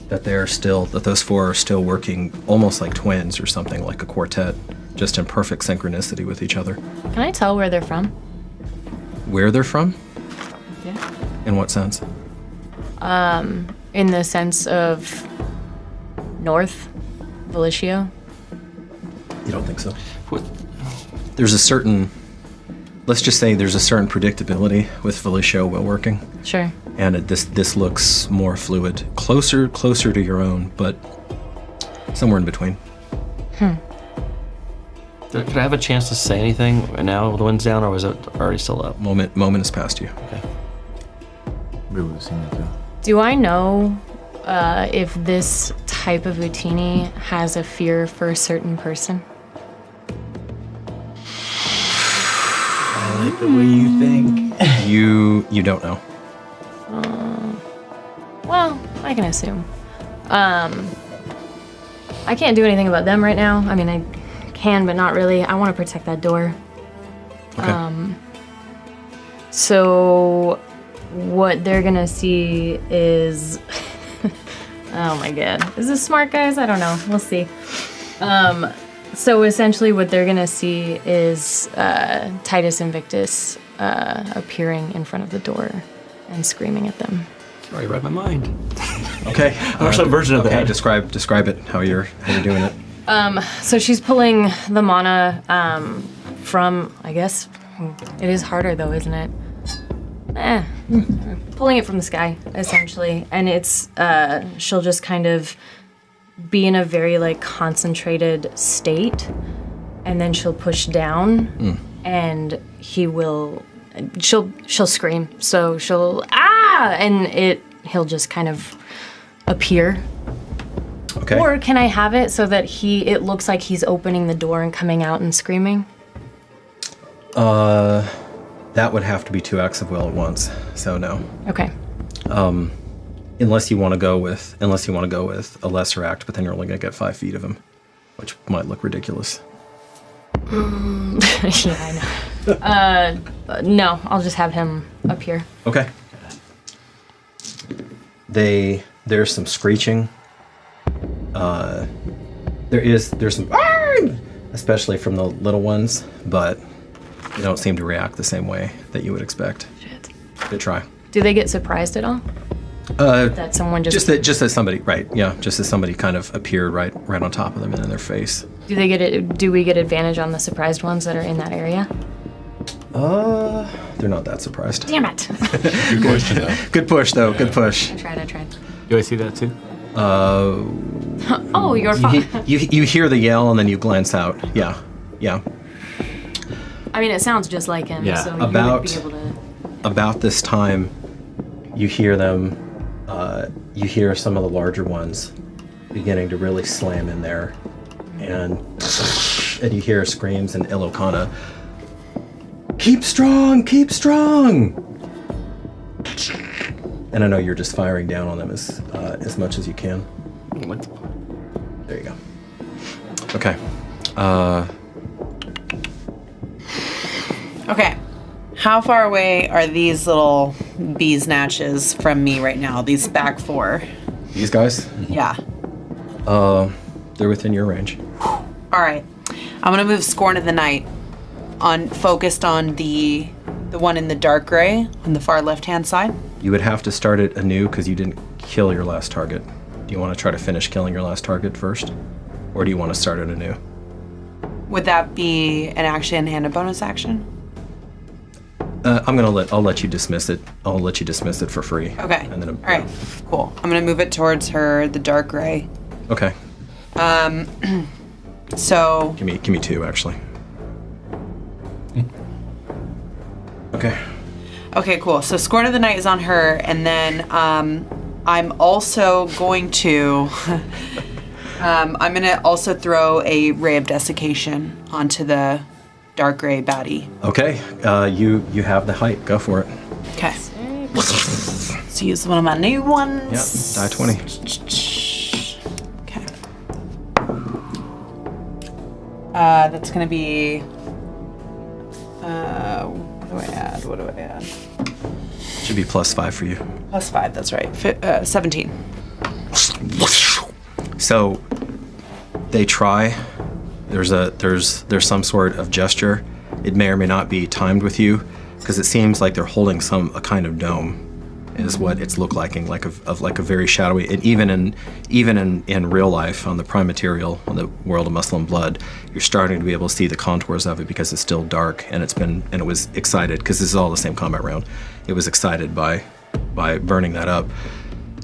that those 4 are still working almost like twins or something, like a quartet, just in perfect synchronicity with each other. Can I tell where they're from? Where they're from? Yeah. In what sense? In the sense of North Valicio. You don't think so? What? There's a certain, let's just say there's a certain predictability with Valicio will working. Sure. And this looks more fluid, closer to your own, but somewhere in between. Could I have a chance to say anything right now? The wind's down, or was it already still up? Moment has passed you. Okay. We would have seen that too. Do I know if this type of Utini has a fear for a certain person? I like the way you think. You don't know. Well, I can assume. I can't do anything about them right now. I mean, I can, but not really. I want to protect that door. Okay. So what they're gonna see is oh my god, is this smart, guys? I don't know, we'll see. So essentially what they're gonna see is Titus Invictus appearing in front of the door and screaming at them. Sorry, you read my mind. Okay. Or some version of that. Describe it, how you're doing it. So she's pulling the mana from, I guess, it is harder though, isn't it? pulling it from the sky, essentially. And it's, she'll just kind of be in a very, like, concentrated state. And then she'll push down, and she'll scream. So she'll, and he'll just kind of appear. Okay. Or can I have it so that it looks like he's opening the door and coming out and screaming? That would have to be 2 acts of will at once. So no. Okay. Unless you want to go with a lesser act, but then you're only going to get 5 feet of him, which might look ridiculous. Yeah, I know. No, I'll just have him appear. Okay. There's some screeching. There's some, especially from the little ones, but they don't seem to react the same way that you would expect. Shit. Good try. Do they get surprised at all? That someone just that somebody, right? Yeah, just as somebody kind of appeared right on top of them and in their face. Do we get advantage on the surprised ones that are in that area? They're not that surprised. Damn it! Good question, though. Good push, though. Good push. I tried. Do I see that too? Oh, you're fine. You hear the yell and then you glance out. Yeah. I mean, it sounds just like him. Yeah. So you would be able to. About this time, you hear them. You hear some of the larger ones beginning to really slam in there, and you hear screams and Ilokana. Keep strong! Keep strong! And I know you're just firing down on them as much as you can. What? There you go. Okay. Okay. How far away are these little bee snatches from me right now? These back 4. These guys? Yeah. They're within your range. All right. I'm gonna move Scorn of the Night focused on the one in the dark gray on the far left-hand side. You would have to start it anew because you didn't kill your last target. Do you want to try to finish killing your last target first? Or do you want to start it anew? Would that be an action and a bonus action? I'll let you dismiss it. I'll let you dismiss it for free. Okay. And then All right. Cool. I'm gonna move it towards her, the dark gray. Okay. So. Give me 2 actually. Okay. Okay, cool. So Scorn of the Night is on her, and then I'm also going to also throw a Ray of Desiccation onto the dark gray baddie. Okay. You have the height. Go for it. Okay. So use one of my new ones. Yep. Die 20. Okay. That's gonna be. What do I add? Should be +5 for you. +5. That's right. 17. So they try. There's some sort of gesture. It may or may not be timed with you, because it seems like they're holding a kind of dome, is what it's looked like a very shadowy. And even in real life on the Prime Material, on the World of Muscle and Blood, you're starting to be able to see the contours of it because it's still dark, and it was excited because this is all the same combat round. It was excited by burning that up.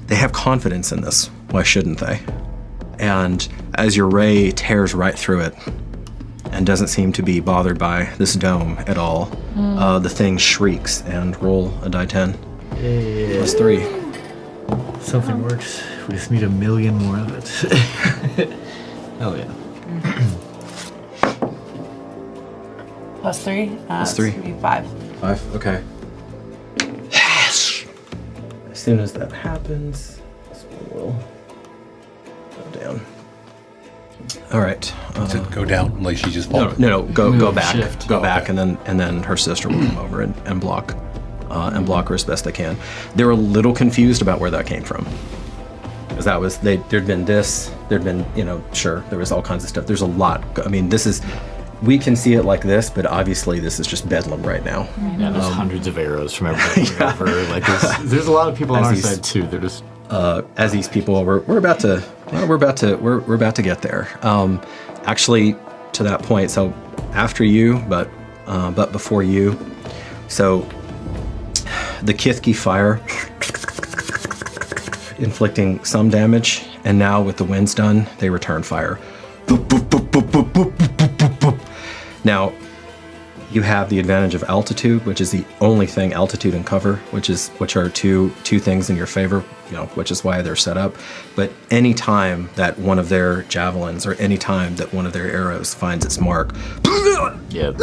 They have confidence in this. Why shouldn't they? And as your ray tears right through it and doesn't seem to be bothered by this dome at all, the thing shrieks and roll a die 10. Yeah. +3. Something works. We just need 1 million more of it. Hell yeah. +3? +3. It's gonna be 5. 5, okay. As soon as that happens, this one will go down. All right. To go down, like she just falls. No. Go back. Shift. Go back, and then her sister will come over and block her as best they can. They were a little confused about where that came from, because there'd been sure, there was all kinds of stuff. There's a lot. I mean, we can see it like this, but obviously this is just bedlam right now. Yeah, there's hundreds of arrows from everywhere over. Like there's a lot of people on our side too. They're just as these people we're about to get there. Actually, to that point. So after you, but before you. So the Kithki fire, inflicting some damage, and now with the winds done, they return fire. Now, you have the advantage of altitude, which is the only thing, altitude and cover, which are two things in your favor, which is why they're set up. But any time that one of their javelins or any time that one of their arrows finds its mark, Yep.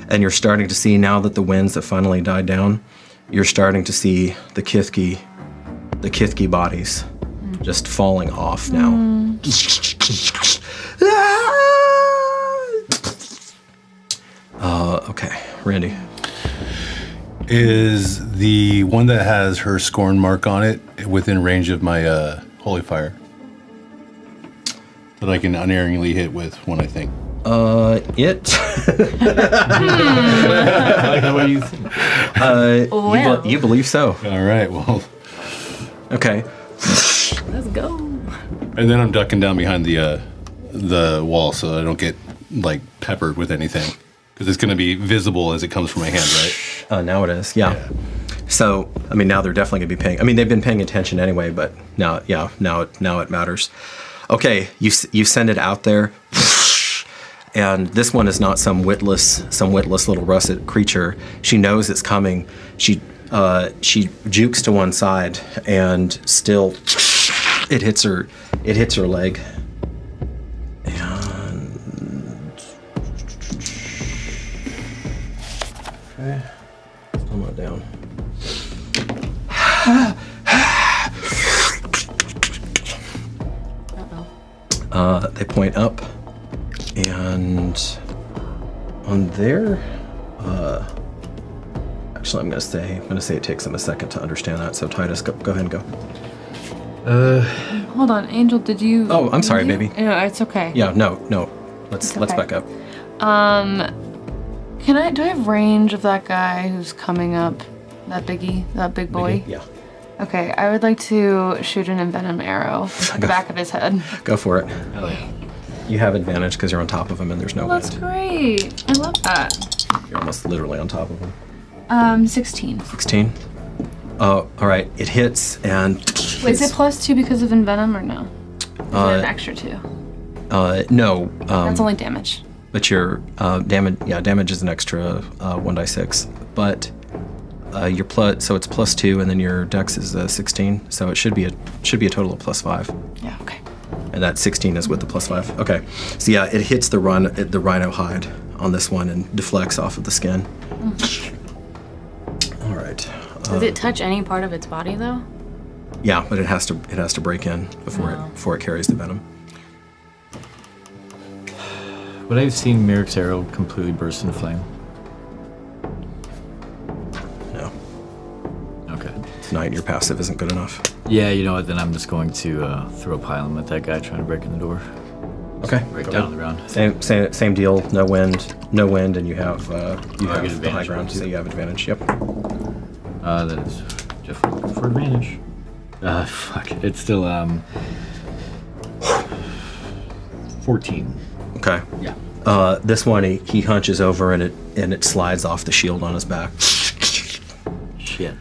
and you're starting to see, now that the winds have finally died down, you're starting to see the Kithki bodies just falling off now. Okay, Randy. Is the one that has her scorn mark on it within range of my holy fire that I can unerringly hit with when I think? It. I like the way you think. You believe so. All right, well, Okay. Let's go. and then I'm ducking down behind the wall so I don't get like peppered with anything because it's going to be visible as it comes from my hand, right? Now it is, yeah. So, I mean, now they're definitely going to be paying. I mean, they've been paying attention anyway, but now it matters. Okay, you send it out there, and this one is not some witless little russet creature. She knows it's coming. She jukes to one side, and still, it hits her leg. Okay, still not down. They point up, and on their actually, I'm gonna say it takes them a second to understand that. So Titus, go ahead and go. Hold on, Angel, did you... Oh, I'm sorry, baby. No, it's okay. Yeah, no. Let's okay. back up. Do I have range of that guy who's coming up? That big boy? Yeah, Okay, I would like to shoot an envenom arrow at the back of his head. go for it. Oh, yeah. You have advantage because you're on top of him, and there's no That's wind. great. I love that. You're almost literally on top of him. 16. 16. All right. It hits, and Wait, is it +2 because of envenom or no? Is it an extra 2? no. That's only damage. But your damage, damage is an extra 1d6. But your so it's +2, and then your dex is 16. So it should be a total of +5. Yeah, okay. And that 16 is with the +5. Okay. So yeah, it hits the rhino hide on this one and deflects off of the skin. All right. Does it touch any part of its body though? Yeah, but it has to break in before it carries the venom. Would I have seen Merrick's arrow completely burst into flame? No. Okay. Tonight your passive isn't good enough. Yeah, you know what? Then I'm just going to throw a pylon at that guy trying to break in the door. Okay. Right go down ahead. on the ground. Same deal. No wind, and you have get the high advantage ground, too. so you have advantage. Yep. That is definitely looking for advantage. Fuck. It's still 14. Okay. Yeah. This one he hunches over and it slides off the shield on his back. Shit.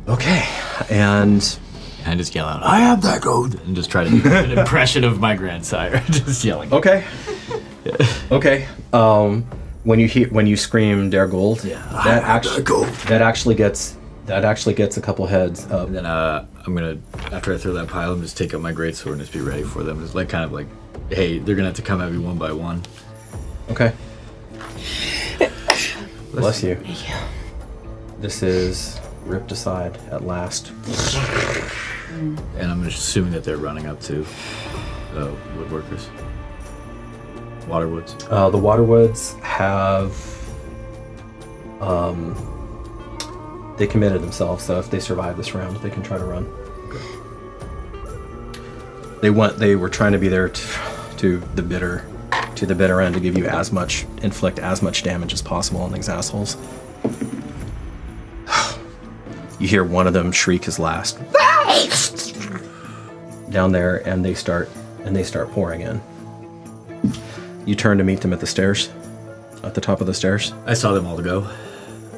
Okay. And I just yell out, "I am that goat!" and just try to do an impression of my grandsire, just yelling. okay. Okay. When you scream "Der Gold," that actually gets a couple heads up. And then I'm gonna, after I throw that pylon, just take up my greatsword and just be ready for them. Just like kind of like, hey, they're gonna have to come at me one by one. Okay. Bless you. Thank you. This is ripped aside at last. And I'm assuming that they're running up to woodworkers. Waterwoods. The Waterwoods have they committed themselves, so if they survive this round, they can try to run. Okay. They were trying to be there to the bitter end to give you inflict as much damage as possible on these assholes. You hear one of them shriek his last down there, and they start pouring in. You turn to meet them at the stairs, at the top of the stairs. I saw them all to go.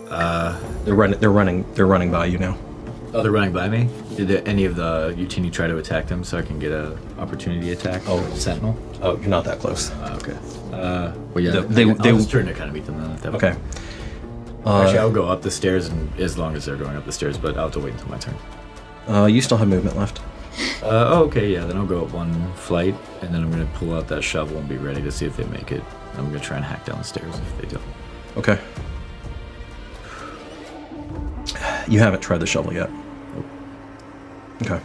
They're running by you now. Oh, they're running by me? Did any of the Utini try to attack them so I can get a opportunity attack? Oh. Sentinel? Oh, you're not that close. Okay. Well, yeah, They I'll just turn to kind of meet them then. At that Okay. point. Actually, I'll go up the stairs, and as long as they're going up the stairs, but I'll have to wait until my turn. You still have movement left. Okay, yeah, then I'll go up one flight, and then I'm going to pull out that shovel and be ready to see if they make it. I'm going to try and hack down the stairs if they don't. Okay. You haven't tried the shovel yet. Okay.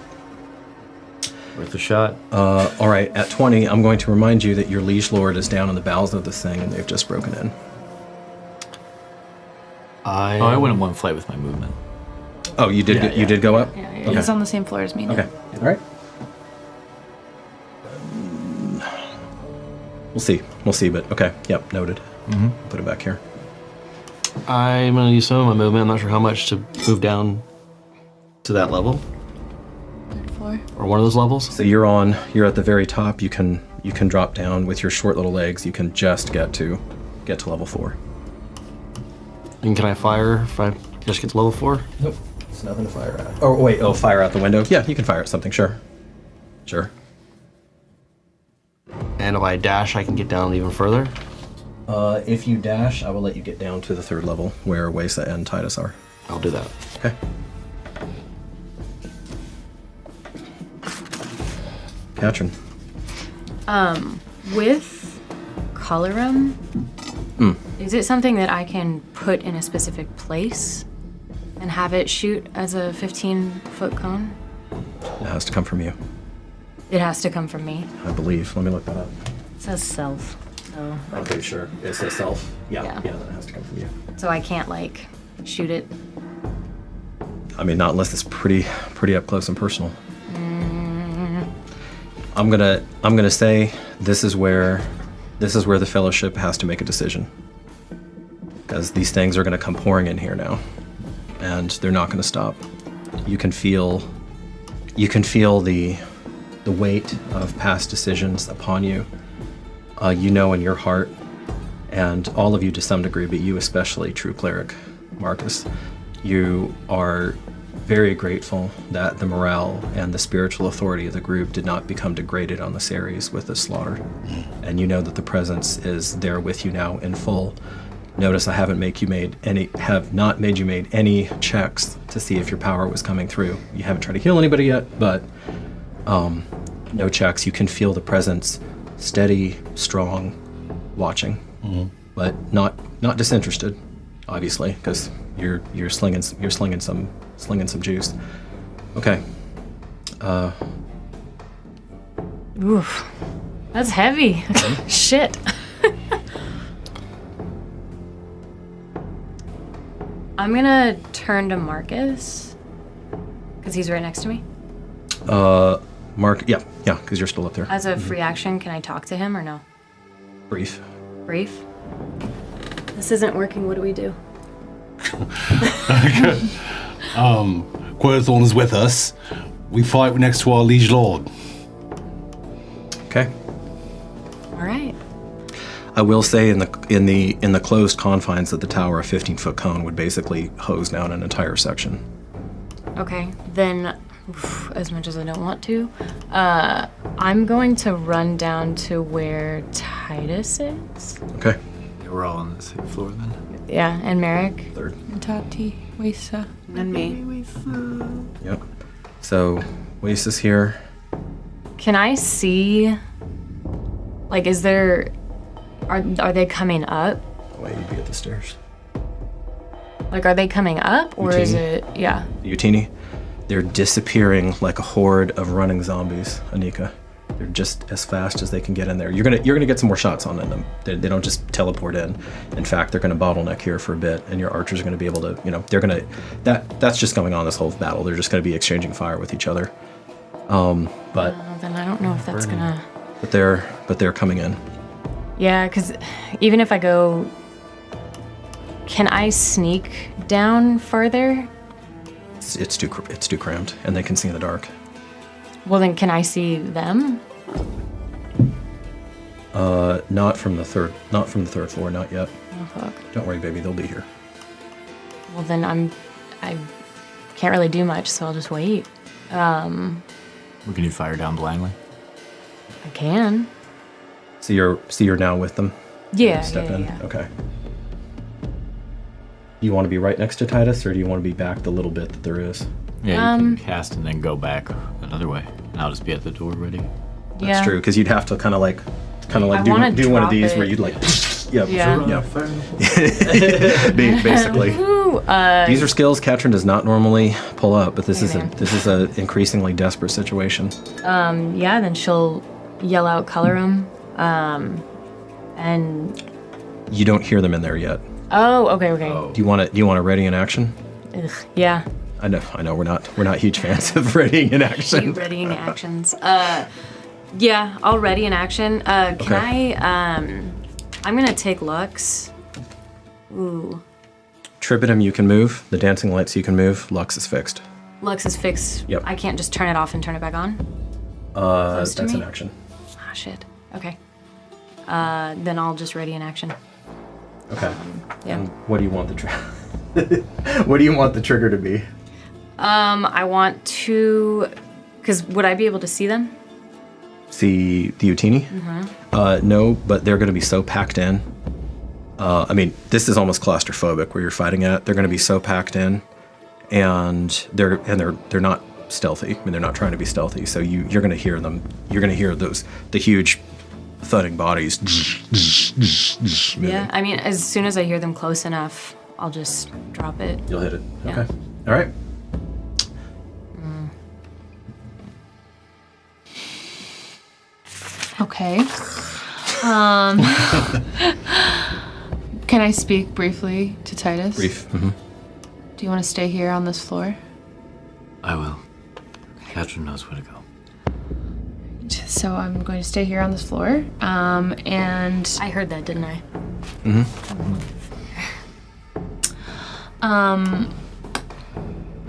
Worth a shot. All right, at 20, I'm going to remind you that your liege lord is down in the bowels of this thing, and they've just broken in. I went in one flight with my movement. Oh, you did. Yeah, You did go up. Yeah, he's on the same floor as me now. Okay. All right. We'll see. But okay. Yep. Noted. Mm-hmm. Put it back here. I'm going to use some of my movement. I'm not sure how much to move down to that level Third floor. or one of those levels. So you're at the very top. You can drop down with your short little legs. You can just get to level 4. And can I fire if I just get to level 4? Nope. It's nothing to fire at. Oh wait. Oh, fire out the window. Yeah, you can fire at something. Sure. And if I dash, I can get down even further. If you dash, I will let you get down to the 3rd level where Wesa and Titus are. I'll do that. Okay. Katrin. With colorum, is it something that I can put in a specific place and have it shoot as a 15-foot cone? It has to come from you, It has to come from me. I believe. Let me look that up. It says self, so I'm pretty sure. It says self. Yeah, Yeah. then it has to come from you. so I can't like shoot it. I mean, not unless it's pretty up close and personal. I'm gonna say this is where the Fellowship has to make a decision, because these things are gonna come pouring in here now, and they're not gonna stop. You can feel the weight of past decisions upon you. You know in your heart, and all of you to some degree, but you especially, true cleric Marcus, you are very grateful that the morale and the spiritual authority of the group did not become degraded on the series with the slaughter. And you know that the presence is there with you now in full. Notice I have not made you make any checks to see if your power was coming through. You haven't tried to heal anybody yet, but no checks. You can feel the presence, steady, strong, watching, but not disinterested, obviously, because you're slinging some juice. Okay. Oof, that's heavy. Shit. I'm gonna turn to Marcus because he's right next to me. Mark, yeah, because you're still up there. As a free action, can I talk to him or no? Brief. This isn't working. What do we do? Querthorn is with us. We fight next to our liege lord. Okay. All right. I will say in the closed confines of the tower, a 15-foot cone would basically hose down an entire section. Okay, then, as much as I don't want to, I'm going to run down to where Titus is. Okay. Yeah, we're all on the same floor then. Yeah, and Merrick. 3rd. And Tati, Wesa. And me. Yep. So, Wace is here. Can I see, like, is there, are they coming up? Wait, you'd be at the stairs. Like, are they coming up, or is Utini? it, yeah. Utini, they're disappearing like a horde of running zombies, Anika. They're just as fast as they can get in there. You're gonna get some more shots on them. They don't just teleport in. In fact, they're gonna bottleneck here for a bit, and your archers are gonna be able to, that's just going on this whole battle. They're just gonna be exchanging fire with each other. But Then I don't know if that's gonna. But they're coming in. Yeah, because even if I go, can I sneak down farther? It's too cramped, and they can see in the dark. Well, then can I see them? Not from the third floor, not yet. Oh fuck. Don't worry, baby, they'll be here. Well, then I can't really do much, so I'll just wait. Can you fire down blindly? I can. So you're now with them? Yeah, Step yeah, in? yeah. Okay. You want to be right next to Titus, or do you want to be back the little bit that there is? Yeah, you can cast and then go back another way. And I'll just be at the door ready. That's true, because you'd have to kind of like do one of these where you'd like, basically. Ooh, These are skills Katrin does not normally pull up, but this is a increasingly desperate situation. yeah, then she'll yell out, color 'em, and. You don't hear them in there yet. Oh, okay. Do you want to ready in action? Ugh, yeah. I know. We're not huge fans of readying in action. Readying actions. Yeah, I'll ready in action. Can I'm gonna take Lux. Ooh. Tripidum you can move. The dancing lights you can move. Lux is fixed. Lux is fixed. Yep. I can't just turn it off and turn it back on? That's an action. Ah, shit. Okay. Then I'll just ready in action. Okay. Yeah. And what do you want the What do you want the trigger to be? I want to... Because would I be able to see them? See the Utini? No, but they're going to be so packed in. I mean, this is almost claustrophobic where you're fighting at. They're going to be so packed in, and they're not stealthy. I mean, they're not trying to be stealthy. So you're going to hear them. You're going to hear the huge thudding bodies. Moving. Yeah, I mean, as soon as I hear them close enough, I'll just drop it. You'll hit it. Yeah. Okay. All right. Okay. Can I speak briefly to Titus? Brief. Do you want to stay here on this floor? I will. Katrin knows where to go. So I'm going to stay here on this floor. And I heard that, didn't I?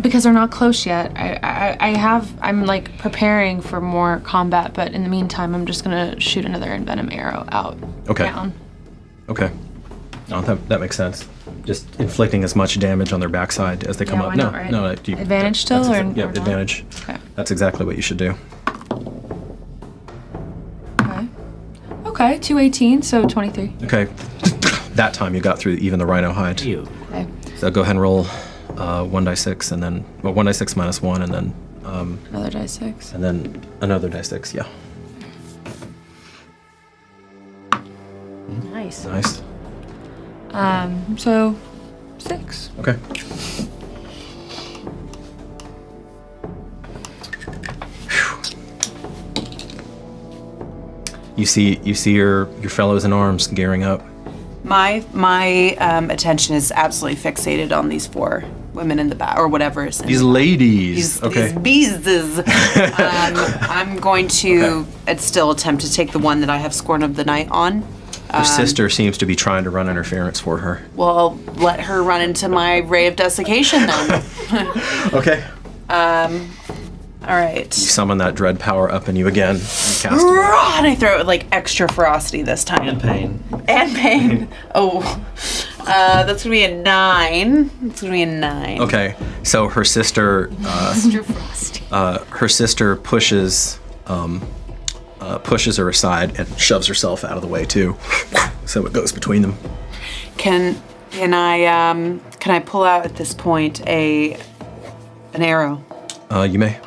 because they're not close yet, I'm like preparing for more combat, but in the meantime, I'm just gonna shoot another envenom arrow out. Okay. Down. Okay. No, that makes sense. Just inflicting as much damage on their backside as they come Yeah, up. why No, not, right? no. Advantage still, that's or yeah, not? advantage. Okay. That's exactly what you should do. Okay, 218, so 23. Okay. That time you got through even the rhino hide. You. Okay. So go ahead and roll 1d6 and then 1d6 minus 1 and then Another die 6. and then another d6. Yeah. Nice. Nice. So 6. Okay. You see your fellows in arms gearing up. My attention is absolutely fixated on these 4 women in the back, or whatever is in These the ladies. These beastes. I'm going to still attempt to take the one that I have Scorn of the Night on. Her sister seems to be trying to run interference for her. Well, I'll let her run into my ray of desiccation then. Okay. All right. You summon that dread power up in you again. And cast it. And I throw it with like extra ferocity this time. And pain. And pain. Oh. That's gonna be a 9. It's gonna be a 9. Okay. So her sister. Mr. Frosty. Her sister pushes her aside and shoves herself out of the way too. So it goes between them. Can I pull out at this point an arrow? You may.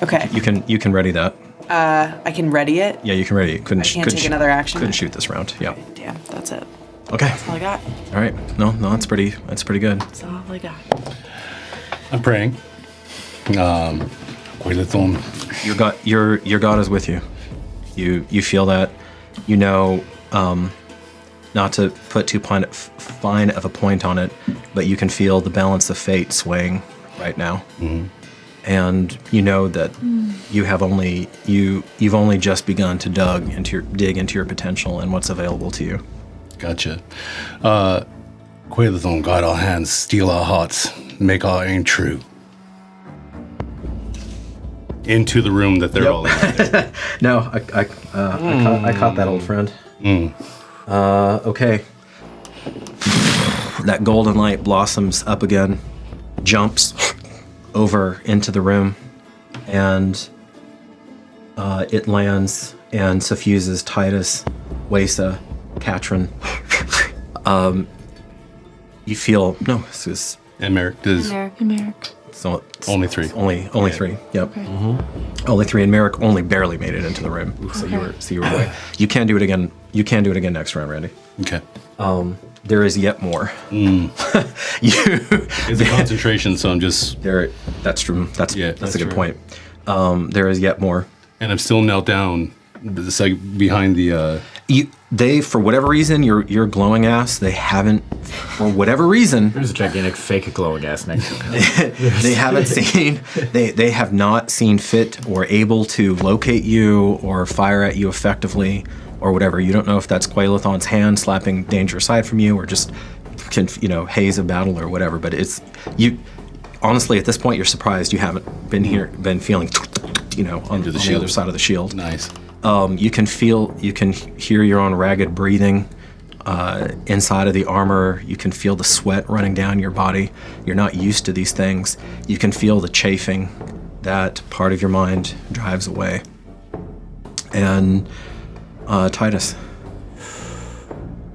Okay. You can ready that. I can ready it. Yeah, you can ready it. Couldn't take another action? Couldn't shoot this round. Yeah. Damn, that's it. Okay. That's all I got. All right. No, that's pretty good. That's all I got. I'm praying. Your God is with you. You feel that. You know, not to put too fine of a point on it, but you can feel the balance of fate swaying right now. Mm-hmm. And you know that you've only just begun to dig into your potential and what's available to you. Gotcha. Quailethon, guide our hands, steal our hearts, make our aim true. Into the room that they're all in. No, I caught that, old friend. Okay. that golden light blossoms up again, jumps over into the room, and it lands and suffuses Titus, Wesa, Katrin. You feel this is And Merrick does. Merrick. so it's Only three. Only three. Yep. Okay. Only three, and Merrick only barely made it into the room. So you were away. You can do it again. You can do it again next round, Randy. Okay. There is yet more. It's a concentration, so I'm just. There. That's true. That's a good point. There is yet more. And I'm still knelt down, it's like behind the. They, for whatever reason, your glowing ass, they haven't, for whatever reason, There's a gigantic fake glowing ass next to him. they haven't seen, they have not seen fit or able to locate you or fire at you effectively or whatever. You don't know if that's Quailithon's hand slapping danger aside from you or just, haze of battle or whatever. But it's, honestly, at this point, you're surprised you haven't been feeling, on the other side of the shield. Nice. You can hear your own ragged breathing inside of the armor. You can feel the sweat running down your body. You're not used to these things. You can feel the chafing that part of your mind drives away. And Titus,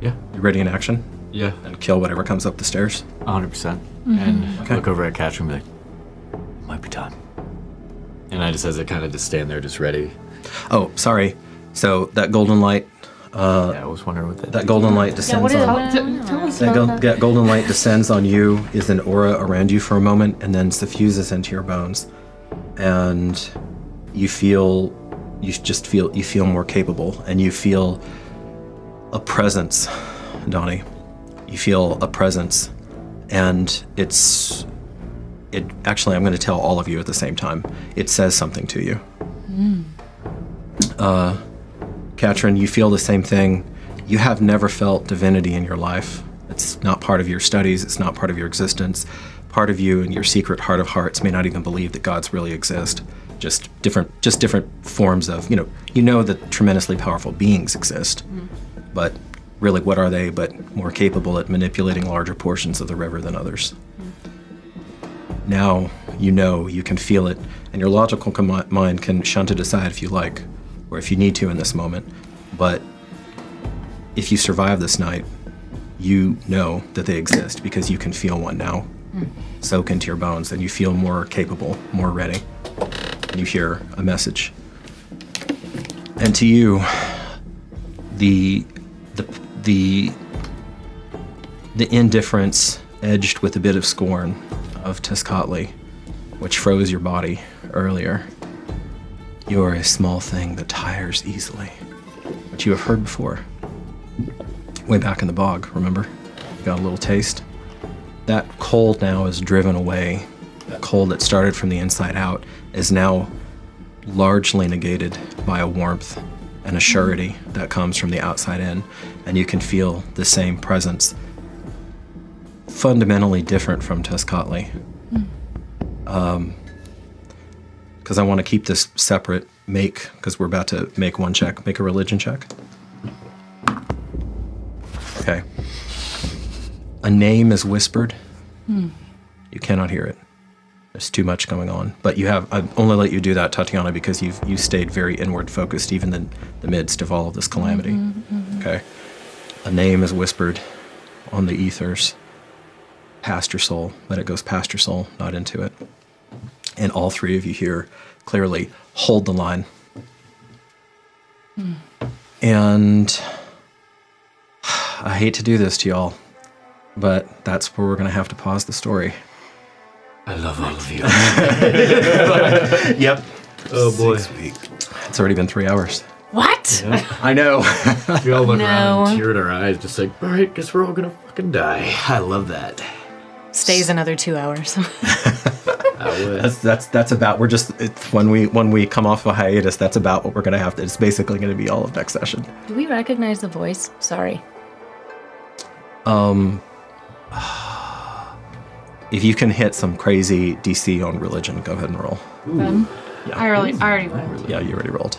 Yeah. you ready in action? Yeah. And kill whatever comes up the stairs? 100%. And look over at Katrin and be like, might be time. And I just, as I kind of just stand there, just ready. Oh, sorry. So that golden light. Yeah, I was wondering what that golden light descends on. Tell us That golden light descends on you, is an aura around you for a moment, and then suffuses into your bones, and you feel more capable, and you feel a presence, Donnie. You feel a presence, and actually, I'm going to tell all of you at the same time. It says something to you. Katrin, you feel the same thing. You have never felt divinity in your life. It's not part of your studies. It's not part of your existence. Part of you in your secret heart of hearts may not even believe that gods really exist. Just different forms of, you know that tremendously powerful beings exist. But really, what are they but more capable at manipulating larger portions of the river than others? Now you can feel it, and your logical mind can shunt it aside if you like, or if you need to in this moment. But if you survive this night, you know that they exist because you can feel one now soak into your bones, and you feel more capable, more ready. And you hear a message. And to you, the indifference edged with a bit of scorn of Tezcatli, which froze your body earlier. You are a small thing that tires easily, which you have heard before. Way back in the bog, remember? Got a little taste. That cold now is driven away. That cold that started from the inside out is now largely negated by a warmth and a surety that comes from the outside in, and you can feel the same presence, fundamentally different from Tezcatli. Because I want to keep this separate. Because we're about to make one check. Make a religion check. Okay. A name is whispered. You cannot hear it. There's too much going on. But I've only let you do that, Tatiana, because you stayed very inward focused, even in the midst of all of this calamity. Okay. A name is whispered on the ethers, past your soul, but it goes past your soul, not into it. And all three of you hear clearly, hold the line. And I hate to do this to y'all, but that's where we're going to have to pause the story. I love all of you. Yep. Oh boy. It's already been 3 hours. What? I know. We all look around No. and tear in our eyes, just like, all right, guess we're all gonna fucking die. I love that. Stays another 2 hours. That's about. When we come off of a hiatus, that's about what we're gonna have to. It's basically gonna be all of next session. Do we recognize the voice? Sorry. If you can hit some crazy DC on religion, go ahead and roll. I already went. Yeah, you already rolled.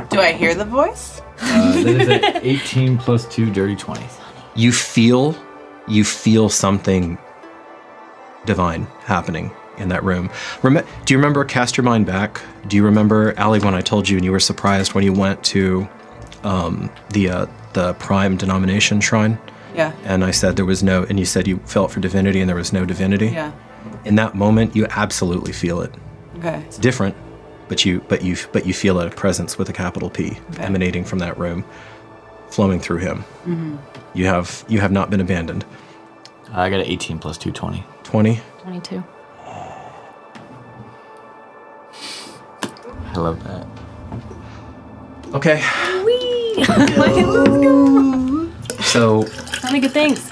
Do I hear the voice? That is an 18 plus 2, dirty 20. You feel you feel something divine happening in that room. Do you remember Cast Your Mind Back? Do you remember, Allie, when I told you and you were surprised when you went to the Prime Denomination Shrine? Yeah. And I said there was no, and you said you felt for divinity and there was no divinity? Yeah. In that moment, you absolutely feel it. Okay. It's different, but you feel a presence with a capital P emanating from that room, flowing through him. Mm-hmm. You have not been abandoned. I got an 18 plus 2, 20. 20? 22. I love that. Okay. Whee! Let's go. So So many good things.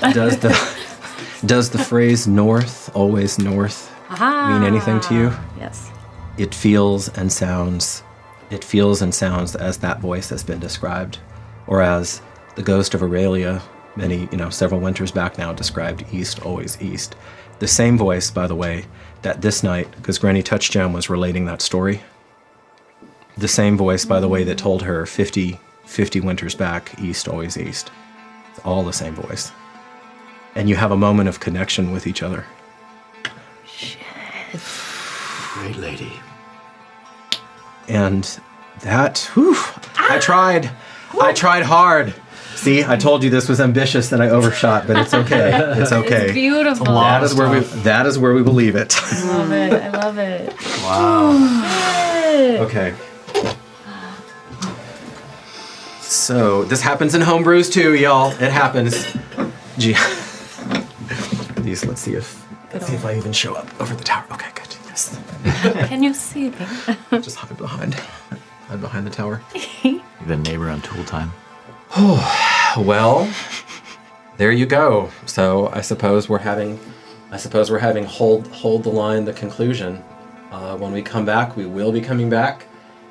does the phrase north, always north, Aha. mean anything to you? Yes. It feels and sounds as that voice has been described, or as the ghost of Aurelia several winters back now described east, always east. The same voice, by the way, that this night, because Granny Touchdown was relating that story, the same voice, by the way, that told her 50 winters back, east, always east. It's all the same voice. And you have a moment of connection with each other. Great lady. And that, I tried hard. See, I told you this was ambitious and I overshot, but it's okay. It's okay. It's beautiful. That is where we believe it. I love it. I love it. Wow. Okay. So this happens in homebrews too, y'all. It happens. Gee. Let's see if I even show up over the tower. Okay, good. Yes. Can you see me? Just hide behind the tower. The neighbor on Tool Time. Well, there you go. So I suppose we're having hold the line, the conclusion. When we come back, we will be coming back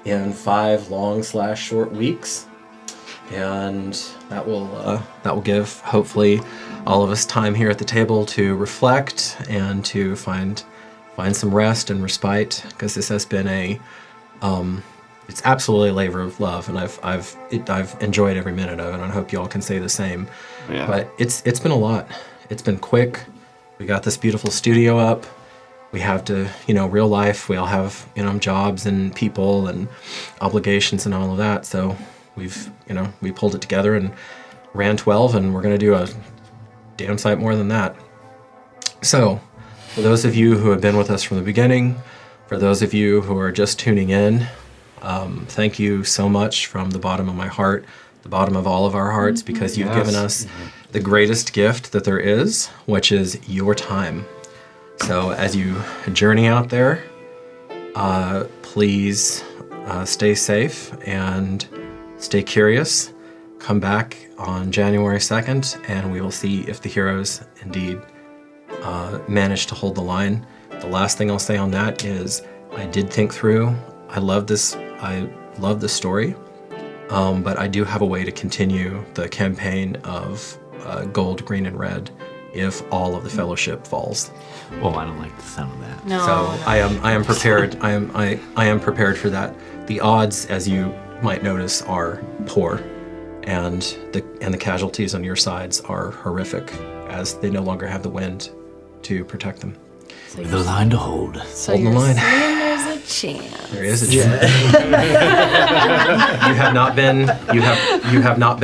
in 5 long/short weeks, and that will give hopefully all of us time here at the table to reflect and to find some rest and respite, because this has been it's absolutely a labor of love, and I've enjoyed every minute of it, and I hope y'all can say the same. Yeah. But it's been a lot. It's been quick. We got this beautiful studio up. We have to, real life. We all have, jobs and people and obligations and all of that. So we pulled it together and ran 12, and we're going to do a damn sight more than that. So for those of you who have been with us from the beginning, for those of you who are just tuning in, thank you so much from the bottom of my heart, the bottom of all of our hearts, because you've given us the greatest gift that there is, which is your time. So as you journey out there, please stay safe and stay curious. Come back on January 2nd, and we will see if the heroes indeed manage to hold the line. The last thing I'll say on that is I did think through. I love this story, but I do have a way to continue the campaign of gold, green, and red if all of the fellowship falls. Well, I don't like the sound of that. No. So I am prepared. I am prepared for that. The odds, as you might notice, are poor, and the casualties on your sides are horrific, as they no longer have the wind to protect them. The line to hold. So Holding the you're line. saying there's a chance. There is a chance. You have not been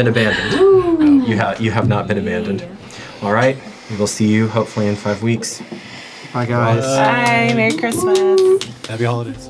abandoned. You have not been abandoned. All right. We will see you hopefully in 5 weeks. Bye, guys. Bye. Merry Christmas. Happy holidays.